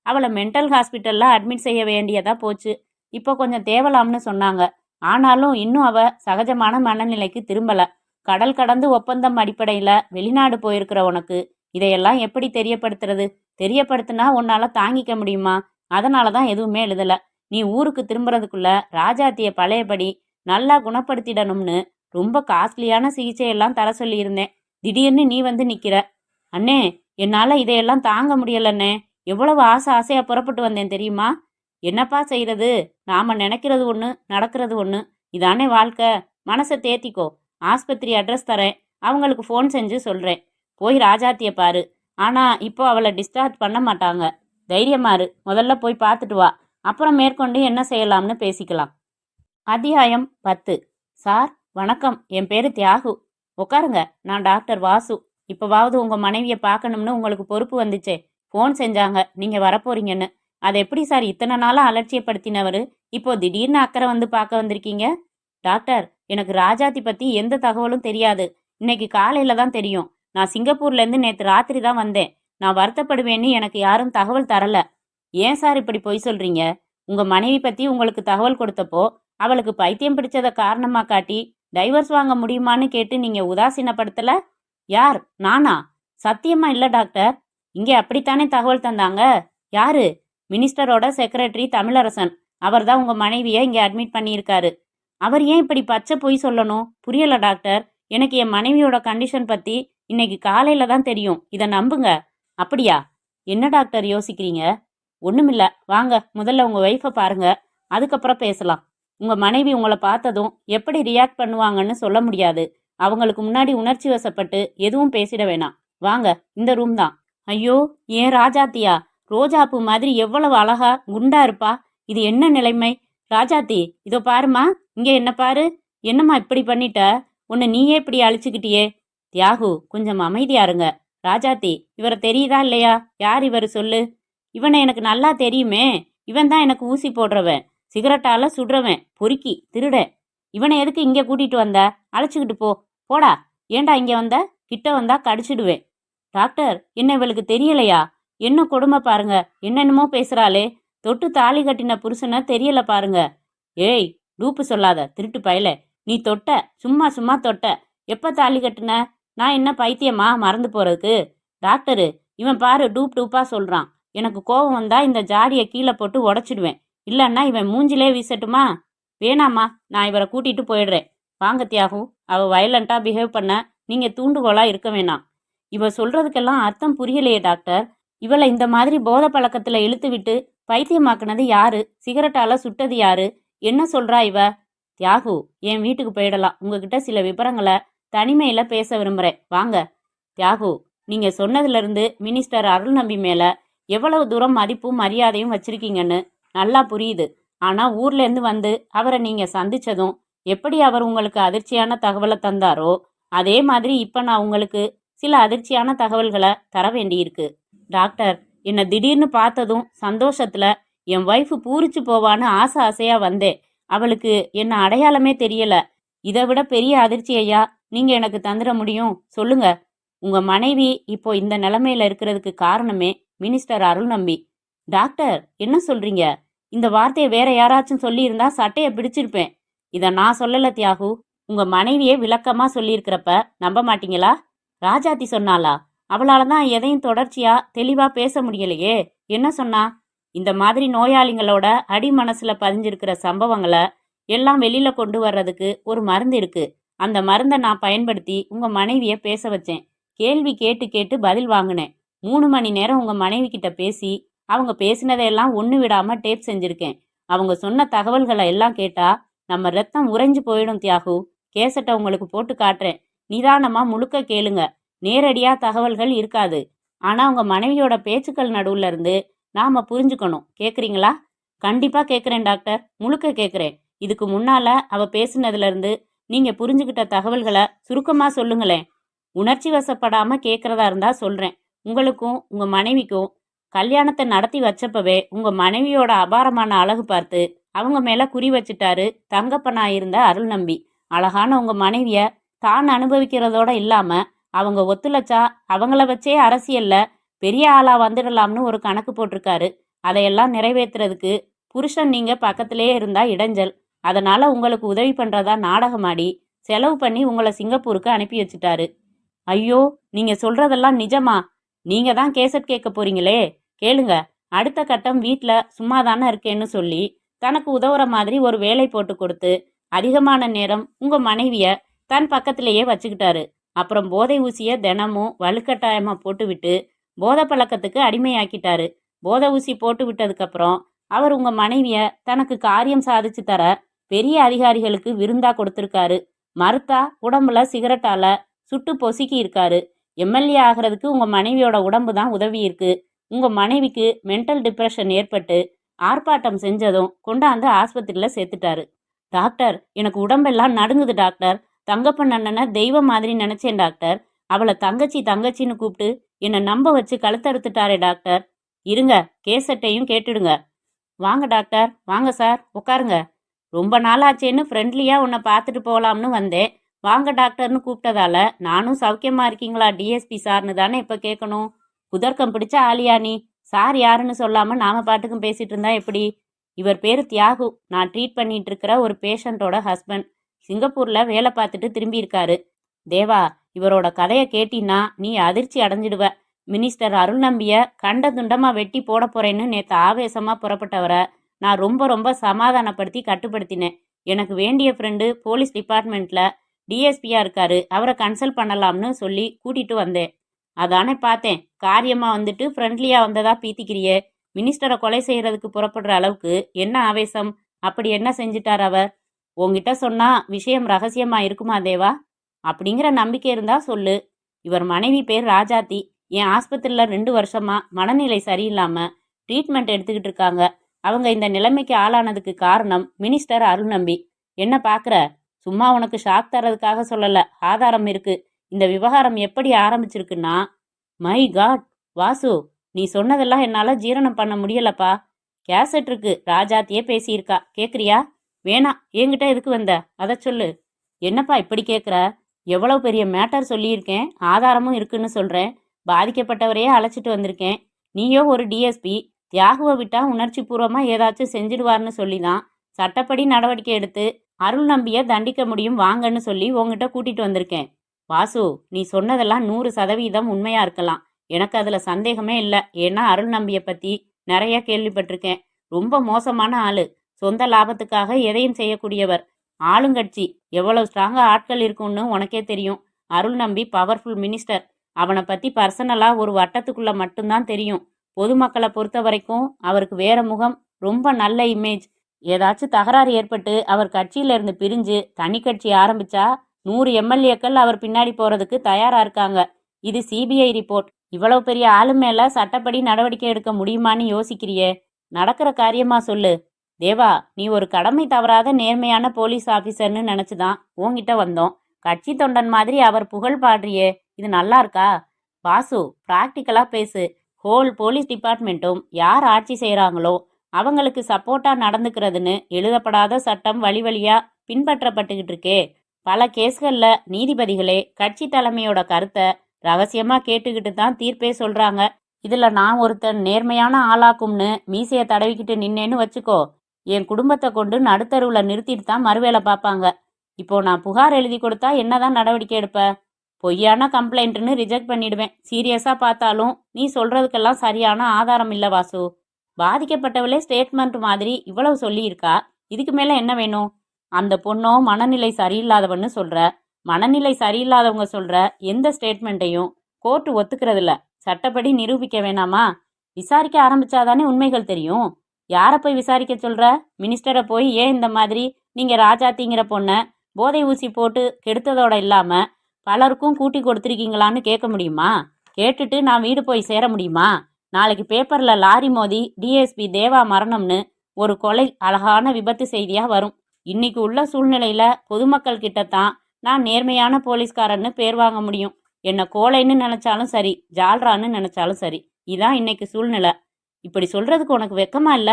அவளை மென்டல் ஹாஸ்பிட்டல்ல அட்மிட் செய்ய வேண்டியதா போச்சு. இப்போ கொஞ்சம் தேவலாம்னு சொன்னாங்க. ஆனாலும் இன்னும் அவ சகஜமான மனநிலைக்கு திரும்பல. கடல் கடந்து ஒப்பந்தம் அடிப்படையில வெளிநாடு போயிருக்கிற உனக்கு இதையெல்லாம் எப்படி தெரியப்படுத்துறது? தெரியப்படுத்தினா உன்னால தாங்கிக்க முடியுமா? அதனாலதான் எதுவுமே எழுதல. நீ ஊருக்கு திரும்புறதுக்குள்ள ராஜாத்திய பழையபடி நல்லா குணப்படுத்திடணும்னு ரொம்ப காஸ்ட்லியான சிகிச்சையெல்லாம் தர சொல்லியிருந்தேன். திடீர்னு நீ வந்து நிக்கிற. அண்ணே, என்னால இதையெல்லாம் தாங்க முடியலண்ணே. எவ்வளவு ஆசையா புறப்பட்டு வந்தேன் தெரியுமா? என்னப்பா செய்யறது? நாம நினைக்கிறது ஒண்ணு, நடக்கிறது ஒண்ணு. இதானே வாழ்க்கை. மனசை தேத்திக்கோ. ஆஸ்பத்திரி அட்ரஸ் தரேன், அவங்களுக்கு ஃபோன் செஞ்சு சொல்றேன். போய் ராஜாத்திய பாரு. ஆனா இப்போ அவளை டிஸ்சார்ஜ் பண்ண மாட்டாங்க. தைரியமாரு, முதல்ல போய் பார்த்துட்டு வா. அப்புறம் மேற்கொண்டு என்ன செய்யலாம்னு பேசிக்கலாம். அத்தியாயம் 10. சார் வணக்கம், என் பேரு தியாகு. உட்காருங்க, நான் டாக்டர் வாசு. இப்போவாவது உங்க மனைவியை பார்க்கணும்னு உங்களுக்கு பொறுப்பு வந்துச்சே. ஃபோன் செஞ்சாங்க நீங்க வரப்போறீங்கன்னு. அதை எப்படி சார் இத்தனை நாளா அலட்சியப்படுத்தினவர் இப்போ திடீர்னு அக்கறை வந்து பார்க்க வந்திருக்கீங்க? டாக்டர், எனக்கு ராஜாத்தி பத்தி எந்த தகவலும் தெரியாது. இன்னைக்கு காலையில தான் தெரியும். நான் சிங்கப்பூர்லேருந்து நேற்று ராத்திரி தான் வந்தேன். நான் வருத்தப்படுவேன்னு எனக்கு யாரும் தகவல் தரல. ஏன் சார் இப்படி பொய் சொல்றீங்க? உங்க மனைவி பத்தி உங்களுக்கு தகவல் கொடுத்தப்போ அவளுக்கு பைத்தியம் பிடிச்சதை காரணமா காட்டி டைவர்ஸ் வாங்க முடியுமான்னு கேட்டு நீங்க உதாசீனப்படுத்தல? யார், நானா? சத்தியமா இல்ல டாக்டர். இங்கே அப்படித்தானே தகவல் தந்தாங்க. யாரு? மினிஸ்டரோட செக்ரட்டரி தமிழரசன். அவர் தான் உங்க மனைவியை இங்கே அட்மிட் பண்ணியிருக்காரு. அவர் ஏன் இப்படி பச்சை பொய் சொல்லணும்? புரியல டாக்டர். எனக்கு என் மனைவியோட கண்டிஷன் பத்தி இன்னைக்கு காலையில தான் தெரியும். இதை நம்புங்க. அப்படியா? என்ன டாக்டர் யோசிக்கிறீங்க? ஒண்ணுமில்ல, வாங்க முதல்ல உங்க ஒய்ஃபை பாருங்க, அதுக்கப்புறம் பேசலாம். உங்க மனைவி உங்களை பார்த்ததும் எப்படி ரியாக்ட் பண்ணுவாங்கன்னு சொல்ல முடியாது. அவங்களுக்கு முன்னாடி உணர்ச்சி வசப்பட்டு எதுவும் பேசிட வேணாம். வாங்க, இந்த ரூம் தான். ஐயோ, ஏன் ராஜாத்தியா? ரோஜாப்பூ மாதிரி எவ்வளவு அழகா குண்டா இருப்பா. இது என்ன நிலைமை? ராஜாத்தி, இதோ பாருமா, இங்க என்ன பாரு. என்னம்மா இப்படி பண்ணிட்ட? உன்னை நீயே இப்படி அழிச்சுக்கிட்டியே. தியாகு, கொஞ்சம் அமைதியா இருங்க. ராஜாத்தி, இவரை தெரியுதா இல்லையா? யார் இவர் சொல்லு. இவனை எனக்கு நல்லா தெரியுமே. இவன் தான் எனக்கு ஊசி போடுறவன், சிகரெட்டால சுடுறவன், பொறுக்கி திருடன். இவனை எதுக்கு இங்க கூட்டிட்டு வந்த? அழைச்சிக்கிட்டு போ. போடா. ஏண்டா இங்க வந்த? கிட்ட வந்தா கடிச்சிடுவேன். டாக்டர், என்ன இவளுக்கு தெரியலையா? என்ன கொடுமை பாருங்க. என்னென்னமோ பேசுறாளே. தொட்டு தாலி கட்டின புருஷனை தெரியல பாருங்க. ஏய், டூப்பு சொல்லாத திருட்டு பயல. நீ தொட்ட, சும்மா சும்மா தொட்ட. எப்ப தாலி கட்டுன? நான் என்ன பைத்தியமா மறந்து போறதுக்கு? டாக்டரு, இவன் பாரு டூப் டூப்பா சொல்றான். எனக்கு கோபம் வந்தா இந்த ஜாடியை கீழே போட்டு உடைச்சிடுவேன். இல்லைன்னா இவன் மூஞ்சிலே வீசட்டுமா? வேணாமா, நான் இவரை கூட்டிட்டு போயிடுறேன். வாங்க தியாகு, அவ வயலண்டா பிஹேவ் பண்ண நீங்க தூண்டுகோலா இருக்க வேணாம். இவ சொல்றதுக்கெல்லாம் அர்த்தம் புரியலையே டாக்டர். இவளை இந்த மாதிரி போதை பழக்கத்துல இழுத்து விட்டு பைத்தியமாக்குனது யாரு? சிகரெட்டால சுட்டது யாரு? என்ன சொல்றா இவ? தியாகு, என் வீட்டுக்கு போயிடலாம். உங்ககிட்ட சில விபரங்களை தனிமையில பேச விரும்புறேன். வாங்க. தியாகு, நீங்க சொன்னதுல இருந்து மினிஸ்டர் அருள் நம்பி மேல எவ்வளவு தூரம் மதிப்பும் மரியாதையும் வச்சிருக்கீங்கன்னு நல்லா புரியுது. ஆனா ஊர்ல இருந்து வந்து அவரை நீங்க சந்திச்சதும் எப்படி அவர் உங்களுக்கு அதிர்ச்சியான தகவலை தந்தாரோ அதே மாதிரி இப்ப நான் உங்களுக்கு சில அதிர்ச்சியான தகவல்களை தர வேண்டியிருக்கு. டாக்டர், என்னை திடீர்னு பார்த்ததும் சந்தோஷத்துல என் ஒய்ஃபு பூரிச்சு போவான்னு ஆசையா வந்தேன். அவளுக்கு என்ன அடையாளமே தெரியல. இதை விட பெரிய அதிர்ச்சியையா நீங்க எனக்கு தந்துட முடியும்? சொல்லுங்க. உங்க மனைவி இப்போ இந்த நிலைமையில இருக்கிறதுக்கு காரணமே மினிஸ்டர் அருள் நம்பி. டாக்டர், என்ன சொல்றீங்க? இந்த வார்த்தையை வேற யாராச்சும் சொல்லியிருந்தா சட்டையை பிடிச்சிருப்பேன். இதை நான் சொல்லல தியாகு. உங்க மனைவியே விளக்கமா சொல்லியிருக்கிறப்ப நம்ப மாட்டீங்களா? ராஜாத்தி சொன்னாளா? அவளால தான் எதையும் தொடர்ச்சியா தெளிவா பேச முடியலையே. என்ன சொன்னா? இந்த மாதிரி நோயாளிங்களோட அடி மனசுல பதிஞ்சிருக்கிற சம்பவங்களை எல்லாம் வெளியில கொண்டு வர்றதுக்கு ஒரு மருந்து இருக்கு. அந்த மருந்தை நான் பயன்படுத்தி உங்க மனைவிய பேச வச்சேன். கேள்வி கேட்டு கேட்டு பதில் வாங்கினேன். 3 மணி நேரம் உங்க மனைவி கிட்ட பேசி அவங்க பேசினதையெல்லாம் ஒண்ணு விடாம டேப் செஞ்சிருக்கேன். அவங்க சொன்ன தகவல்களை எல்லாம் கேட்டா நம்ம ரத்தம் உறைஞ்சு போயிடும் தியாகு. கேசட்டை உங்களுக்கு போட்டு காட்டுறேன். நிதானமா முழுக்க கேளுங்க. நேரடியா தகவல்கள் இருக்காது. ஆனா உங்க மனைவியோட பேச்சுக்கள் நடுவுல இருந்து நாம புரிஞ்சுக்கணும். கேக்குறீங்களா? கண்டிப்பா கேக்குறேன் டாக்டர், முழுக்க கேக்குறேன். இதுக்கு முன்னால அவ பேசுனதுல இருந்து நீங்க புரிஞ்சுக்கிட்ட தகவல்களை சுருக்கமா சொல்லுங்களேன். உணர்ச்சி வசப்படாம கேக்குறதா இருந்தா சொல்றேன். உங்களுக்கும் உங்க மனைவிக்கும் கல்யாணத்தை நடத்தி வச்சப்பவே உங்க மனைவியோட அபாரமான அழகு பார்த்து அவங்க மேல குறி வச்சுட்டாரு தங்கப்பனா இருந்த அருள் நம்பி. அழகான உங்க மனைவிய தான் அனுபவிக்கிறதோட இல்லாம அவங்க ஒத்துழைச்சா அவங்கள வச்சே அரசியல்ல பெரிய ஆளா வந்துடலாம்னு ஒரு கணக்கு போட்டிருக்காரு. அதையெல்லாம் நிறைவேற்றுறதுக்கு புருஷன் நீங்க பக்கத்திலேயே இருந்தா இடைஞ்சல். அதனால உங்களுக்கு உதவி பண்றதா நாடகமாடி செலவு பண்ணி உங்களை சிங்கப்பூருக்கு அனுப்பி வச்சுட்டாரு. ஐயோ, நீங்க சொல்றதெல்லாம் நிஜமா? நீங்க தான் கேசட் கேட்க போறீங்களே, கேளுங்க. அடுத்த கட்டம் வீட்ல சும்மா தானே இருக்கேன்னு சொல்லி தனக்கு உதவுற மாதிரி ஒரு வேலை போட்டு கொடுத்து அதிகமான நேரம் உங்க மனைவிய தன் பக்கத்திலேயே வச்சுக்கிட்டாரு. அப்புறம் போதை ஊசிய தினமும் வலுக்கட்டாயமா போட்டு விட்டு போதை பழக்கத்துக்கு அடிமையாக்கிட்டாரு. போதை ஊசி போட்டு விட்டதுக்கு அப்புறம் அவர் உங்க மனைவிய தனக்கு காரியம் சாதிச்சு தர பெரிய அதிகாரிகளுக்கு விருந்தா கொடுத்திருக்காரு. மறுத்தா உடம்புல சிகரெட்டால சுட்டு பொசுக்கி இருக்காரு. எம்எல்ஏ ஆகிறதுக்கு உங்க மனைவியோட உடம்பு தான் உதவி இருக்கு. உங்க மனைவிக்கு மென்டல் டிப்ரெஷன் ஏற்பட்டு ஆர்ப்பாட்டம் செஞ்சதும் கொண்டாந்து ஆஸ்பத்திரியில சேர்த்துட்டாரு. டாக்டர், எனக்கு உடம்பெல்லாம் நடுங்குது டாக்டர். தங்கப்பன் அண்ணனை தெய்வம் மாதிரி நினைச்சேன் டாக்டர். அவளை தங்கச்சி தங்கச்சின்னு கூப்பிட்டு என்னை நம்ப வச்சு கழுத்தறுத்துட்டாரே டாக்டர். இருங்க, கேசட்டையும் கேட்டுடுங்க. வாங்க டாக்டர், வாங்க சார், உட்காருங்க. ரொம்ப நாளாச்சேன்னு ஃப்ரெண்ட்லியா உன்னை பார்த்துட்டு போகலாம்னு வந்தேன். வாங்க டாக்டர்னு கூப்பிட்டதால நானும் சௌக்கியமா இருக்கீங்களா டிஎஸ்பி சார்னு தானே இப்போ கேட்கணும். குதர்க்கம் பிடிச்ச ஆலியா நீ? சார் யாருன்னு சொல்லாம நாம பாட்டுக்கும் பேசிட்டு இருந்தா எப்படி? இவர் பேரு தியாகு. நான் ட்ரீட் பண்ணிட்டு இருக்கிற ஒரு பேஷண்டோட ஹஸ்பண்ட். சிங்கப்பூர்ல வேலை பார்த்துட்டு திரும்பி இருக்காரு. தேவா, இவரோட கதையை கேட்டின்னா நீ அதிர்ச்சி அடைஞ்சிடுவ. மினிஸ்டர் அருள் நம்பிய கண்ட துண்டமா வெட்டி போட போறேன்னு நேத்து ஆவேசமா புறப்பட்டவரை நான் ரொம்ப ரொம்ப சமாதானப்படுத்தி கட்டுப்படுத்தினேன். எனக்கு வேண்டிய ஃப்ரெண்டு போலீஸ் டிபார்ட்மெண்ட்ல டிஎஸ்பியா இருக்காரு, அவரை கன்சல்ட் பண்ணலாம்னு சொல்லி கூட்டிட்டு வந்தேன். அதானே பார்த்தேன். காரியமா வந்துட்டு ஃப்ரெண்ட்லியா வந்ததா பீத்திக்கிறியே. மினிஸ்டரை கொலை செய்யறதுக்கு புறப்படுற அளவுக்கு என்ன ஆவேசம்? அப்படி என்ன செஞ்சிட்டார் அவர்? உங்ககிட்ட சொன்னா விஷயம் ரகசியமா இருக்குமா தேவா? அப்படிங்கிற நம்பிக்கை இருந்தா சொல்லு. இவர் மனைவி பேர் ராஜாத்தி. என் ஆஸ்பத்திரியில 2 வருஷமா மனநிலை சரியில்லாம ட்ரீட்மெண்ட் எடுத்துக்கிட்டு இருக்காங்க. அவங்க இந்த நிலைமைக்கு ஆளானதுக்கு காரணம் மினிஸ்டர் அருள் நம்பி. என்ன பாக்குற? சும்மா உனக்கு ஷாக் தர்றதுக்காக சொல்லல, ஆதாரம் இருக்கு. இந்த விவகாரம் எப்படி ஆரம்பிச்சிருக்குன்னா, மை காட் வாசு, நீ சொன்னதெல்லாம் என்னால ஜீரணம் பண்ண முடியலப்பா. கேசட் இருக்கு, ராஜாத்தியே பேசியிருக்கா. கேக்குறியா? வேணாம், என்கிட்ட எதுக்கு வந்த? அதை சொல்லு. என்னப்பா இப்படி கேட்குற? எவ்வளவு பெரிய மேட்டர் சொல்லியிருக்கேன், ஆதாரமும் இருக்குன்னு சொல்றேன். பாதிக்கப்பட்டவரையே அழைச்சிட்டு வந்திருக்கேன். நீயோ ஒரு டிஎஸ்பி, தியாகுவை விட்டா உணர்ச்சி பூர்வமா ஏதாச்சும் செஞ்சிடுவார்னு சொல்லிதான் சட்டப்படி நடவடிக்கை எடுத்து அருள் நம்பிய தண்டிக்க முடியும் வாங்கன்னு சொல்லி உங்ககிட்ட கூட்டிட்டு வந்திருக்கேன். வாசு, நீ சொன்னதெல்லாம் 100% உண்மையா இருக்கலாம். எனக்கு அதுல சந்தேகமே இல்லை. ஏன்னா அருள் நம்பிய பத்தி நிறைய கேள்விப்பட்டிருக்கேன். ரொம்ப மோசமான ஆளு. சொந்த லாபத்துக்காக எதையும் செய்யக்கூடியவர். ஆளுங்கட்சி எவ்வளவு ஸ்ட்ராங்கா ஆட்கள் இருக்கும்னு உனக்கே தெரியும். அருள் நம்பி பவர்ஃபுல் மினிஸ்டர். அவனை பத்தி பர்சனலா ஒரு வட்டத்துக்குள்ள மட்டும்தான் தெரியும். பொதுமக்களை பொறுத்த வரைக்கும் அவருக்கு வேற முகம், ரொம்ப நல்ல இமேஜ். ஏதாச்சும் தகராறு ஏற்பட்டு அவர் கட்சியில இருந்து பிரிஞ்சு தனி கட்சி ஆரம்பிச்சா 100 எம்எல்ஏக்கள் அவர் பின்னாடி போறதுக்கு தயாரா இருக்காங்க. இது சிபிஐ ரிப்போர்ட். இவ்வளவு பெரிய ஆளு மேல சட்டப்படி நடவடிக்கை எடுக்க முடியுமான்னு யோசிக்கிறியே? நடக்கிற காரியமா சொல்லு. தேவா, நீ ஒரு கடமை தவறாத நேர்மையான போலீஸ் ஆபீசர்னு நினைச்சுதான் உன்கிட்ட வந்தோம். கட்சி தொண்டன் மாதிரி அவர் புகழ் பாடுறியே, இது நல்லா இருக்கா? வாசு, பிராக்டிக்கலா பேசு. ஹோல் போலீஸ் டிபார்ட்மெண்ட்டும் யார் ஆட்சி செய்யறாங்களோ அவங்களுக்கு சப்போர்ட்டா நடந்துக்கிறதுன்னு எழுதப்படாத சட்டம் வழி வழியா பின்பற்றப்பட்டுக்கிட்டு இருக்கே. பல கேஸ்கள்ல நீதிபதிகளே கட்சி தலைமையோட கருத்தை ரகசியமா கேட்டுக்கிட்டு தான் தீர்ப்பே சொல்றாங்க. இதுல நான் ஒருத்தன் நேர்மையான ஆளாக்கும்னு மீசைய தடவிக்கிட்டு நின்னேன்னு வச்சுக்கோ, என் குடும்பத்தை கொண்டு நடுத்தருவுல நிறுத்திட்டு தான் மறுவேளை பார்ப்பாங்க. இப்போ நான் புகார் எழுதி கொடுத்தா என்னதான் நடவடிக்கை எடுப்ப? பொய்யான கம்ப்ளைண்ட்னு ரிஜெக்ட் பண்ணிடுவேன். சீரியஸா பார்த்தாலும் நீ சொல்றதுக்கெல்லாம் சரியான ஆதாரம் இல்ல வாசு. பாதிக்கப்பட்டவளே ஸ்டேட்மெண்ட் மாதிரி இவ்வளவு சொல்லியிருக்கா. இதுக்கு மேல என்ன வேணும்? அந்த பொண்ணோ மனநிலை சரியில்லாதவன்னு சொல்ற. மனநிலை சரியில்லாதவங்க சொல்ற எந்த ஸ்டேட்மெண்ட்டையும் கோர்ட்டு ஒத்துக்கிறது இல்ல. சட்டப்படி நிரூபிக்க வேணாமா? விசாரிக்க ஆரம்பிச்சாதானே உண்மைகள் தெரியும். யாரை போய் விசாரிக்க சொல்ற? மினிஸ்டரை போய் ஏன் இந்த மாதிரி நீங்க ராஜாத்திங்கிற பொண்ண போதை ஊசி போட்டு கெடுத்ததோட இல்லாம பலருக்கும் கூட்டி கொடுத்துருக்கீங்களான்னு கேட்க முடியுமா? கேட்டுட்டு நான் வீடு போய் சேர முடியுமா? நாளைக்கு பேப்பர்ல லாரி மோதி டிஎஸ்பி தேவா மரணம்னு ஒரு கொலை அழகான விபத்து செய்தியா வரும். இன்னைக்கு உள்ள சூழ்நிலையில பொதுமக்கள் கிட்டத்தான் நான் நேர்மையான போலீஸ்காரன்னு பேர் வாங்க முடியும். என்ன கோழைன்னு நினைச்சாலும் சரி, ஜால்ரான்னு நினைச்சாலும் சரி. இதான் இன்னைக்கு சூழ்நிலை. இப்படி சொல்றதுக்கு உனக்கு வெக்கமா இல்ல?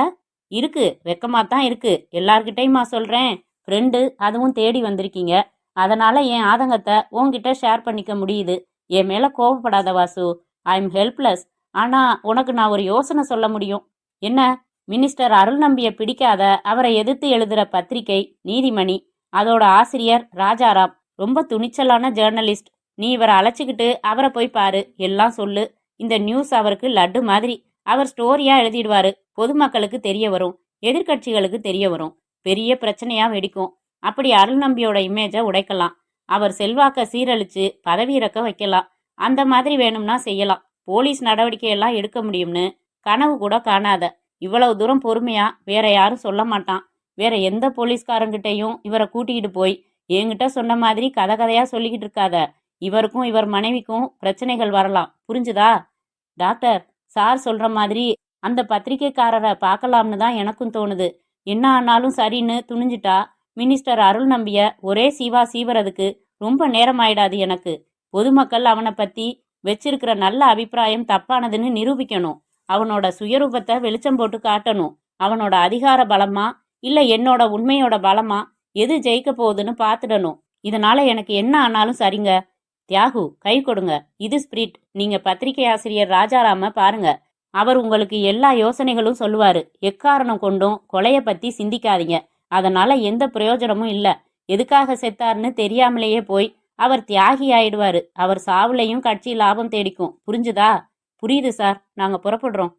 இருக்கு, வெக்கமாத்தான் இருக்கு. எல்லார்கிட்டையுமா சொல்றேன்? ஃப்ரெண்டு, அதுவும் தேடி வந்திருக்கீங்க. அதனால என் ஆதங்கத்தை உன்கிட்ட ஷேர் பண்ணிக்க முடியுது. என் மேல கோபப்படாத வாசு. I am helpless. ஆனா உனக்கு நான் ஒரு யோசனை சொல்ல முடியும். என்ன? மினிஸ்டர் அருள் நம்பியை பிடிக்காத அவரை எதிர்த்து எழுதுற பத்திரிகை நீதிமணி, அதோட ஆசிரியர் ராஜாராம் ரொம்ப துணிச்சலான ஜேர்னலிஸ்ட். நீ இவரை அழைச்சிக்கிட்டு அவரை போய் பாரு, எல்லாம் சொல்லு. இந்த நியூஸ் அவருக்கு லட்டு மாதிரி. அவர் ஸ்டோரியா எழுதிடுவாரு. பொதுமக்களுக்கு தெரிய வரும், எதிர்கட்சிகளுக்கு தெரிய வரும், பெரிய பிரச்சனையா வெடிக்கும். அப்படி அருள் நம்பியோட இமேஜை உடைக்கலாம். அவர் செல்வாக்க சீரழிச்சு பதவி இறக்க வைக்கலாம். அந்த மாதிரி வேணும்னா செய்யலாம். போலீஸ் நடவடிக்கையெல்லாம் எடுக்க முடியும்னு கனவு கூட காணாத. இவ்வளவு தூரம் பொறுமையா வேற யாரும் சொல்ல மாட்டான். வேற எந்த போலீஸ்காரங்கிட்டையும் இவரை கூட்டிக்கிட்டு போய் என்கிட்ட சொன்ன மாதிரி கதை கதையா சொல்லிக்கிட்டு இருக்காத. இவருக்கும் இவர் மனைவிக்கும் பிரச்சனைகள் வரலாம். புரிஞ்சுதா? டாக்டர், சார் சொல்ற மாதிரி அந்த பத்திரிகைக்காரரை பார்க்கலாம்னு தான் எனக்கும் தோணுது. என்ன ஆனாலும் சரின்னு துணிஞ்சிட்டா மினிஸ்டர் அருள் நம்பிய ஒரே சீவா சீவறதுக்கு ரொம்ப நேரம் ஆயிடாது எனக்கு. பொதுமக்கள் அவனை பத்தி வச்சிருக்கிற நல்ல அபிப்பிராயம் தப்பானதுன்னு நிரூபிக்கணும். அவனோட சுயரூபத்தை வெளிச்சம் போட்டு காட்டணும். அவனோட அதிகார பலமா இல்ல என்னோட உண்மையோட பலமா எது ஜெயிக்க போகுதுன்னு பார்த்துடணும். இதனால எனக்கு என்ன ஆனாலும் சரிங்க. தியாகு, கை கொடுங்க. இது ஸ்பிரிட். நீங்க பத்திரிகை ஆசிரியர் ராஜாராம பாருங்க. அவர் உங்களுக்கு எல்லா யோசனைகளும் சொல்லுவாரு. எக்காரணம் கொண்டும் கொலைய பத்தி சிந்திக்காதீங்க. அதனால எந்த பிரயோஜனமும் இல்ல. எதுக்காக செத்தார்னு தெரியாமலேயே போய் அவர் தியாகி ஆயிடுவாரு. அவர் சாவுலையும் கட்சி லாபம் தேடிக்கும். புரிஞ்சுதா? புரியுது சார், நாங்க புறப்படுறோம்.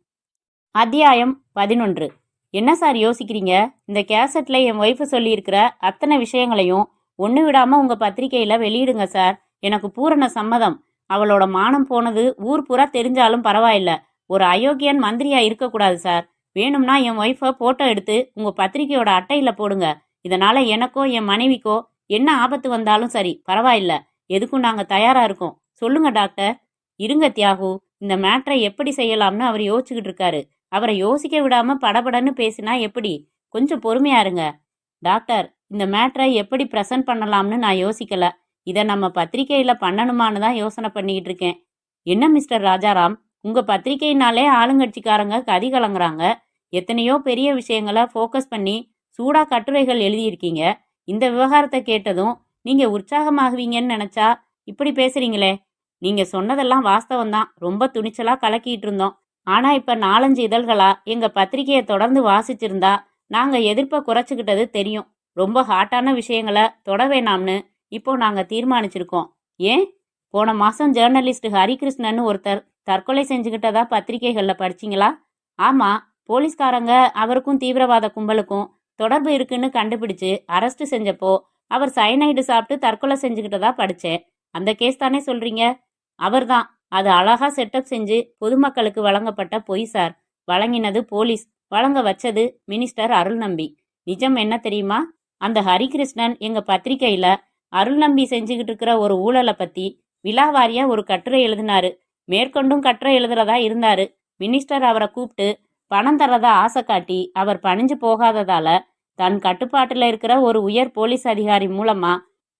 அத்தியாயம் 11. என்ன சார் யோசிக்கிறீங்க? இந்த கேசட்ல என் ஒய்ஃபு சொல்லியிருக்கிற அத்தனை விஷயங்களையும் ஒன்று விடாம உங்க பத்திரிகையில வெளியிடுங்க சார். எனக்கு பூரண சம்மதம். அவளோட மானம் போனது ஊர் பூரா தெரிஞ்சாலும் பரவாயில்ல. ஒரு அயோக்கியன் மந்திரியா இருக்கக்கூடாது சார். வேணும்னா என் ஒய்ஃபை போட்டோ எடுத்து உங்க பத்திரிகையோட அட்டையில போடுங்க. இதனால எனக்கோ என் மனைவிக்கோ என்ன ஆபத்து வந்தாலும் சரி, பரவாயில்ல. எதுக்கும் நாங்க தயாரா இருக்கோம். சொல்லுங்க டாக்டர். இருங்க தியாகு, இந்த மேட்ரை எப்படி செய்யலாம்னு அவர் யோசிச்சுக்கிட்டு இருக்காரு. அவரை யோசிக்க விடாம படபடன்னு பேசினா எப்படி? கொஞ்சம் பொறுமையா இருங்க. டாக்டர், இந்த மேட்ரை எப்படி ப்ரெசன்ட் பண்ணலாம்னு நான் யோசிக்கல. இதை நம்ம பத்திரிகையில பண்ணணுமான்னு தான் யோசனை பண்ணிக்கிட்டு இருக்கேன். என்ன மிஸ்டர் ராஜாராம், உங்க பத்திரிகையினாலே ஆளுங்கட்சிக்காரங்க கதி கலங்குறாங்க. எத்தனையோ பெரிய விஷயங்களை ஃபோக்கஸ் பண்ணி சூடா கட்டுரைகள் எழுதியிருக்கீங்க. இந்த விவகாரத்தை கேட்டதும் நீங்க உற்சாகமாகுவீங்கன்னு நினைச்சா இப்படி பேசுறீங்களே. நீங்க சொன்னதெல்லாம் வாஸ்தவம்தான். ரொம்ப துணிச்சலா கலக்கிட்டு இருந்தோம். ஆனா இப்ப 4-5 இதழ்களா எங்க பத்திரிகையை தொடர்ந்து வாசிச்சிருந்தா நாங்க எதிர்ப்பை குறைச்சிக்கிட்டது தெரியும். ரொம்ப ஹாட்டான விஷயங்களை தொட வேணாம்னு இப்போ நாங்க தீர்மானிச்சிருக்கோம். ஏன்? போன மாசம் ஜேர்னலிஸ்ட் ஹரிகிருஷ்ணன் ஒருத்தர் தற்கொலை செஞ்சுக்கிட்டதா பத்திரிகைகள்ல படிச்சிங்களா? ஆமா, போலீஸ்காரங்க அவருக்கும் தீவிரவாத கும்பலுக்கும் தொடர்பு இருக்குன்னு கண்டுபிடிச்சு அரெஸ்ட் செஞ்சப்போ அவர் சயனைடு சாப்பிட்டு தற்கொலை செஞ்சுக்கிட்டதா படிச்சேன். அந்த கேஸ் தானே சொல்றீங்க? அவர்தான். அது அழகா செட்டப் செஞ்சு பொதுமக்களுக்கு வழங்கப்பட்ட பொய் சார். வழங்கினது போலீஸ், வழங்க வச்சது மினிஸ்டர் அருள் நம்பி. நிஜம் என்ன தெரியுமா? அந்த ஹரிகிருஷ்ணன் எங்க பத்திரிகையில அருள் நம்பி செஞ்சுக்கிட்டு இருக்கிற ஒரு ஊழலை பத்தி விலாவாரியா ஒரு கட்டுரை எழுதினாரு. மேற்கொண்டும் கட்டுரை எழுதுறதா இருந்தாரு. மினிஸ்டர் அவரை கூப்பிட்டு பணம் தரதா ஆசை காட்டி அவர் பணிஞ்சு போகாததால தன் கட்டுப்பாட்டுல இருக்கிற ஒரு உயர் போலீஸ் அதிகாரி மூலமா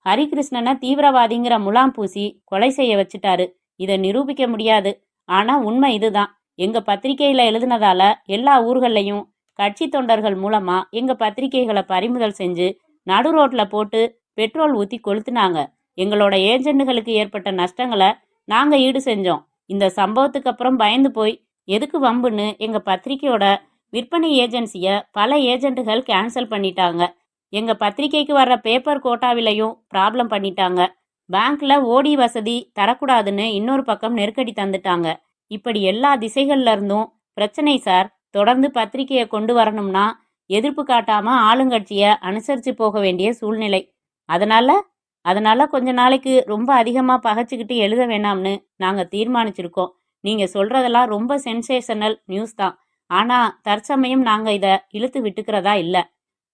ஹரிகிருஷ்ணனை தீவிரவாதிங்கிற முலாம் பூசி கொலை செய்ய வச்சுட்டாரு. இதை நிரூபிக்க முடியாது. ஆனா உண்மை இதுதான். எங்க பத்திரிகையில எழுதுனதால எல்லா ஊர்கள்லையும் கட்சி தொண்டர்கள் மூலமா எங்க பத்திரிகைகளை பறிமுதல் செஞ்சு நடு ரோட்ல போட்டு பெட்ரோல் ஊத்தி கொளுத்துனாங்க. எங்களோட ஏஜென்ட்டுகளுக்கு ஏற்பட்ட நஷ்டங்களை நாங்க ஈடு செஞ்சோம். இந்த சம்பவத்துக்கு அப்புறம் பயந்து போய் எதுக்கு வம்புன்னு எங்க பத்திரிகையோட விற்பனை ஏஜென்சிய பல ஏஜென்ட்டுகள் கேன்சல் பண்ணிட்டாங்க. எங்க பத்திரிக்கைக்கு வர்ற பேப்பர் கோட்டாவிலையும் ப்ராப்ளம் பண்ணிட்டாங்க. பேங்க்ல ஓடி வசதி தரக்கூடாதுன்னு இன்னொரு பக்கம் நெருக்கடி தந்துட்டாங்க. இப்படி எல்லா திசைகள்ல இருந்தும் பிரச்சனை சார். தொடர்ந்து பத்திரிக்கையை கொண்டு வரணும்னா எதிர்ப்பு காட்டாம ஆளுங்கட்சிய அனுசரிச்சு போக வேண்டிய சூழ்நிலை. அதனால அதனால கொஞ்ச நாளைக்கு ரொம்ப அதிகமா பகைச்சுக்கிட்டு எழுத வேணாம்னு நாங்க தீர்மானிச்சிருக்கோம். நீங்க சொல்றதெல்லாம் ரொம்ப சென்சேஷனல் நியூஸ் தான். ஆனா தற்சமயம் நாங்க இத இழுத்து விட்டுக்கிறதா இல்ல.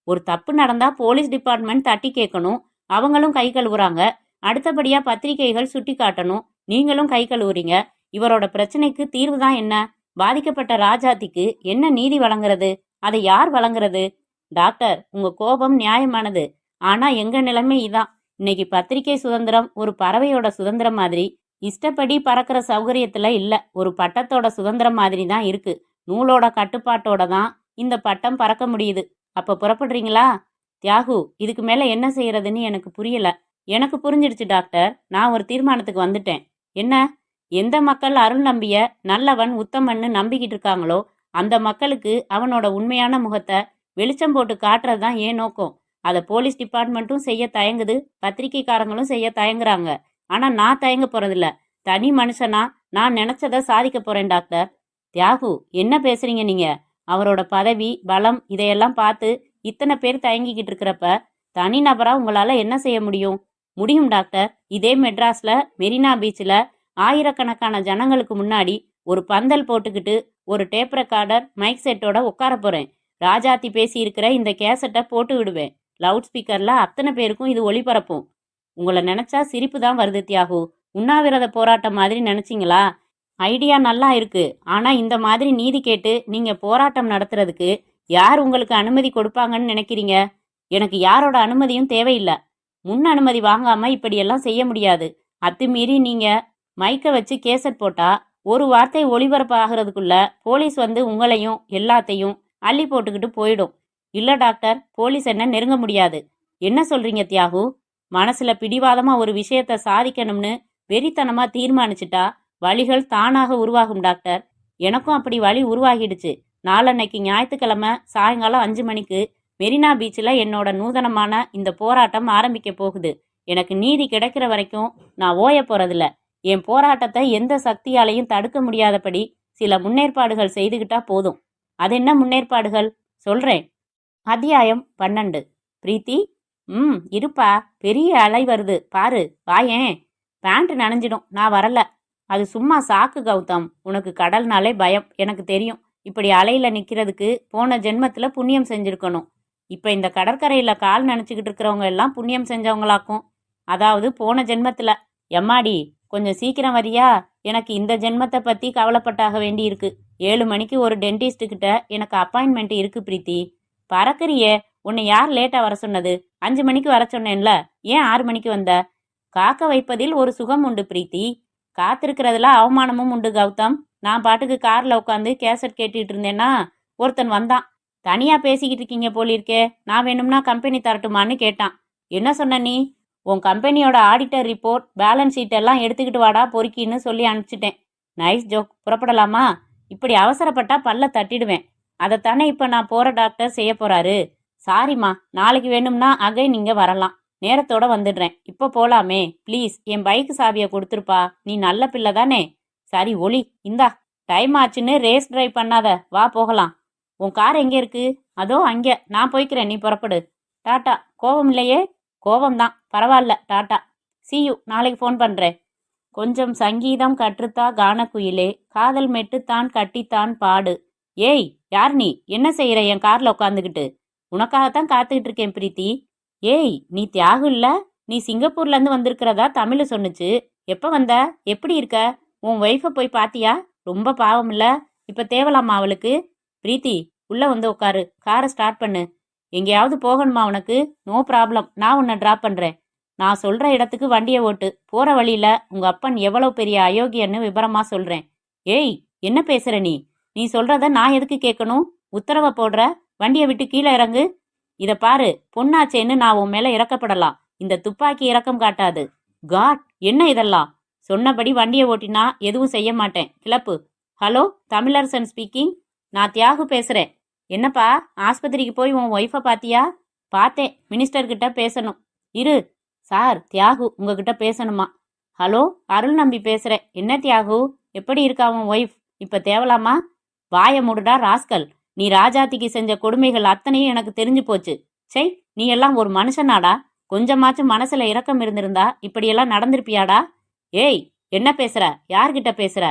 ஒரு தப்பு நடந்தா போலீஸ் டிபார்ட்மெண்ட் தட்டி கேட்கணும். அவங்களும் கை கழுவுறாங்க. அடுத்தபடியா பத்திரிகைகள் சுட்டி காட்டணும். நீங்களும் கை கழுவுறீங்க. இவரோட பிரச்சனைக்கு தீர்வு தான் என்ன? பாதிக்கப்பட்ட ராஜாத்திக்கு என்ன நீதி வழங்குறது? அதை யார் வழங்குறது? டாக்டர், உங்க கோபம் நியாயமானது. ஆனா எங்க நிலைமை இதான். இன்னைக்கு பத்திரிகை சுதந்திரம் ஒரு பறவையோட சுதந்திரம் மாதிரி இஷ்டப்படி பறக்கிற சௌகரியத்துல இல்ல. ஒரு பட்டத்தோட சுதந்திரம் மாதிரி தான் இருக்கு. நூலோட கட்டுப்பாட்டோட தான் இந்த பட்டம் பறக்க முடியுது. அப்ப புறப்படுறீங்களா? தியாகு, இதுக்கு மேல என்ன செய்யறதுன்னு எனக்கு புரியல. எனக்கு புரிஞ்சிடுச்சு டாக்டர். நான் ஒரு தீர்மானத்துக்கு வந்துட்டேன். என்ன? எந்த மக்கள் அருள் நம்பிய நல்லவன் உத்தமன்னு நம்பிக்கிட்டு இருக்காங்களோ அந்த மக்களுக்கு அவனோட உண்மையான முகத்தை வெளிச்சம் போட்டு காட்டுறது தான் ஏன் நோக்கம். அதை போலீஸ் டிபார்ட்மெண்ட்டும் செய்ய தயங்குது, பத்திரிக்கைக்காரங்களும் செய்ய தயங்குறாங்க. ஆனா நான் தயங்க போறதில்ல. தனி மனுஷனா நான் நினைச்சதை சாதிக்க போறேன் டாக்டர். தியாகு, என்ன பேசுறீங்க நீங்க? அவரோட பதவி பலம் இதையெல்லாம் பார்த்து இத்தனை பேர் தயங்கிக்கிட்டு இருக்கிறப்ப தனிநபரா உங்களால என்ன செய்ய முடியும்? முடியும் டாக்டர். இதே மெட்ராஸ்ல மெரினா பீச்சில் ஆயிரக்கணக்கான ஜனங்களுக்கு முன்னாடி ஒரு பந்தல் போட்டுக்கிட்டு ஒரு டேப் ரெக்கார்டர் மைக் செட்டோட உட்கார போறேன். ராஜாத்தி பேசி இருக்கிற இந்த கேசட்டை போட்டு விடுவேன். லவுட் ஸ்பீக்கர்ல அத்தனை பேருக்கும் இது ஒளிபரப்பும். உங்களை நினைச்சா சிரிப்பு தான் வருது தியாகு. உண்ணாவிரத போராட்டம் மாதிரி நினைச்சிங்களா? ஐடியா நல்லா இருக்கு. ஆனா இந்த மாதிரி நீதி கேட்டு நீங்க போராட்டம் நடத்துறதுக்கு யார் உங்களுக்கு அனுமதி கொடுப்பாங்கன்னு நினைக்கிறீங்க? எனக்கு யாரோட அனுமதியும் தேவையில்லை. முன் அனுமதி வாங்காம இப்படியெல்லாம் செய்ய முடியாது. அத்துமீறி நீங்க மைக்க வச்சு கேசட் போட்டா ஒரு வார்த்தை ஒளிபரப்பு ஆகிறதுக்குள்ள போலீஸ் வந்து உங்களையும் எல்லாத்தையும் அள்ளி போட்டுக்கிட்டு போயிடும். இல்ல டாக்டர், போலீஸ் என்ன நெருங்க முடியாது. என்ன சொல்றீங்க தியாகு? மனசுல பிடிவாதமா ஒரு விஷயத்த சாதிக்கணும்னு வெறித்தனமா தீர்மானிச்சுட்டா வழிகள் தானாக உருவாகும் டாக்டர். எனக்கும் அப்படி வழி உருவாகிடுச்சு. நாளன்னைக்கு ஞாயிற்றுக்கிழமை சாயங்காலம் 5 மணிக்கு மெரினா பீச்சில் என்னோட நூதனமான இந்த போராட்டம் ஆரம்பிக்க போகுது. எனக்கு நீதி கிடைக்கிற வரைக்கும் நான் ஓய போறதில்ல. என் போராட்டத்தை எந்த சக்தியாலையும் தடுக்க முடியாதபடி சில முன்னேற்பாடுகள் செய்துகிட்டா போதும். அது என்ன முன்னேற்பாடுகள்? சொல்றேன். அத்தியாயம் 12. பிரீத்தி, இருப்பா, பெரிய அலை வருது பாரு, வாயேன். பேண்ட் நனைஞ்சிடும், நான் வரல. அது சும்மா சாக்கு கௌதம். உனக்கு கடல்னாலே பயம், எனக்கு தெரியும். இப்படி அலையில நிக்கிறதுக்கு போன ஜென்மத்துல புண்ணியம் செஞ்சிருக்கணும். இப்ப இந்த கடற்கரையில கால் நினைச்சுக்கிட்டு இருக்கிறவங்க எல்லாம் புண்ணியம் செஞ்சவங்களாக்கும். அதாவது போன ஜென்மத்துல. எம்மாடி, கொஞ்சம் சீக்கிரம் வரியா? எனக்கு இந்த ஜென்மத்தை பத்தி கவலைப்பட்டாக வேண்டி இருக்கு. 7 மணிக்கு ஒரு டென்டிஸ்ட் கிட்ட எனக்கு அப்பாயின்மெண்ட் இருக்கு பிரீத்தி. பறக்கறியே, உன்னை யார் லேட்டா வர சொன்னது? 5 மணிக்கு வர சொன்னேன்ல, ஏன் 6 மணிக்கு வந்த? காக்க வைப்பதில் ஒரு சுகம் உண்டு பிரீத்தி, காத்திருக்கிறதுல அவமானமும் உண்டு கௌதம். நான் பாட்டுக்கு கார்ல உட்காந்து கேசட் கேட்டுட்டு இருந்தேன்னா ஒருத்தன் வந்தான். தனியா பேசிக்கிட்டு இருக்கீங்க போலிருக்கே, நான் வேணும்னா கம்பெனி தரட்டுமான்னு கேட்டான். என்ன சொன்ன நீ? உன் கம்பெனியோட ஆடிட்டர் ரிப்போர்ட், பேலன்ஸ் ஷீட் எல்லாம் எடுத்துக்கிட்டு வாடா பொறுக்கின்னு சொல்லி அனுப்பிச்சிட்டேன். Nice joke. புறப்படலாமா? இப்படி அவசரப்பட்டா பல்ல தட்டிடுவேன். அதைத்தானே இப்ப நான் போற டாக்டர் செய்ய போறாரு. சாரிம்மா, நாளைக்கு வேணும்னா நீங்க வரலாம். நேரத்தோட வந்துடுறேன். இப்போ போலாமே ப்ளீஸ். என் பைக்கு சாவியை கொடுத்துருப்பா. நீ நல்ல பிள்ளை தானே? சரி ஒளி, இந்தா. டைம் ஆச்சுன்னு ரேஸ் டிரைவ் பண்ணாத, வா போகலாம். உன் கார் எங்கே இருக்கு? அதோ அங்கே. நான் போய்க்கிறேன், நீ புறப்படு. டாட்டா. கோபம் இல்லையே? கோபம்தான், பரவாயில்ல, டாட்டா. சியூ, நாளைக்கு ஃபோன் பண்ணுறேன். கொஞ்சம் சங்கீதம் கற்றுத்தா கானக்குயிலே, காதல் மெட்டுத்தான் கட்டித்தான் பாடு. ஏய், யார் நீ? என்ன செய்யற என் கார்ல உட்காந்துக்கிட்டு? உனக்காகத்தான் காத்துக்கிட்டு இருக்கேன் பிரீத்தி. ஏய், நீ தியாகு இல்ல? நீ சிங்கப்பூர்ல இருந்து வந்திருக்கிறதா தமிழ் சொன்னுச்சு. எப்ப வந்த? எப்படி இருக்க? உன் ஒய்ஃபை போய் பாத்தியா? ரொம்ப பாவம் இல்ல? இப்ப தேவலாமா அவளுக்கு? பிரீத்தி, உள்ள வந்து உட்காரு. காரை ஸ்டார்ட் பண்ணு. எங்கேயாவது போகணுமா உனக்கு? நோ ப்ராப்ளம், நான் உன்னை டிராப் பண்றேன். நான் சொல்ற இடத்துக்கு வண்டியை ஓட்டு. போற வழியில உங்க அப்பன் எவ்வளவு பெரிய அயோக்கியன்னு விபரமா சொல்றேன். ஏய், என்ன பேசுற நீ? நீ சொல்றத நான் எதுக்கு கேட்கணும்? உத்தரவை போடுற. வண்டியை விட்டு கீழே இறங்கு. இத பாரு, பொண்ணாச்சேன்னு நான் உன் மேல இறக்கப்படலாம். இந்த துப்பாக்கி இறக்கம் காட்டாது. காட், என்ன இதெல்லாம்? சொன்னபடி வண்டியை ஓட்டினா எதுவும் செய்ய மாட்டேன். கிளப்பு. Hello, Tamilarasan speaking. நான் தியாகு பேசுறேன். என்னப்பா, ஆஸ்பத்திரிக்கு போய் உன் ஒய்ஃபை பாத்தியா? பார்த்தேன், மினிஸ்டர் கிட்ட பேசணும். இரு. சார், தியாகு உங்ககிட்ட பேசணுமா? ஹலோ, அருள் நம்பி பேசுறேன். என்ன தியாகு, எப்படி இருக்கா உன் ஒய்ஃப்? இப்ப தேவலாமா? வாய மூடுடா ராஸ்கல். நீ ராஜாத்திக்கு செஞ்ச கொடுமைகள் அத்தனையும் எனக்கு தெரிஞ்சு போச்சு. சை, நீ எல்லாம் ஒரு மனுஷனாடா? கொஞ்சமாச்சும் மனசுல இரக்கம் இருந்திருந்தா இப்படியெல்லாம் நடந்திருப்பியாடா? ஏய், என்ன பேசுற? யார்கிட்ட பேசுற?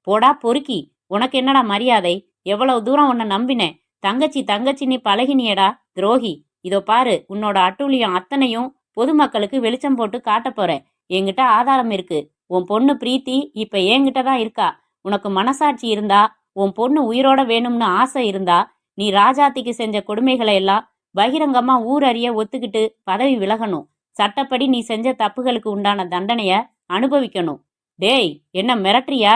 போடா பொறுக்கி. உனக்கு என்னடா மரியாதை? எவ்வளவு தூரம் உன்னை நம்பினேன். தங்கச்சி தங்கச்சி நீ பழகினியடா துரோகி. இதோ பாரு, உன்னோட அட்டூழியம் அத்தனையும் பொதுமக்களுக்கு வெளிச்சம் போட்டு காட்ட போறேன். என்கிட்ட ஆதாரம் இருக்கு. உன் பொண்ணு பிரீத்தி இப்ப என்கிட்ட தான் இருக்கா. உனக்கு மனசாட்சி இருந்தா, உன் பொண்ணு உயிரோட வேணும்னு ஆசை இருந்தா, நீ ராஜாத்திக்கு செஞ்ச கொடுமைகளை எல்லாம் பகிரங்கமா ஊரறிய ஒத்துக்கிட்டு பதவி விலகணும். சட்டப்படி நீ செஞ்ச தப்புகளுக்கு உண்டான தண்டனைய அனுபவிக்கணும். டேய், என்ன மிரட்டுறியா?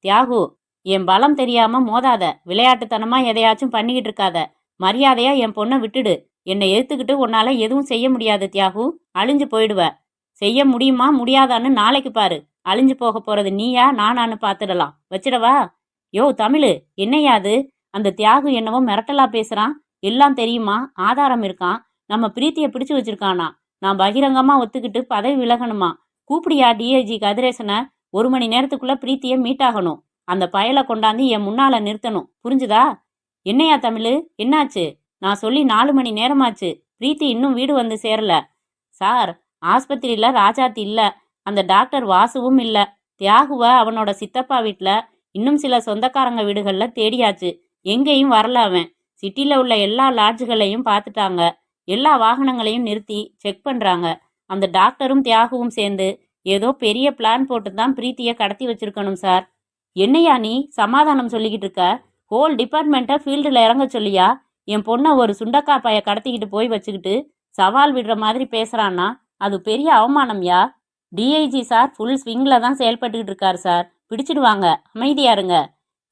தியாகு, என் பலம் தெரியாம மோதாத. விளையாட்டுத்தனமா எதையாச்சும் பண்ணிக்கிட்டு இருக்காத. மரியாதையா என் பொண்ணை விட்டுடு. என்னை எதிர்த்துக்கிட்டு உன்னால எதுவும் செய்ய முடியாது தியாகு. அழிஞ்சு போயிடுவ. செய்ய முடியுமா முடியாதான்னு நாளைக்கு பாரு. அழிஞ்சு போக போறது நீயா நானான்னு பாத்துடலாம். வச்சிடவா? யோ தமிழு, என்னையா அது? அந்த தியாகு என்னவோ மிரட்டலா பேசுறான். எல்லாம் தெரியுமா? ஆதாரம் இருக்கான். நம்ம பிரீத்திய பிடிச்சு வச்சிருக்கானா. நான் பகிரங்கமா ஒத்துக்கிட்டு பதவி விலகணுமா? கூப்பிடியா டிஐஜி கதிரேசனை? 1 மணி நேரத்துக்குள்ள பிரீத்திய மீட்டாகணும். அந்த பயலை கொண்டாந்து என் முன்னால நிறுத்தணும். புரிஞ்சுதா? என்னையா தமிழு, என்னாச்சு? நான் சொல்லி 4 மணி நேரமாச்சு. பிரீத்தி இன்னும் வீடு வந்து சேரல. சார், ஆஸ்பத்திரியில ராஜாத்தி இல்ல. அந்த டாக்டர் வாசுவும் இல்ல. தியாகுவ அவனோட சித்தப்பா வீட்ல, இன்னும் சில சொந்தக்காரங்க வீடுகள்ல தேடியாச்சு. எங்கேயும் வரல அவன். சிட்டில உள்ள எல்லா லாட்ஜுகளையும் பார்த்துட்டாங்க. எல்லா வாகனங்களையும் நிறுத்தி செக் பண்றாங்க. அந்த டாக்டரும் தியாகுவும் சேர்ந்து ஏதோ பெரிய பிளான் போட்டு தான் பிரீத்திய கடத்தி வச்சிருக்கணும் சார். என்னையா நீ சமாதானம் சொல்லிக்கிட்டு இருக்க? ஹோல் டிபார்ட்மெண்ட்டை ஃபீல்டில் இறங்க சொல்லியா? என் பொண்ணை ஒரு சுண்டக்கா பைய கடத்திக்கிட்டு போய் வச்சுக்கிட்டு சவால் விடுற மாதிரி பேசுறான்னா அது பெரிய அவமானம்யா. டிஐஜி சார் ஃபுல் ஸ்விங்ல தான் செயல்பட்டுக்கிட்டு இருக்காரு சார். பிடிச்சிடுவாங்க, அமைதியா இருங்க.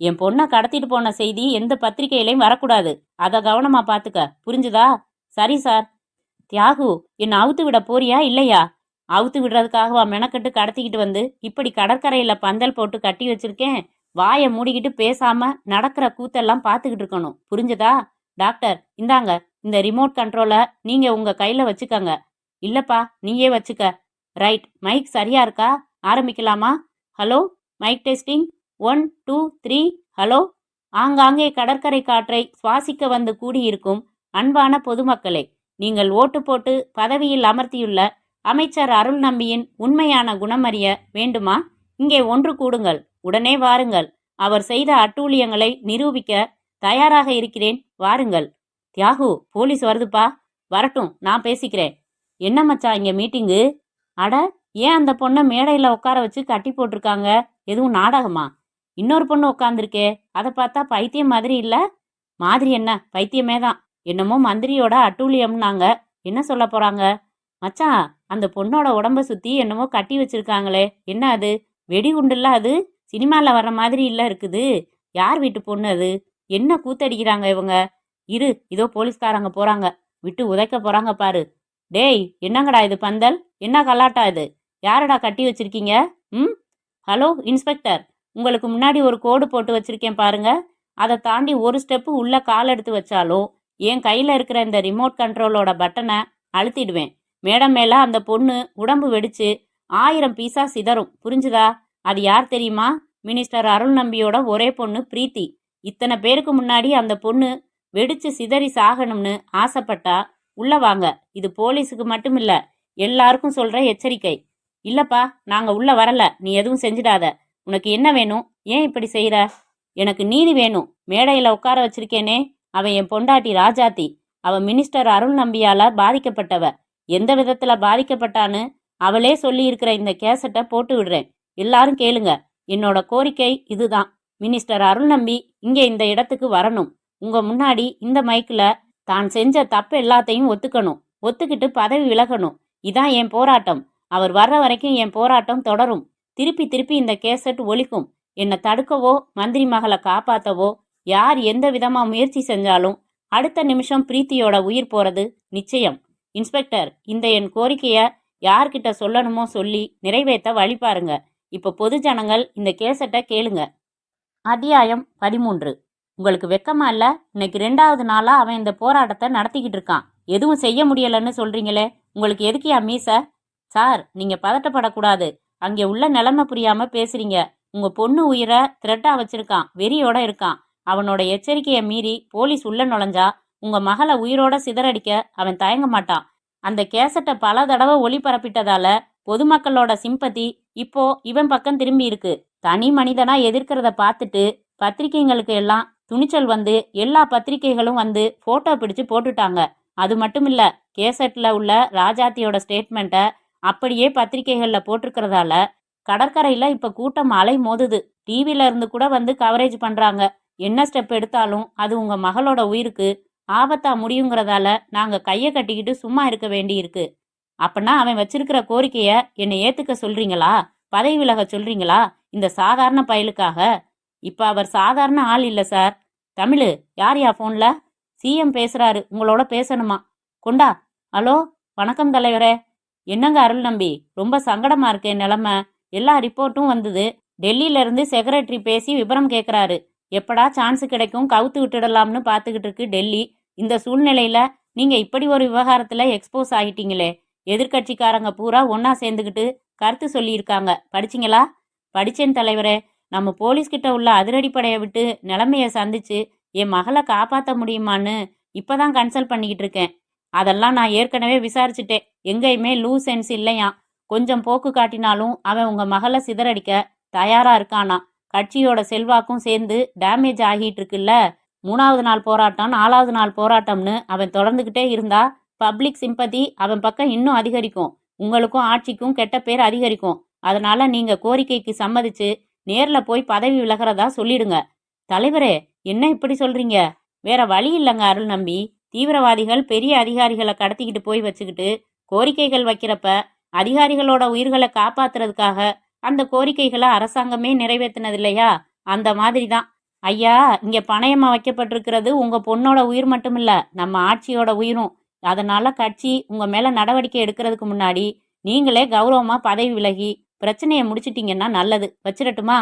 என் பொண்ணை கடத்திட்டு போன செய்தி எந்த பத்திரிகையிலையும் வரக்கூடாது. அதை கவனமா பாத்துக்க, புரிஞ்சுதா? சரி சார். தியாகு, என்னை அவுத்து விட போறியா இல்லையா? அவுத்து விடுறதுக்காகவா மெனக்கட்டு கடத்திக்கிட்டு வந்து இப்படி கடற்கரையில பந்தல் போட்டு கட்டி வச்சிருக்கேன்? வாயை மூடிக்கிட்டு பேசாம நடக்கிற கூத்தெல்லாம் பார்த்துக்கிட்டு இருக்கணும். புரிஞ்சதா? டாக்டர், இந்தாங்க இந்த ரிமோட் கண்ட்ரோலை நீங்க உங்க கையில வச்சுக்கங்க. இல்லப்பா, நீயே வச்சுக்க. ரைட். மைக் சரியா இருக்கா? ஆரம்பிக்கலாமா? Hello, mic testing 1 2 3. ஹலோ. ஆங்காங்கே கடற்கரை காற்றை சுவாசிக்க வந்து கூடியிருக்கும் அன்பான பொதுமக்களே, நீங்கள் ஓட்டு போட்டு பதவியில் அமர்த்தியுள்ள அமைச்சர் அருள் நம்பியின் உண்மையான குணமறிய வேண்டுமா? இங்கே ஒன்று கூடுங்கள். உடனே வாருங்கள். அவர் செய்த அட்டூழியங்களை நிரூபிக்க தயாராக இருக்கிறேன். வாருங்கள். தியாகு, போலீஸ் வருதுப்பா. வரட்டும், நான் பேசிக்கிறேன். என்ன மச்சான் இங்க மீட்டிங்கு? அட, ஏன் அந்த பொண்ணை மேடையில் உட்கார வச்சு கட்டி போட்டிருக்காங்க? எதுவும் நாடகமா? இன்னொரு பொண்ணு உட்காந்துருக்கே, அதை பார்த்தா பைத்தியம் மாதிரி இல்ல? மாதிரி என்ன, பைத்தியமே தான். என்னமோ மந்திரியோட அட்டூழியம்னாங்க. என்ன சொல்ல போறாங்க? மச்சான், அந்த பொண்ணோட உடம்ப சுத்தி என்னமோ கட்டி வச்சிருக்காங்களே, என்ன அது? வெடிகுண்டுல்ல அது? சினிமால வர்ற மாதிரி இல்ல இருக்குது. யார் வீட்டு பொண்ணு அது? என்ன கூத்தடிக்கிறாங்க இவங்க? இரு, இதோ போலீஸ்காரங்க போறாங்க. விட்டு உதைக்க போறாங்க பாரு. டேய், என்னங்கடா இது பந்தல்? என்ன கலாட்டா இது? யாரடா கட்டி வச்சிருக்கீங்க? ம். ஹலோ இன்ஸ்பெக்டர், உங்களுக்கு முன்னாடி ஒரு கோடு போட்டு வச்சிருக்கேன் பாருங்க. அதை தாண்டி ஒரு ஸ்டெப்பு உள்ள கால் எடுத்து வச்சாலும் என் கையில இருக்கிற இந்த ரிமோட் கண்ட்ரோலோட பட்டனை அழுத்திடுவேன். மேடம் மேல அந்த பொண்ணு உடம்பு வெடிச்சு 1000 பீஸா சிதறும். புரிஞ்சுதா? அது யார் தெரியுமா? மினிஸ்டர் அருள் நம்பியோட ஒரே பொண்ணு பிரீத்தி. இத்தனை பேருக்கு முன்னாடி அந்த பொண்ணு வெடிச்சு சிதறி சாகணும்னு ஆசைப்பட்டா உள்ள வாங்க. இது போலீஸுக்கு மட்டும் இல்ல, எல்லாருக்கும் சொல்ற எச்சரிக்கை. இல்லப்பா, நாங்க உள்ள வரல. நீ எதுவும் செஞ்சிடாத. உனக்கு என்ன வேணும்? ஏன் இப்படி செய்யற? எனக்கு நீதி வேணும். மேடையில உட்கார வச்சிருக்கேனே, அவன் என் பொண்டாட்டி ராஜாத்தி. அவ மினிஸ்டர் அருள் நம்பியால பாதிக்கப்பட்டவ. எந்த விதத்துல பாதிக்கப்பட்டான்னு அவளே சொல்லி இருக்கிற இந்த கேசட்டை போட்டு விடுறேன். எல்லாரும் கேளுங்க. என்னோட கோரிக்கை இதுதான். மினிஸ்டர் அருள் நம்பி இங்கே இந்த இடத்துக்கு வரணும். உங்க முன்னாடி இந்த மைக்கில் தான் செஞ்ச தப்பு எல்லாத்தையும் ஒத்துக்கணும். ஒத்துக்கிட்டு பதவி விலகணும். இதான் என் போராட்டம். அவர் வர்ற வரைக்கும் என் போராட்டம் தொடரும். திருப்பி திருப்பி இந்த கேசட் ஒலிக்கும். என்னை தடுக்கவோ மந்திரி மகளை காப்பாற்றவோ யார் எந்த விதமா முயற்சி செஞ்சாலும் அடுத்த நிமிஷம் பிரீத்தியோட உயிர் போறது நிச்சயம். இன்ஸ்பெக்டர், இந்த என் கோரிக்கைய யார்கிட்ட சொல்லணுமோ சொல்லி நிறைவேற்ற வழி பாருங்க. இப்போ பொது ஜனங்கள் இந்த கேசட்டை கேளுங்க. அத்தியாயம் 13. உங்களுக்கு வெக்கமா இல்ல? இன்னைக்கு 2வது நாளா அவன் இந்த போராட்டத்தை நடத்திக்கிட்டு இருக்கான். எதுவும் செய்ய முடியலன்னு சொல்றீங்களே, உங்களுக்கு எதுக்கியா மீச? சார், நீங்க பதட்டப்படக்கூடாது. அங்கே உள்ள நிலைமை புரியாம பேசுறீங்க. உங்க பொண்ணு உயிரை த்ரெட்டா வச்சிருக்கான், வெறியோட இருக்கான். அவனோட எச்சரிக்கையை மீறி போலீஸ் உள்ள நுழைஞ்சா உங்க மகளை உயிரோட சிதறடிக்க அவன் தயங்க மாட்டான். அந்த கேசட்டை பல தடவை ஒளிபரப்பிட்டதால பொதுமக்களோட சிம்பத்தி இப்போ இவன் பக்கம் திரும்பி இருக்கு. தனி மனிதனா எதிர்க்கிறத பார்த்துட்டு பத்திரிகைங்களுக்கு எல்லாம் துணிச்சல் வந்து எல்லா பத்திரிகைகளும் வந்து போட்டோ பிடிச்சு போட்டுட்டாங்க. அது மட்டும் இல்ல, கேசட்ல உள்ள ராஜாத்தியோட ஸ்டேட்மெண்ட்டை அப்படியே பத்திரிகைகள்ல போட்டிருக்கிறதால கடற்கரையில இப்ப கூட்டம் அலை மோதுது. டிவில இருந்து கூட வந்து கவரேஜ் பண்றாங்க. என்ன ஸ்டெப் எடுத்தாலும் அது உங்க மகளோட உயிருக்கு ஆபத்தா முடியுங்கிறதால நாங்க கையை கட்டிக்கிட்டு சும்மா இருக்க வேண்டி இருக்கு. அப்பனா அவன் வச்சிருக்கிற கோரிக்கைய என்னை ஏத்துக்க சொல்றீங்களா? பதவி விலக சொல்றீங்களா? இந்த சாதாரண பயலுக்காக? இப்ப அவர் சாதாரண ஆள் இல்ல சார். தமிழு, யார் போன்ல? சிஎம் பேசுறாரு, உங்களோட பேசணுமா. கொண்டா. ஹலோ, வணக்கம் தலைவரே. என்னங்க அருள் நம்பி, ரொம்ப சங்கடமா இருக்கேன் நிலைமை. எல்லா ரிப்போர்ட்டும் வந்தது. டெல்லியில இருந்து செக்ரட்டரி பேசி விபரம் கேட்குறாரு. எப்படா சான்ஸ் கிடைக்கும் கவுத்து விட்டுடலாம்னு பார்த்துக்கிட்டு இருக்கு டெல்லி. இந்த சூழ்நிலையில நீங்க இப்படி ஒரு விவகாரத்துல எக்ஸ்போஸ் ஆகிட்டீங்களே. எதிர்கட்சிக்காரங்க பூரா ஒன்னா சேர்ந்துக்கிட்டு கருத்து சொல்லியிருக்காங்க. படிச்சிங்களா? படிச்சேன் தலைவரே. நம்ம போலீஸ்கிட்ட உள்ள அதிரடிப்படையை விட்டு நிலைமைய சந்திச்சு என் மகளை காப்பாற்ற முடியுமான்னு இப்பதான் கன்சல்ட் பண்ணிக்கிட்டு இருக்கேன். அதெல்லாம் நான் ஏற்கனவே விசாரிச்சுட்டேன். எங்கேயுமே லூஸ் சென்ஸ் இல்லையா. கொஞ்சம் போக்கு காட்டினாலும் அவன் உங்க மகளை சிதறடிக்க தயாரா இருக்கானா. கட்சியோட செல்வாக்கும் சேர்ந்து டேமேஜ் ஆகிட்டு இருக்குல்ல. 3வது நாள் போராட்டம், 4வது நாள் போராட்டம்னு அவன் தொடர்ந்துகிட்டே இருந்தா பப்ளிக் சிம்பதி அவன் பக்கம் இன்னும் அதிகரிக்கும். உங்களுக்கும் ஆட்சிக்கும் கெட்ட பேர் அதிகரிக்கும். அதனால நீங்க கோரிக்கைக்கு சம்மதிச்சு நேர்ல போய் பதவி விலகிறதா சொல்லிடுங்க. தலைவரே, என்ன இப்படி சொல்றீங்க? வேற வழி இல்லைங்க அருள் நம்பி. தீவிரவாதிகள் பெரிய அதிகாரிகளை கடத்திக்கிட்டு போய் வச்சுக்கிட்டு கோரிக்கைகள் வைக்கிறப்ப அதிகாரிகளோட உயிர்களை காப்பாத்துறதுக்காக அந்த கோரிக்கைகளை அரசாங்கமே நிறைவேற்றினது இல்லையா? அந்த மாதிரி தான் ஐயா, இங்க பணயமா வைக்கப்பட்டிருக்கிறது உங்க பொண்ணோட உயிர் மட்டும் இல்ல, நம்ம ஆட்சியோட உயிரும். அதனால கட்சி உங்க மேல நடவடிக்கை எடுக்கிறதுக்கு முன்னாடி நீங்களே கௌரவமா பதவி விலகி பிரச்சனையை முடிச்சிட்டீங்கன்னா நல்லது. வச்சிடட்டுமா?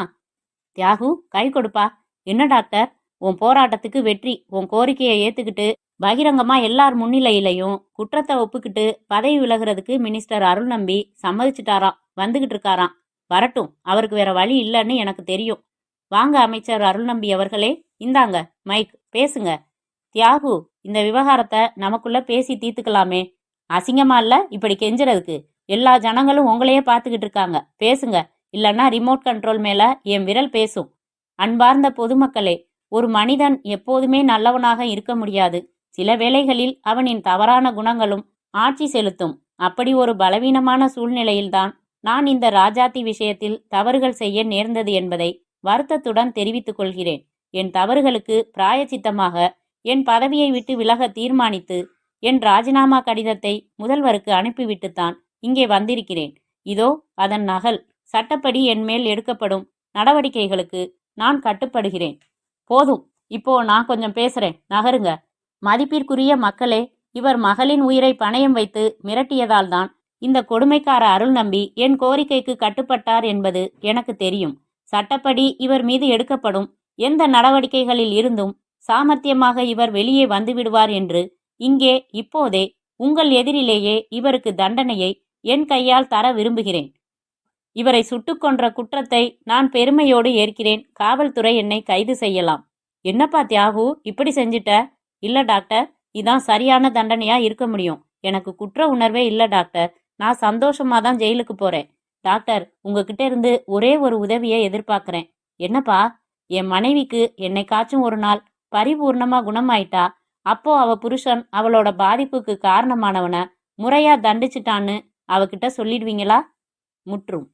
தியாகு, கை கொடுப்பா. என்ன டாக்டர், உன் போராட்டத்துக்கு வெற்றி. உன் கோரிக்கையை ஏத்துக்கிட்டு பகிரங்கமா எல்லார் முன்னிலையிலையும் குற்றத்தை ஒப்புக்கிட்டு பதவி விலகிறதுக்கு மினிஸ்டர் அருள் நம்பி சம்மதிச்சுட்டாராம். வந்துகிட்டு இருக்காராம். வரட்டும், அவருக்கு வேற வழி இல்லைன்னு எனக்கு தெரியும். வாங்க அமைச்சர் அருள் நம்பி அவர்களே, இந்தாங்க மைக், பேசுங்க. தியாகு, இந்த விவகாரத்தை நமக்குள்ள பேசி தீர்த்துக்கலாமே. அசிங்கமா இல்ல இப்படி கெஞ்சுறதுக்கு? எல்லா ஜனங்களும் உங்களையே பார்த்துக்கிட்டு இருக்காங்க. பேசுங்க, இல்லைன்னா ரிமோட் கண்ட்ரோல் மேல என் விரல் பேசும். அன்பார்ந்த பொதுமக்களே, ஒரு மனிதன் எப்போதுமே நல்லவனாக இருக்க முடியாது. சில வேளைகளில் அவனின் தவறான குணங்களும் ஆட்சி செலுத்தும். அப்படி ஒரு பலவீனமான சூழ்நிலையில்தான் நான் இந்த ராஜாத்தி விஷயத்தில் தவறுகள் செய்ய நேர்ந்தது என்பதை வருத்தத்துடன் தெரிவித்துக் கொள்கிறேன். என் தவறுகளுக்கு பிராயச்சித்தமாக என் பதவியை விட்டு விலக தீர்மானித்து என் ராஜினாமா கடிதத்தை முதல்வருக்கு அனுப்பிவிட்டுத்தான் இங்கே வந்திருக்கிறேன். இதோ அதன் நகல். சட்டப்படி என் மேல் எடுக்கப்படும் நடவடிக்கைகளுக்கு நான் கட்டுப்படுகிறேன். போதும், இப்போ நான் கொஞ்சம் பேசுறேன், நகருங்க. மதிப்பிற்குரிய மக்களே, இவர் மகளின் உயிரை பணயம் வைத்து மிரட்டியதால்தான் இந்த கொடுமைக்கார அருள் நம்பி என் கோரிக்கைக்கு கட்டுப்பட்டார் என்பது எனக்கு தெரியும். சட்டப்படி இவர் மீது எடுக்கப்படும் எந்த நடவடிக்கைகளில் இருந்தும் சாமர்த்தியமாக இவர் வெளியே வந்துவிடுவார் என்று இங்கே இப்போதே உங்கள் எதிரிலேயே இவருக்கு தண்டனையை என் கையால் தர விரும்புகிறேன். இவரை சுட்டுக் கொன்ற குற்றத்தை நான் பெருமையோடு ஏற்கிறேன். காவல்துறை என்னை கைது செய்யலாம். என்னப்பா தியாகு, இப்படி செஞ்சிட்ட? இல்ல டாக்டர், இதான் சரியான தண்டனையா இருக்க முடியும். எனக்கு குற்ற உணர்வே இல்ல டாக்டர். நான் சந்தோஷமா தான் ஜெயிலுக்கு போறேன். டாக்டர், உங்ககிட்ட இருந்து ஒரே ஒரு உதவியை எதிர்பார்க்கிறேன். என்னப்பா? என் மனைவிக்கு என்னைக்காச்சும் ஒரு நாள் பரிபூர்ணமா குணமாயிட்டா அப்போ அவ புருஷன் அவளோட பாதிப்புக்கு காரணமானவனை முறையா தண்டிச்சிட்டான்னு அவகிட்ட சொல்லிடுவீங்களா? முற்றும்.